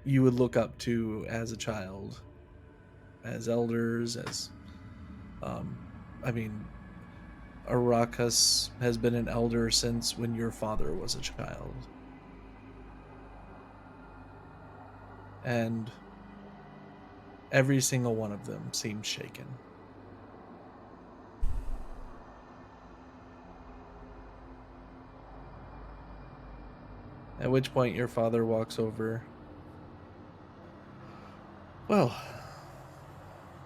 you would look up to as a child, as elders, as I mean, Arrakis has been an elder since when your father was a child. And every single one of them seems shaken. At which point your father walks over Well,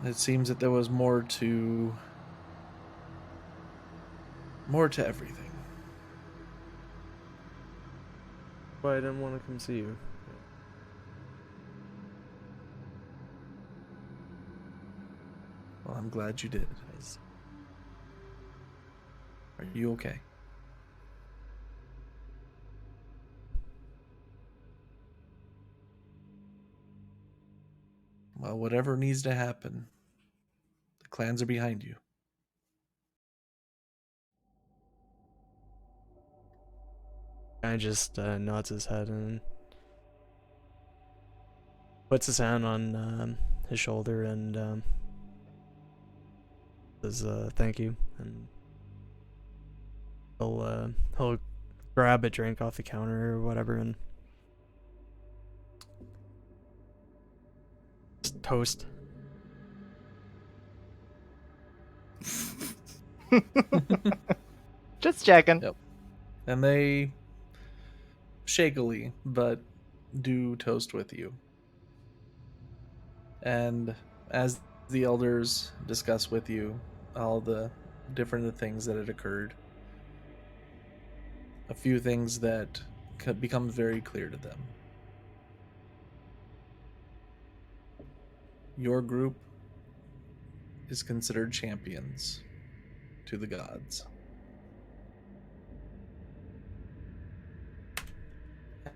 it seems that there was more to everything. Why I didn't want to come see you. Well, I'm glad you did. Are you okay? Well, whatever needs to happen, the clans are behind you. Guy just nods his head and puts his hand on his shoulder and says thank you, and he'll grab a drink off the counter or whatever and just toast. Just checking. Yep. And they shakily but do toast with you. And as the elders discuss with you all the different things that had occurred, a few things that become very clear to them. Your group is considered champions to the gods.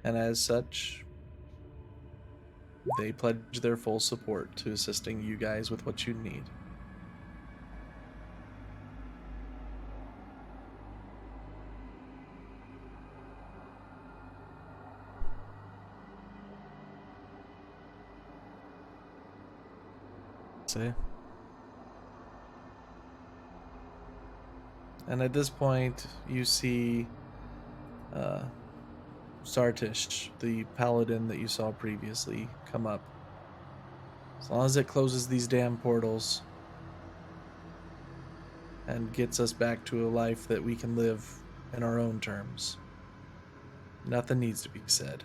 And as such, they pledge their full support to assisting you guys with what you need. Say. And at this point, you see Sartish, the paladin that you saw previously, come up. As long as it closes these damn portals and gets us back to a life that we can live in our own terms, nothing needs to be said.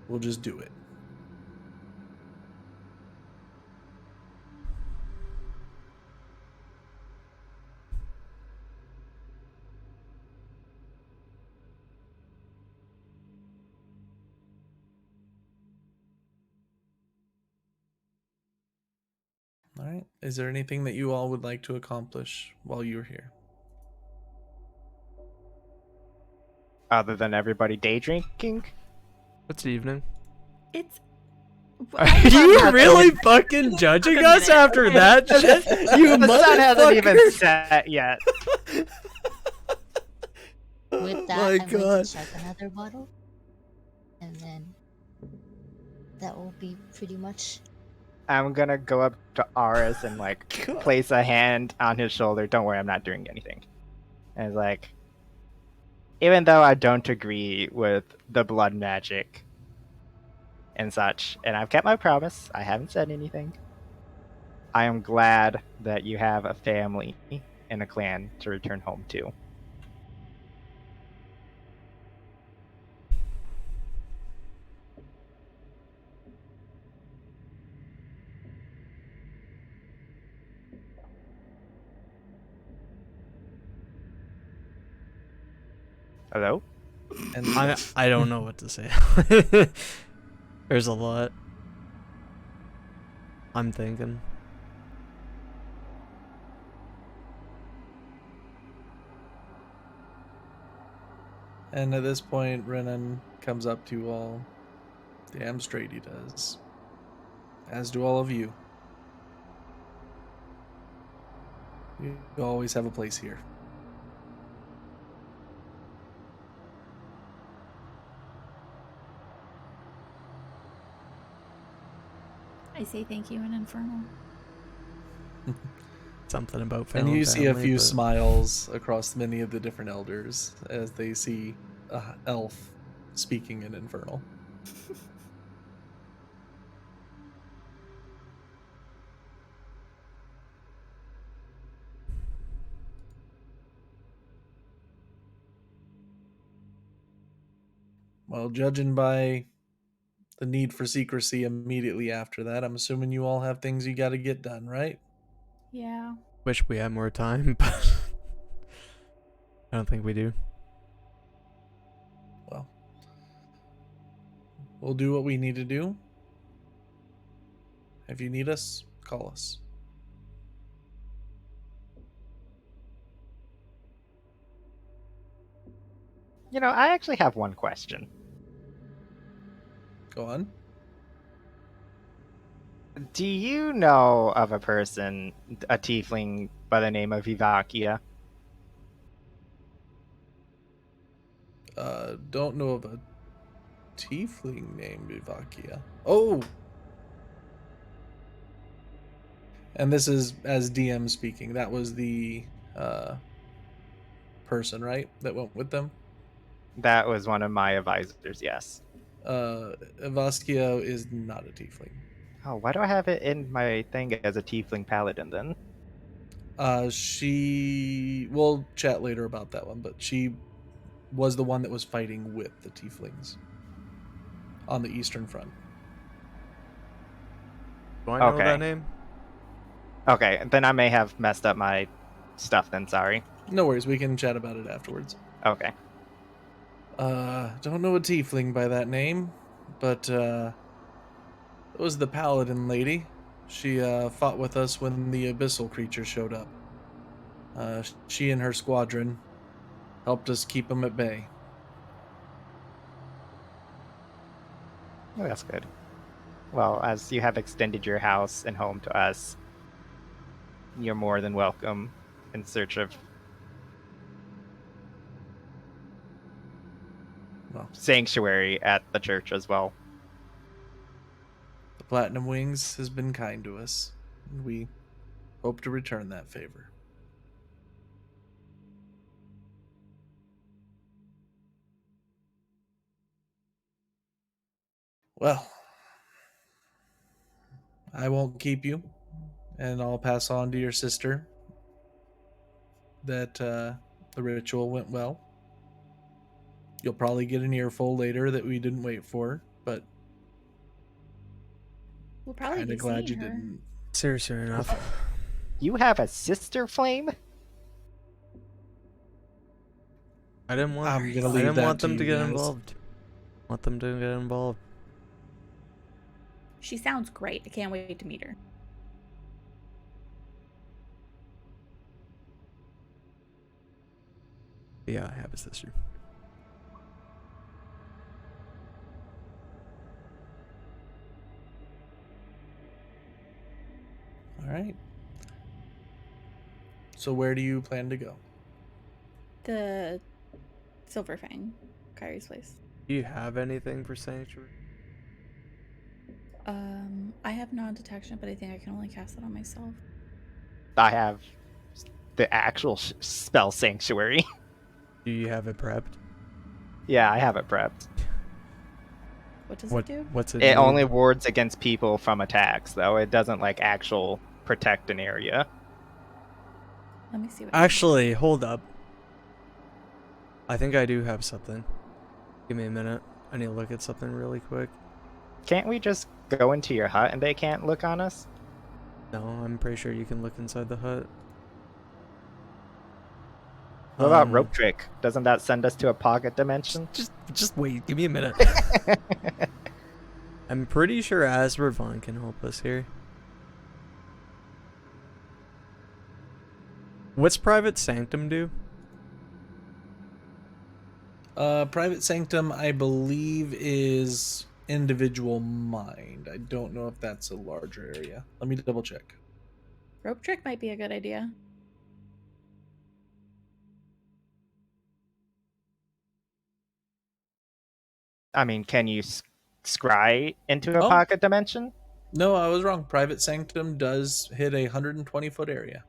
We'll just do it. All right. Is there anything that you all would like to accomplish while you're here? Other than everybody day drinking? It's evening. It's. Are you really fucking judging us after that shit? You The sun hasn't even motherfucker! set yet. With that, My I'm going God. to check another bottle. And then that will be pretty much. I'm gonna go up to Aris and like place a hand on his shoulder. Don't worry, I'm not doing anything. And it's like, even though I don't agree with the blood magic and such, and I've kept my promise, I haven't said anything. I am glad that you have a family and a clan to return home to. Hello? And I don't know what to say. There's a lot. I'm thinking. at this point, Renan comes up to you all. Damn straight he does. As do all of you. You always have a place here. I say thank you in Infernal. Something about And family. you see a few but... smiles across many of the different elders as they see a elf speaking in Infernal. Well, judging by the need for secrecy immediately after that. I'm assuming you all have things you got to get done, right? Yeah. Wish we had more time, but I don't think we do. Well, we'll do what we need to do. If you need us, call us. You know, I actually have one question. Go on. Do you know of a person, a tiefling by the name of Vivakia? Don't know of a tiefling named Vivakia. Oh! And this is as DM speaking. That was the person, right? That went with them? That was one of my advisors, yes. Vaskia is not a tiefling. Oh, why do I have it in my thing as a tiefling paladin then? We'll chat later about that one, but she was the one that was fighting with the tieflings on the Eastern Front. Do I know Okay. that name? Okay, then I may have messed up my stuff then, sorry. No worries, we can chat about it afterwards. Okay. Don't know a tiefling by that name, but it was the paladin lady. She fought with us when the abyssal creature showed up. She and her squadron helped us keep them at bay. Oh, that's good. Well, as you have extended your house and home to us, you're more than welcome in search of Well, sanctuary at the church as well. the Platinum Wings has been kind to us, and we hope to return that favor. Well, I won't keep you, and I'll pass on to your sister that the ritual went well. You'll probably get an earful later that we didn't wait for, but We'll probably kind be of glad you seeing her. didn't. Seriously enough. You have a sister flame? I didn't want. I'm gonna I leave didn't that want to them to you get guys. involved. Want them to get involved. She sounds great. I can't wait to meet her. Yeah, I have a sister. All right. So where do you plan to go? The Silverfang, Kyrie's place. Do you have anything for sanctuary? I have non-detection, but I think I can only cast that on myself. I have the actual spell sanctuary. Do you have it prepped? Yeah, I have it prepped. What does it do? What's it? It do? only wards against people from attacks, though. It doesn't like actual protect an area. Let me see what. Actually, hold up. I think I do have something. Give me a minute. I need to look at something really quick. Can't we just go into your hut and they can't look on us? No, I'm pretty sure you can look inside the hut. What about rope trick? Doesn't that send us to a pocket dimension? Just wait. Give me a minute. I'm pretty sure Aspervon can help us here. What's Private Sanctum do? Private Sanctum, I believe, is individual mind. I don't know if that's a larger area. Let me double check. Rope trick might be a good idea. I mean, can you scry into a Oh. pocket dimension? No, I was wrong. Private Sanctum does hit a 120-foot area.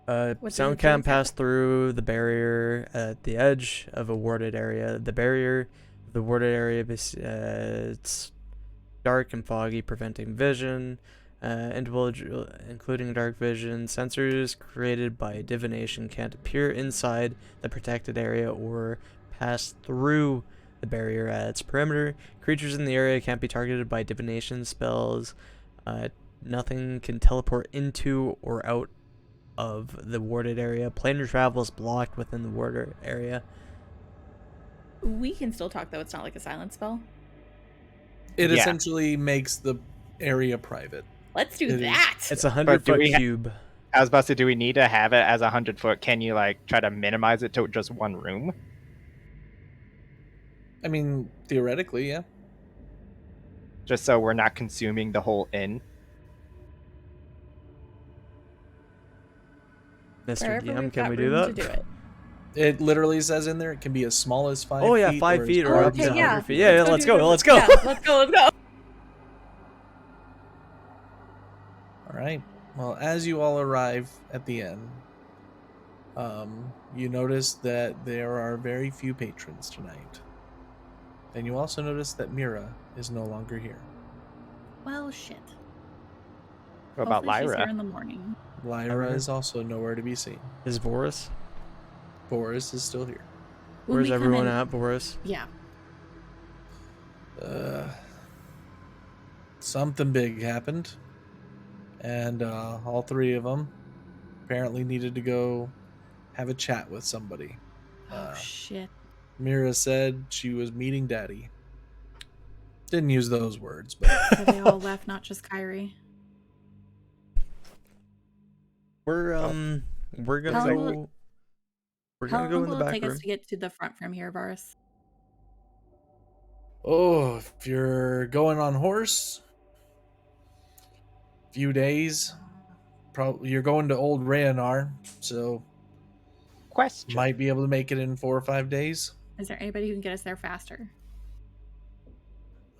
What Sound does it do can pass through the barrier at the edge of a warded area. The barrier, the warded area, it's dark and foggy, preventing vision. Individual, including dark vision, sensors created by divination can't appear inside the protected area or pass through the barrier at its perimeter. Creatures in the area can't be targeted by divination spells. Nothing can teleport into or out of the warded area. Planar travel is blocked within the warded area. We can still talk though. It's not like a silent spell. It Yeah. essentially makes the area private. Let's do It is. that. It's a But do 100-foot we cube. I was about to say, do we need to have it as 100-foot? Can you like try to minimize it to just one room? I mean, theoretically, yeah. Just so we're not consuming the whole inn. Mr. Wherever DM, we've can got we do room that? to do it. It literally says in there it can be as small as 5 Oh yeah, feet. 5 feet or as up large to as 100 feet. Yeah, let's go. Let's go. Yeah, let's go. Let's go. All right. Well, as you all arrive at the inn, you notice that there are very few patrons tonight. And you also notice that Mira is no longer here. Well, shit. What about Hopefully she's here Lyra? in the morning. Lyra Lyra? is also nowhere to be seen. Is Boris? Boris is still here. When Where's we come everyone in- at, Boris? Yeah. Something big happened. And all three of them apparently needed to go have a chat with somebody. Oh shit. Mira said she was meeting Daddy. Didn't use those words, but So they all left, not just Kyrie. We're How gonna long go. We're How gonna go long in the will it back take room. us to get to the front from here, Varus? oh, if you're going on horse, few days. Probably you're going to Old Rayanar, so Question. might be able to make it in 4 or 5 days. Is there anybody who can get us there faster?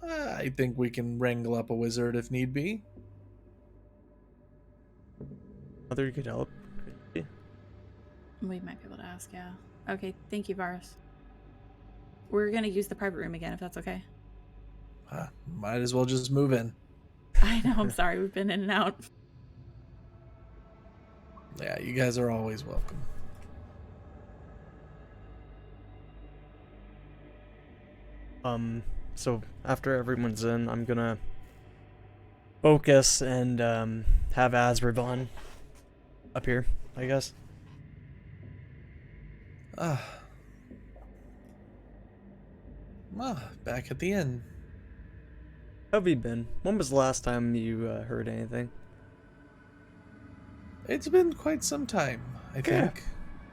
I think we can wrangle up a wizard if need be. Mother could help. couldn't We might be able to ask, yeah. Okay, thank you, Varus. We're gonna use the private room again, if that's okay. Might as well just move in. I know, I'm sorry, we've been in and out. Yeah, you guys are always welcome. So after everyone's in, I'm gonna focus and have Asrivan up here, I guess. Back at the inn. How have you been? When was the last time you heard anything? It's been quite some time, I think.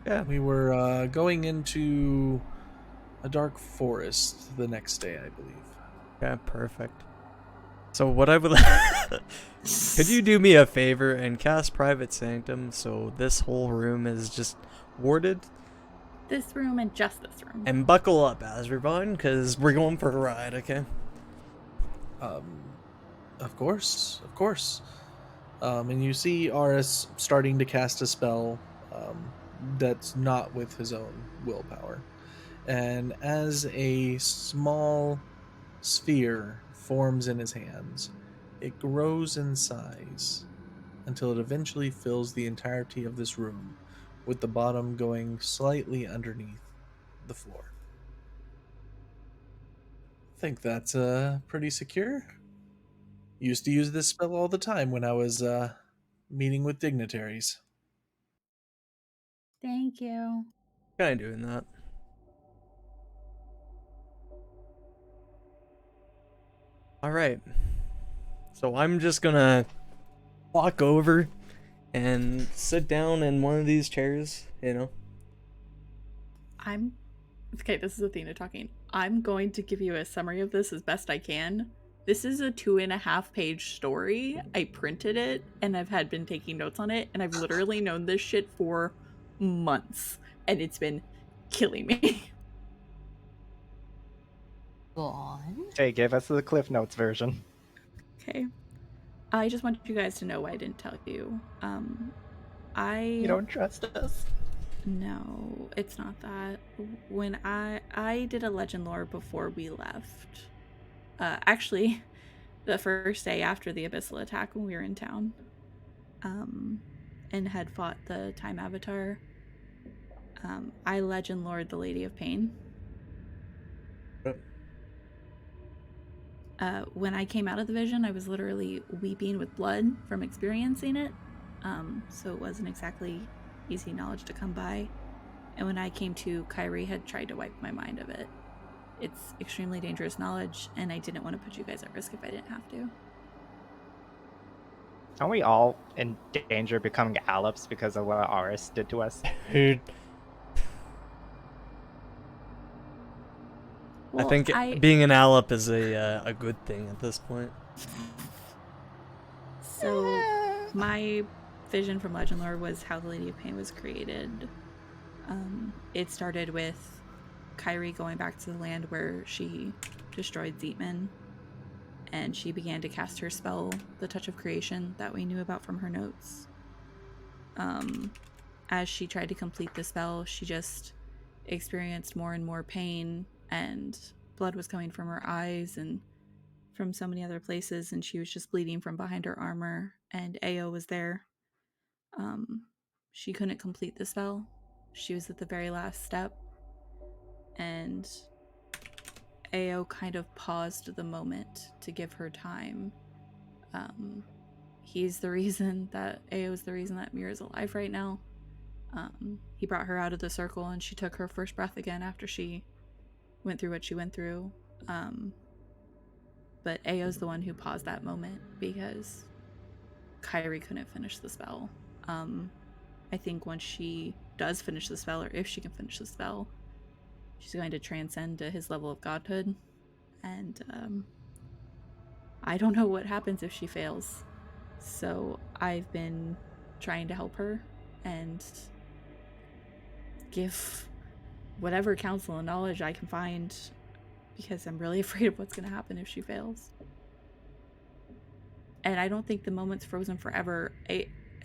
Yeah. We were going into a dark forest the next day, I believe. Yeah, perfect. So what I would could you do me a favor and cast Private Sanctum so this whole room is just warded? This room and just this room. And buckle up, Asrivan, because we're going for a ride, okay? Of course, of course. And you see Aris starting to cast a spell that's not with his own willpower. And as a small sphere forms in his hands, it grows in size until it eventually fills the entirety of this room, with the bottom going slightly underneath the floor. I think that's pretty secure. Used to use this spell all the time when I was meeting with dignitaries. Thank you. Kinda doing that. Alright. So I'm just gonna walk over and sit down in one of these chairs, you know? Okay, this is Athena talking. I'm going to give you a summary of this as best I can. This is a 2.5-page story. I printed it and I've been taking notes on it, and I've literally known this shit for months, and it's been killing me. Go on. Okay, give us the Cliff Notes version. Okay. I just want you guys to know why I didn't tell you. You don't trust us. No, it's not that. When I did a legend lore before we left. Actually, the first day after the Abyssal attack when we were in town. And had fought the Time Avatar. I legend lored the Lady of Pain. When I came out of the vision, I was literally weeping with blood from experiencing it. So it wasn't exactly easy knowledge to come by. And when I came to, Kyrie had tried to wipe my mind of it. It's extremely dangerous knowledge, and I didn't want to put you guys at risk if I didn't have to. Aren't we all in danger of becoming Aleps because of what Aris did to us? Dude, I Well, think being an Alep is a good thing at this point. So, my vision from Legend Lore was how the Lady of Pain was created. It started with Kyrie going back to the land where she destroyed Zeetman, and she began to cast her spell, the Touch of Creation, that we knew about from her notes. As she tried to complete the spell, she just experienced more and more pain, and blood was coming from her eyes and from so many other places, and she was just bleeding from behind her armor, and Ao was there. She couldn't complete the spell. She was at the very last step, and Ao kind of paused the moment to give her time. He's the reason that Ao is the reason that Mira's alive right now. He brought her out of the circle, and she took her first breath again after she went through what she went through. But Ao's the one who paused that moment because Kyrie couldn't finish the spell. I think once she does finish the spell, or if she can finish the spell, she's going to transcend to his level of godhood. And I don't know what happens if she fails. So I've been trying to help her and give whatever counsel and knowledge I can find, because I'm really afraid of what's going to happen if she fails. And I don't think the moment's frozen forever.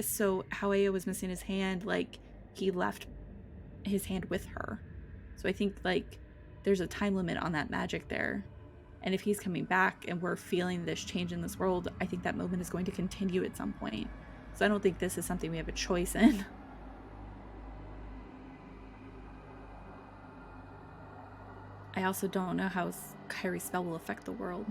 So how Ao was missing his hand, like, he left his hand with her. So I think, like, there's a time limit on that magic there. And if he's coming back and we're feeling this change in this world, I think that moment is going to continue at some point. So I don't think this is something we have a choice in. I also don't know how Kyrie's spell will affect the world.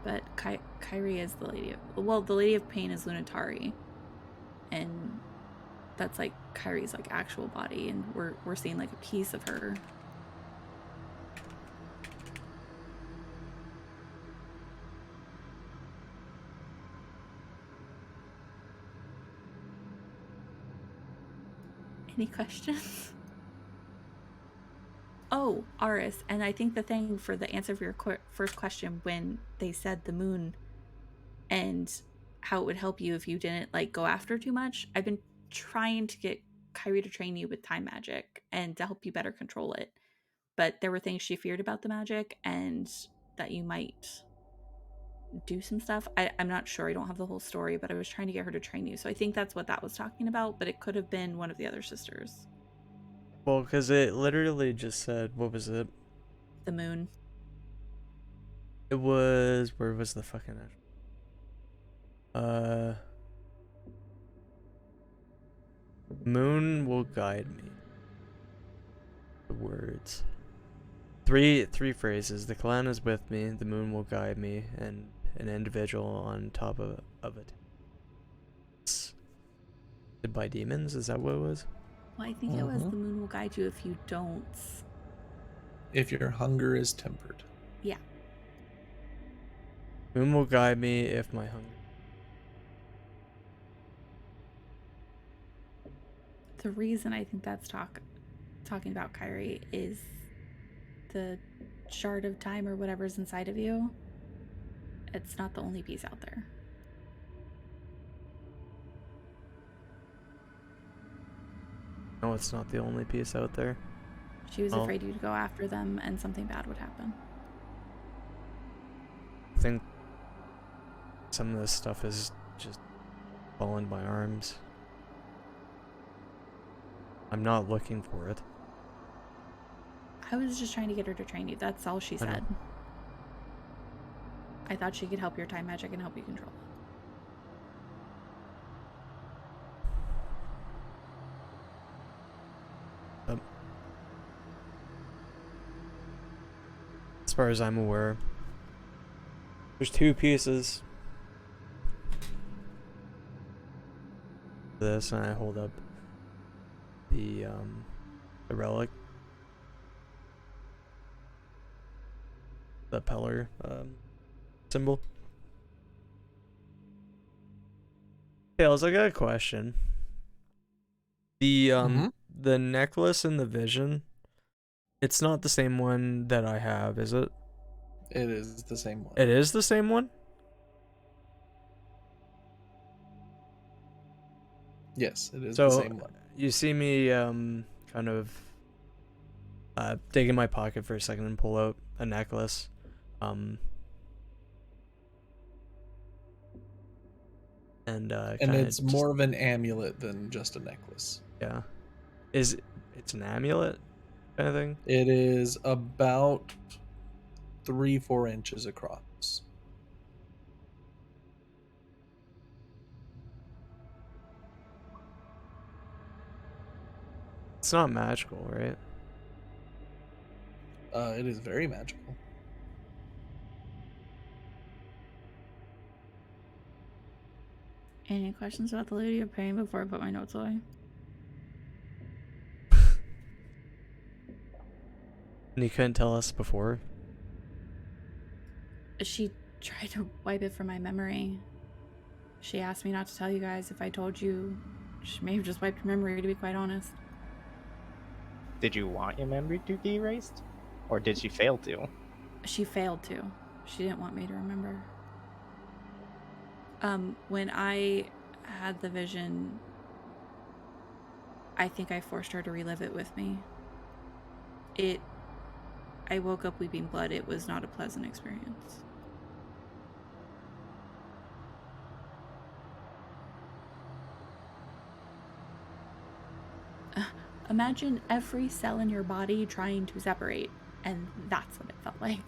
But Kyrie is the Lady of... Well, the Lady of Pain is Lunatari. And that's, like, Kyrie's, like, actual body. And we're seeing, like, a piece of her. Any questions? Oh, Aris, and I think the thing for the answer for your first question, when they said the moon and how it would help you if you didn't, like, go after too much, I've been trying to get Kyrie to train you with time magic and to help you better control it. But there were things she feared about the magic and that you might do some stuff. I'm not sure. I don't have the whole story, but I was trying to get her to train you. So I think that's what that was talking about, but it could have been one of the other sisters. Well, because it literally just said, what was it? The moon. It was... Where was the fucking... Moon will guide me. The words. Three phrases. The clan is with me, the moon will guide me, and an individual on top of it. By demons? Is that what it was? Well, I think it was the moon will guide you if you don't. If your hunger is tempered. Yeah. Moon will guide me if my hunger. The reason I think that's talking about Kyrie is the shard of time or whatever's inside of you. It's not the only piece out there. No, it's not the only piece out there. She was afraid you'd go after them and something bad would happen. I think some of this stuff is just falling by arms. I'm not looking for it. I was just trying to get her to train you. That's all she said. I thought she could help your time magic and help you control it. far as I'm aware. There's 2 pieces. This, and I hold up the relic, the Peller symbol. Tails, I got a question. The the necklace in the vision, it's not the same one that I have, is it? It is the same one. It is the same one? Yes, it is So, the same one. you see me kind of dig in my pocket for a second and pull out a necklace. And it's more of an amulet than just a necklace. Yeah. It's an amulet kind of thing? It is about 3-4 inches across. It's not magical, right? It is very magical. Any questions about the Lady of Pain before I put my notes away? And you couldn't tell us before? She tried to wipe it from my memory. She asked me not to tell you guys. If I told you, she may have just wiped your memory, to be quite honest. Did you want your memory to be erased? Or did she fail to? She failed to. She didn't want me to remember. When I had the vision, I think I forced her to relive it with me. I woke up weeping blood. It was not a pleasant experience. Imagine every cell in your body trying to separate, and that's what it felt like.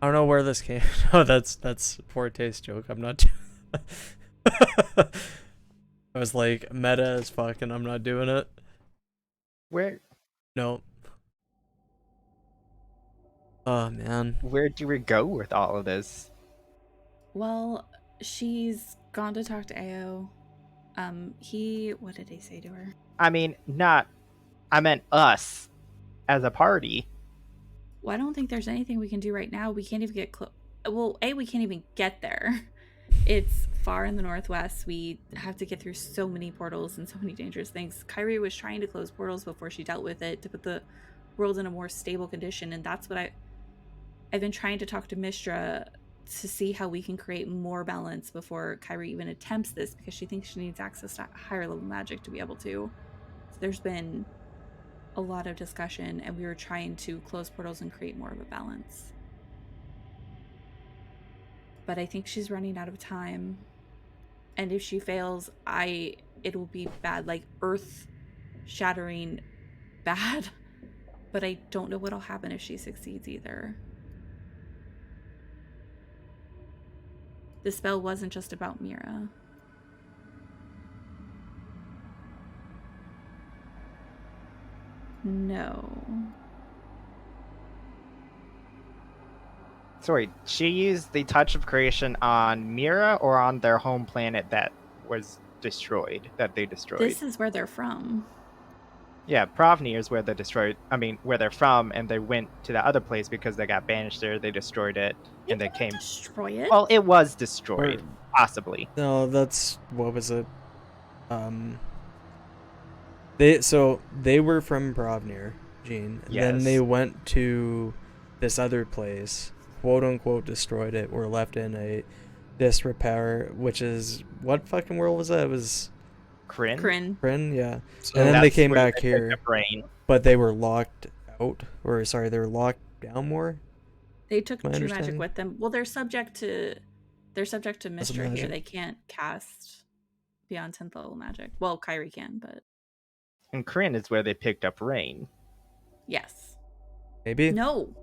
I don't know where this came. Oh, that's poor taste joke. I'm not I was like meta as fuck and I'm not doing it. Where No. Oh man. where do we go with all of this? Well, she's gone to talk to Ao. What did he say to her? I mean, I meant us as a party. Well, I don't think there's anything we can do right now. We can't even get close. Well, we can't even get there. It's far in the northwest. We have to get through so many portals and so many dangerous things. Kyrie was trying to close portals before she dealt with it to put the world in a more stable condition, and that's what I've been trying to talk to Mistra to see how we can create more balance before Kyrie even attempts this, because she thinks she needs access to higher level magic to be able to. So there's been a lot of discussion, and we were trying to close portals and create more of a balance. But I think she's running out of time. And if she fails, it will be bad, like earth-shattering bad. But I don't know what'll happen if she succeeds either. The spell wasn't just about Mira. No. Sorry, she used the touch of creation on Mira or on their home planet that was destroyed, that they destroyed? This is where they're from. Yeah, Provnir is where they're destroyed. I mean, where they're from, and they went to the other place because they got banished there. They destroyed it, and they came. Destroy it? Well, it was destroyed, possibly. No, that's what was it? They were from Provnir, Gene. And then they Yes. went to this other place, quote unquote destroyed it, were left in a disrepair, which is what fucking world was that? It was Kryn. Kryn, yeah. So And then they That's came where back they picked here, up Rain. but they were locked out, or sorry, they were locked down more. They took My true magic understanding. with them. Well, they're subject to Mistra here. magic. They can't cast beyond 10th level magic. Well, Kyrie can, but And Kryn is where they picked up Rain. yes. Maybe. No,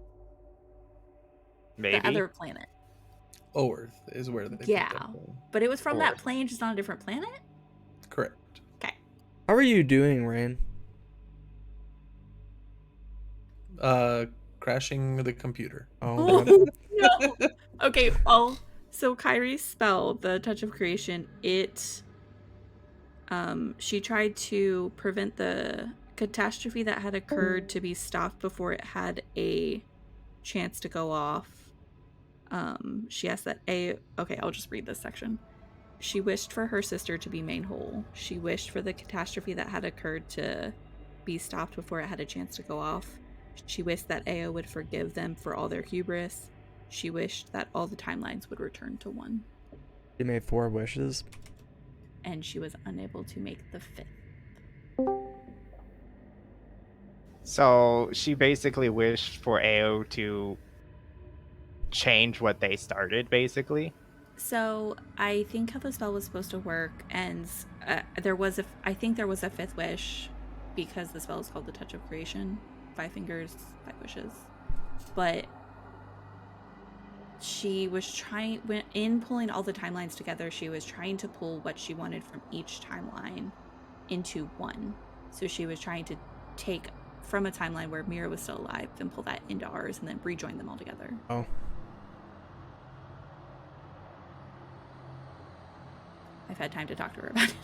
Maybe. the other planet. Oerth is where they picked Yeah. up from. But it was from that Or- plane, just on a different planet? Correct. Okay. How are you doing, Rain? Crashing the computer. Oh, No. Okay, well, so Kyrie's spell, the Touch of Creation, she tried to prevent the catastrophe that had occurred to be stopped before it had a chance to go off. She asked that okay, I'll just read this section. She wished for her sister to be made whole. She wished for the catastrophe that had occurred to be stopped before it had a chance to go off. She wished that Ao would forgive them for all their hubris. She wished that all the timelines would return to one. you made 4 wishes. And she was unable to make the 5th. So she basically wished for AO to change what they started, basically. So I think how the spell was supposed to work, and I think there was a 5th wish, because the spell is called the Touch of Creation. 5 fingers, 5 wishes. But she was trying, in pulling all the timelines together, she was trying to pull what she wanted from each timeline into one. So she was trying to take from a timeline where Mira was still alive, then pull that into ours, and then rejoin them all together. Oh. I've had time to talk to her about it.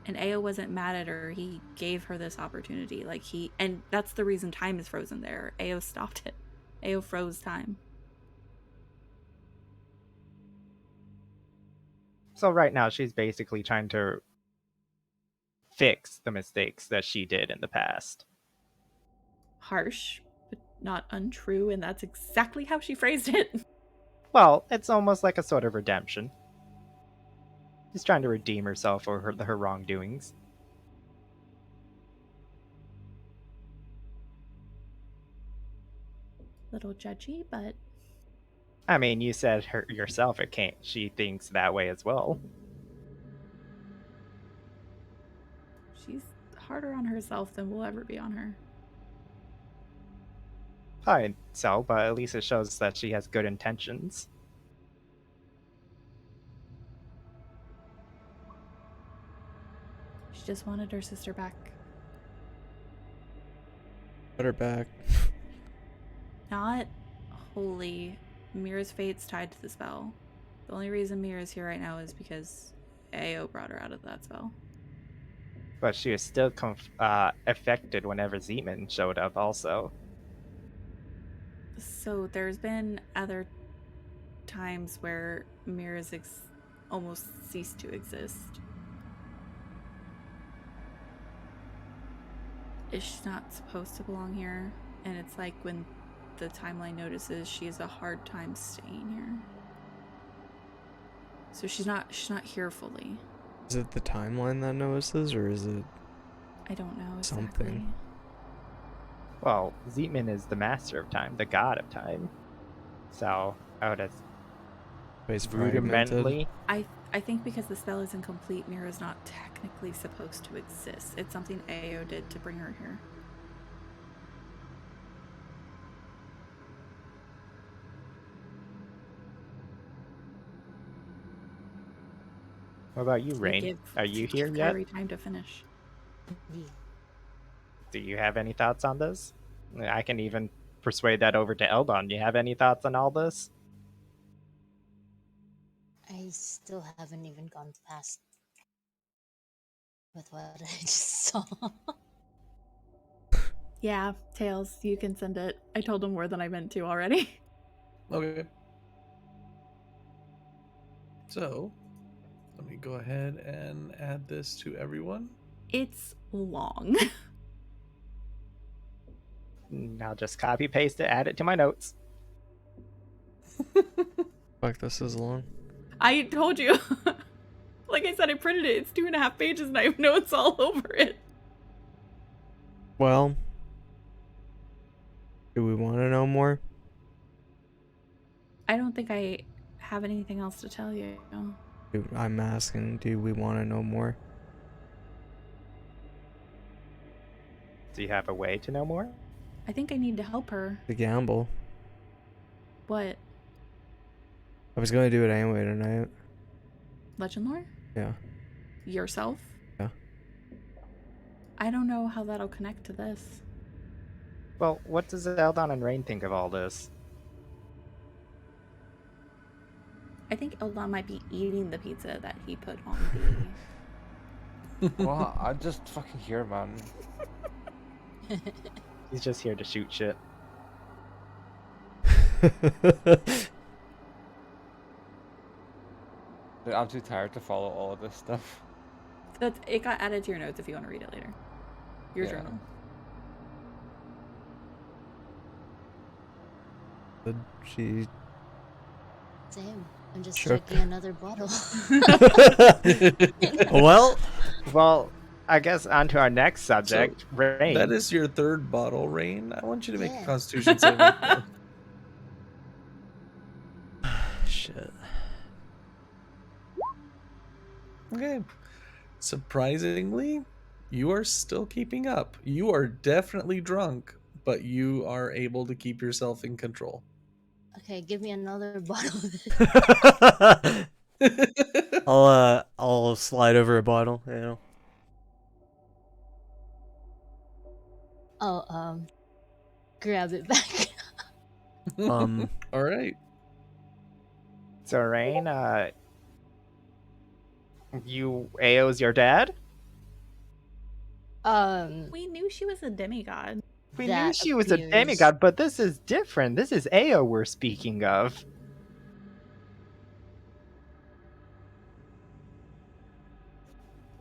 And Ao wasn't mad at her. He gave her this opportunity. And that's the reason time is frozen there. Ao stopped it. Ao froze time. So right now she's basically trying to fix the mistakes that she did in the past. Harsh, but not untrue, and that's exactly how she phrased it. Well, it's almost like a sort of redemption. She's trying to redeem herself for her wrongdoings. Little judgy, but I mean, you said yourself it can't. She thinks that way as well. she's harder on herself than we'll ever be on her. Fine, so, but at least it shows that she has good intentions. She just wanted her sister back. Put her back. Not wholly. Mira's fate's tied to the spell. The only reason Mira's here right now is because Ao brought her out of that spell. But she was still affected whenever Zeman showed up also. So there's been other times where Mira's almost ceased to exist. She's not supposed to belong here, and it's like when the timeline notices she has a hard time staying here. So she's not here fully. Is it the timeline that notices, or is it I don't know exactly. something? Well, Zeman is the master of time, the god of time. So, I would have It's fragmented? rudimentally. I think because the spell is incomplete, Mira's not technically supposed to exist. It's something Ao did to bring her here. What about you, To Rain? give- Are you to here give yet? Kyrie time to finish. Yeah. Do you have any thoughts on this? I can even persuade that over to Eldon. Do you have any thoughts on all this? I still haven't even gone past with what I just saw. Yeah, Tails, you can send it. I told him more than I meant to already. Okay. So, let me go ahead and add this to everyone. It's long. I'll just copy paste it, add it to my notes. Fuck, this is long. I told you. Like I said, I printed it. It's 2.5 pages and I have notes all over it. Well, do we want to know more? I don't think I have anything else to tell you. I'm asking, do we want to know more? Do you have a way to know more? I think I need to help her. The gamble. What? I was gonna do it anyway tonight. Legend lore? Yeah. Yourself? Yeah. I don't know how that'll connect to this. Well, what does Eldon and Rain think of all this? I think Eldon might be eating the pizza that he put on Well, I just fucking here, man. He's just here to shoot shit. Dude, I'm too tired to follow all of this stuff. It got added to your notes if you want to read it later. Your Yeah. journal. She Same. I'm just Sure. checking another bottle. Well, I guess on to our next subject, Rain. That is your third bottle, Rain. I want you to make Yeah. a Constitution saving throw. shit. Okay. Surprisingly, you are still keeping up. You are definitely drunk, but you are able to keep yourself in control. Okay, give me another bottle. I'll slide over a bottle, you know. Oh, grab it back. All right. So Rain, AO's your dad? We knew she was a demigod. We knew That she was a appears- demigod, but this is different. This is AO we're speaking of.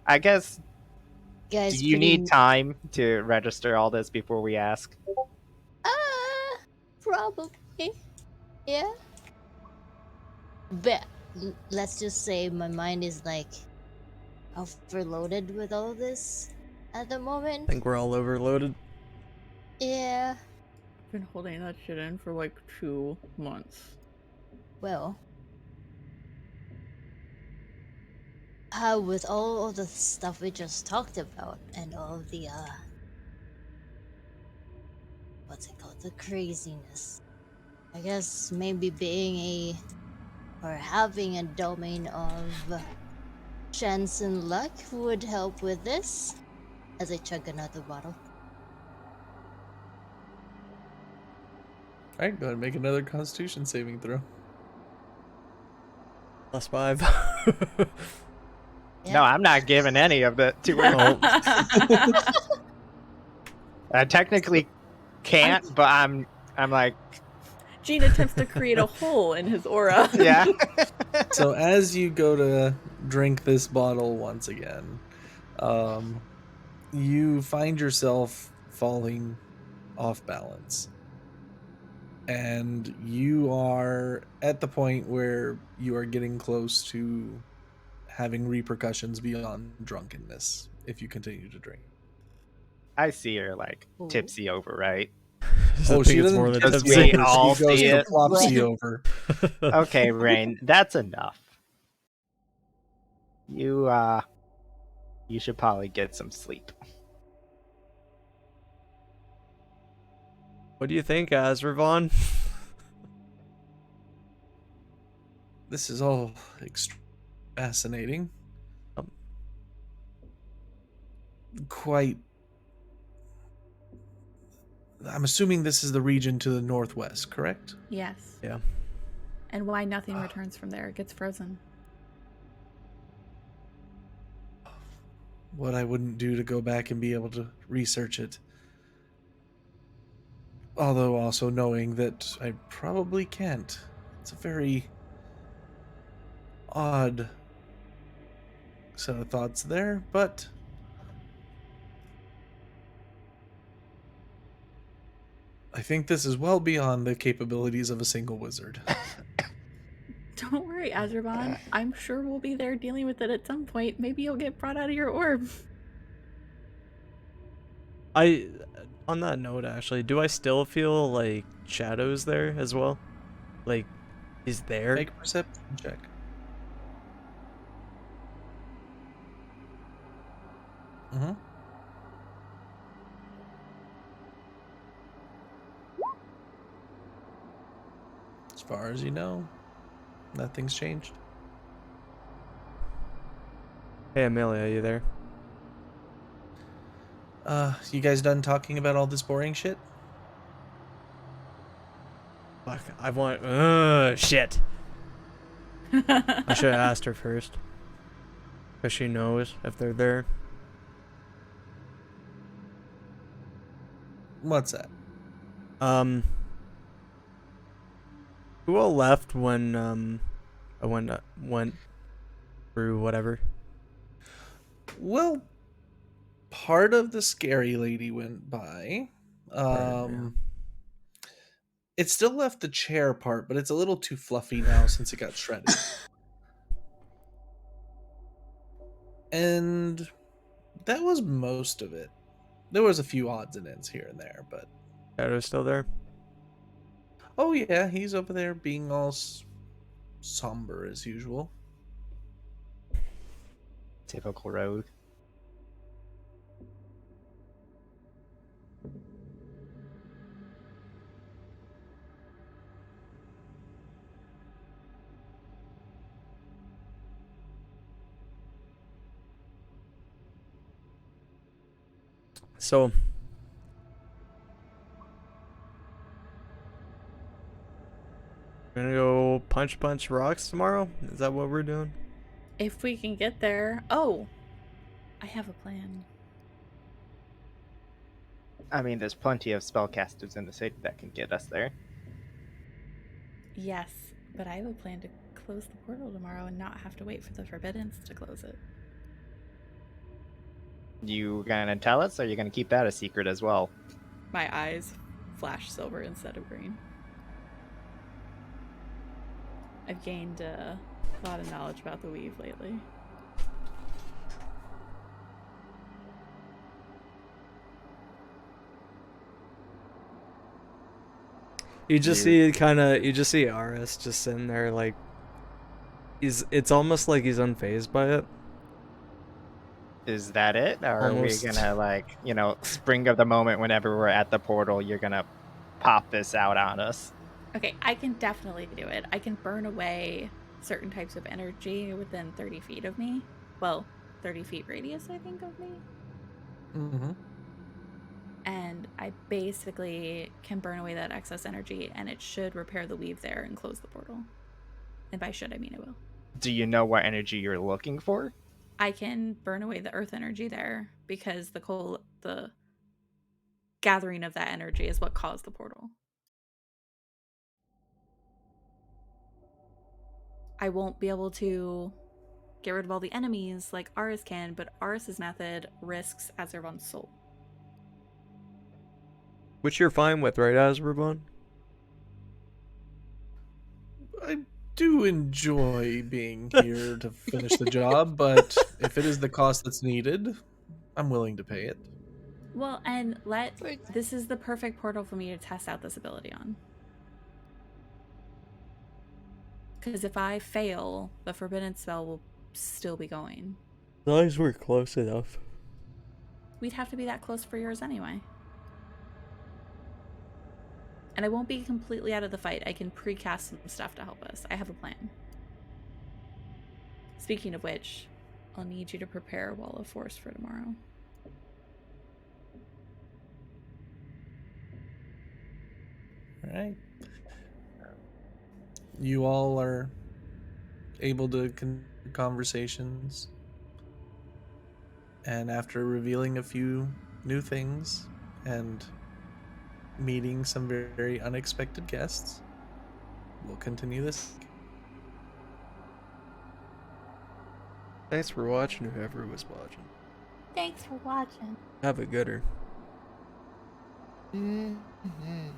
I guess, Guys, do you pretty- need time to register all this before we ask? Probably. Yeah. But let's just say my mind is like overloaded with all this at the I moment. think we're all overloaded. Yeah. I've been holding that shit in for like 2 months. Well. With all of the stuff we just talked about and all of the what's it called? The craziness. I guess maybe being or having a domain of chance and luck would help with this. As I chug another bottle. All right, go ahead and make another Constitution saving throw. +5. Yeah. No, I'm not giving any of it to her. Oh, I technically can't, but I'm like, Gene attempts to create a hole in his aura. yeah. So as you go to drink this bottle once again, you find yourself falling off balance. And you are at the point where you are getting close to having repercussions beyond drunkenness if you continue to drink. I see her like Ooh. tipsy over, right? I think it's more than just tipsy. we all She goes see to it. flopsy over. Okay, Rain, that's enough. You should probably get some sleep. What do you think, Azravon? This is all fascinating. Quite. I'm assuming this is the region to the northwest, correct? Yes. Yeah. And why nothing returns from there? It gets frozen. What I wouldn't do to go back and be able to research it. Although also knowing that I probably can't. It's a very odd set of thoughts there, but I think this is well beyond the capabilities of a single wizard. Don't worry, Azraban. I'm sure we'll be there dealing with it at some point. Maybe you'll get brought out of your orb. On that note, actually, do I still feel like Shadow's there as well? Like, he's there? Make a perception check. Mm-hmm. As far as you know, nothing's changed. Hey, Amelia, you there? You guys done talking about all this boring shit? Fuck, I want. Shit. I should have asked her first. Because she knows if they're there. What's that? Who all left when, I went through whatever? Well, part of the scary lady went by. Yeah. It still left the chair part, but it's a little too fluffy now since it got shredded. And that was most of it. There was a few odds and ends here and there, but Shadow's still there? oh yeah, he's over there being all somber as usual. Typical rogue. So, we're gonna go punch rocks tomorrow? Is that what we're doing? If we can get there. Oh, I have a plan. I mean, there's plenty of spellcasters in the city that can get us there. Yes, but I have a plan to close the portal tomorrow and not have to wait for the Forbiddance to close it. You gonna tell us, or you gonna keep that a secret as well? My eyes flash silver instead of green. I've gained a lot of knowledge about the weave lately. You just see Aris just sitting there like it's almost like he's unfazed by it. Is that it? Or Almost. are we gonna, like, you know, spring of the moment whenever we're at the portal, you're gonna pop this out on us? Okay, I can definitely do it. I can burn away certain types of energy within 30 feet of me. Well, 30 feet radius, I think, of me. Mm-hmm. And I basically can burn away that excess energy, and it should repair the weave there and close the portal. And by should, I mean it will. Do you know what energy you're looking for? I can burn away the earth energy there because the gathering of that energy is what caused the portal. I won't be able to get rid of all the enemies like Aris can, but Aris's method risks Azervan's soul. Which you're fine with, right, Azervan? I do enjoy being here to finish the job, but if it is the cost that's needed, I'm willing to pay it. Well, and this is the perfect portal for me to test out this ability on. Because if I fail, the forbidden spell will still be going. As long as we're close enough. We'd have to be that close for yours anyway. And I won't be completely out of the fight. I can precast some stuff to help us. I have a plan. Speaking of which, I'll need you to prepare a wall of force for tomorrow. All right. You all are able to continue conversations. And after revealing a few new things and meeting some very, very unexpected guests, we'll continue this. Thanks for watching, whoever was watching. Thanks for watching. Have a gooder. Mm-hmm.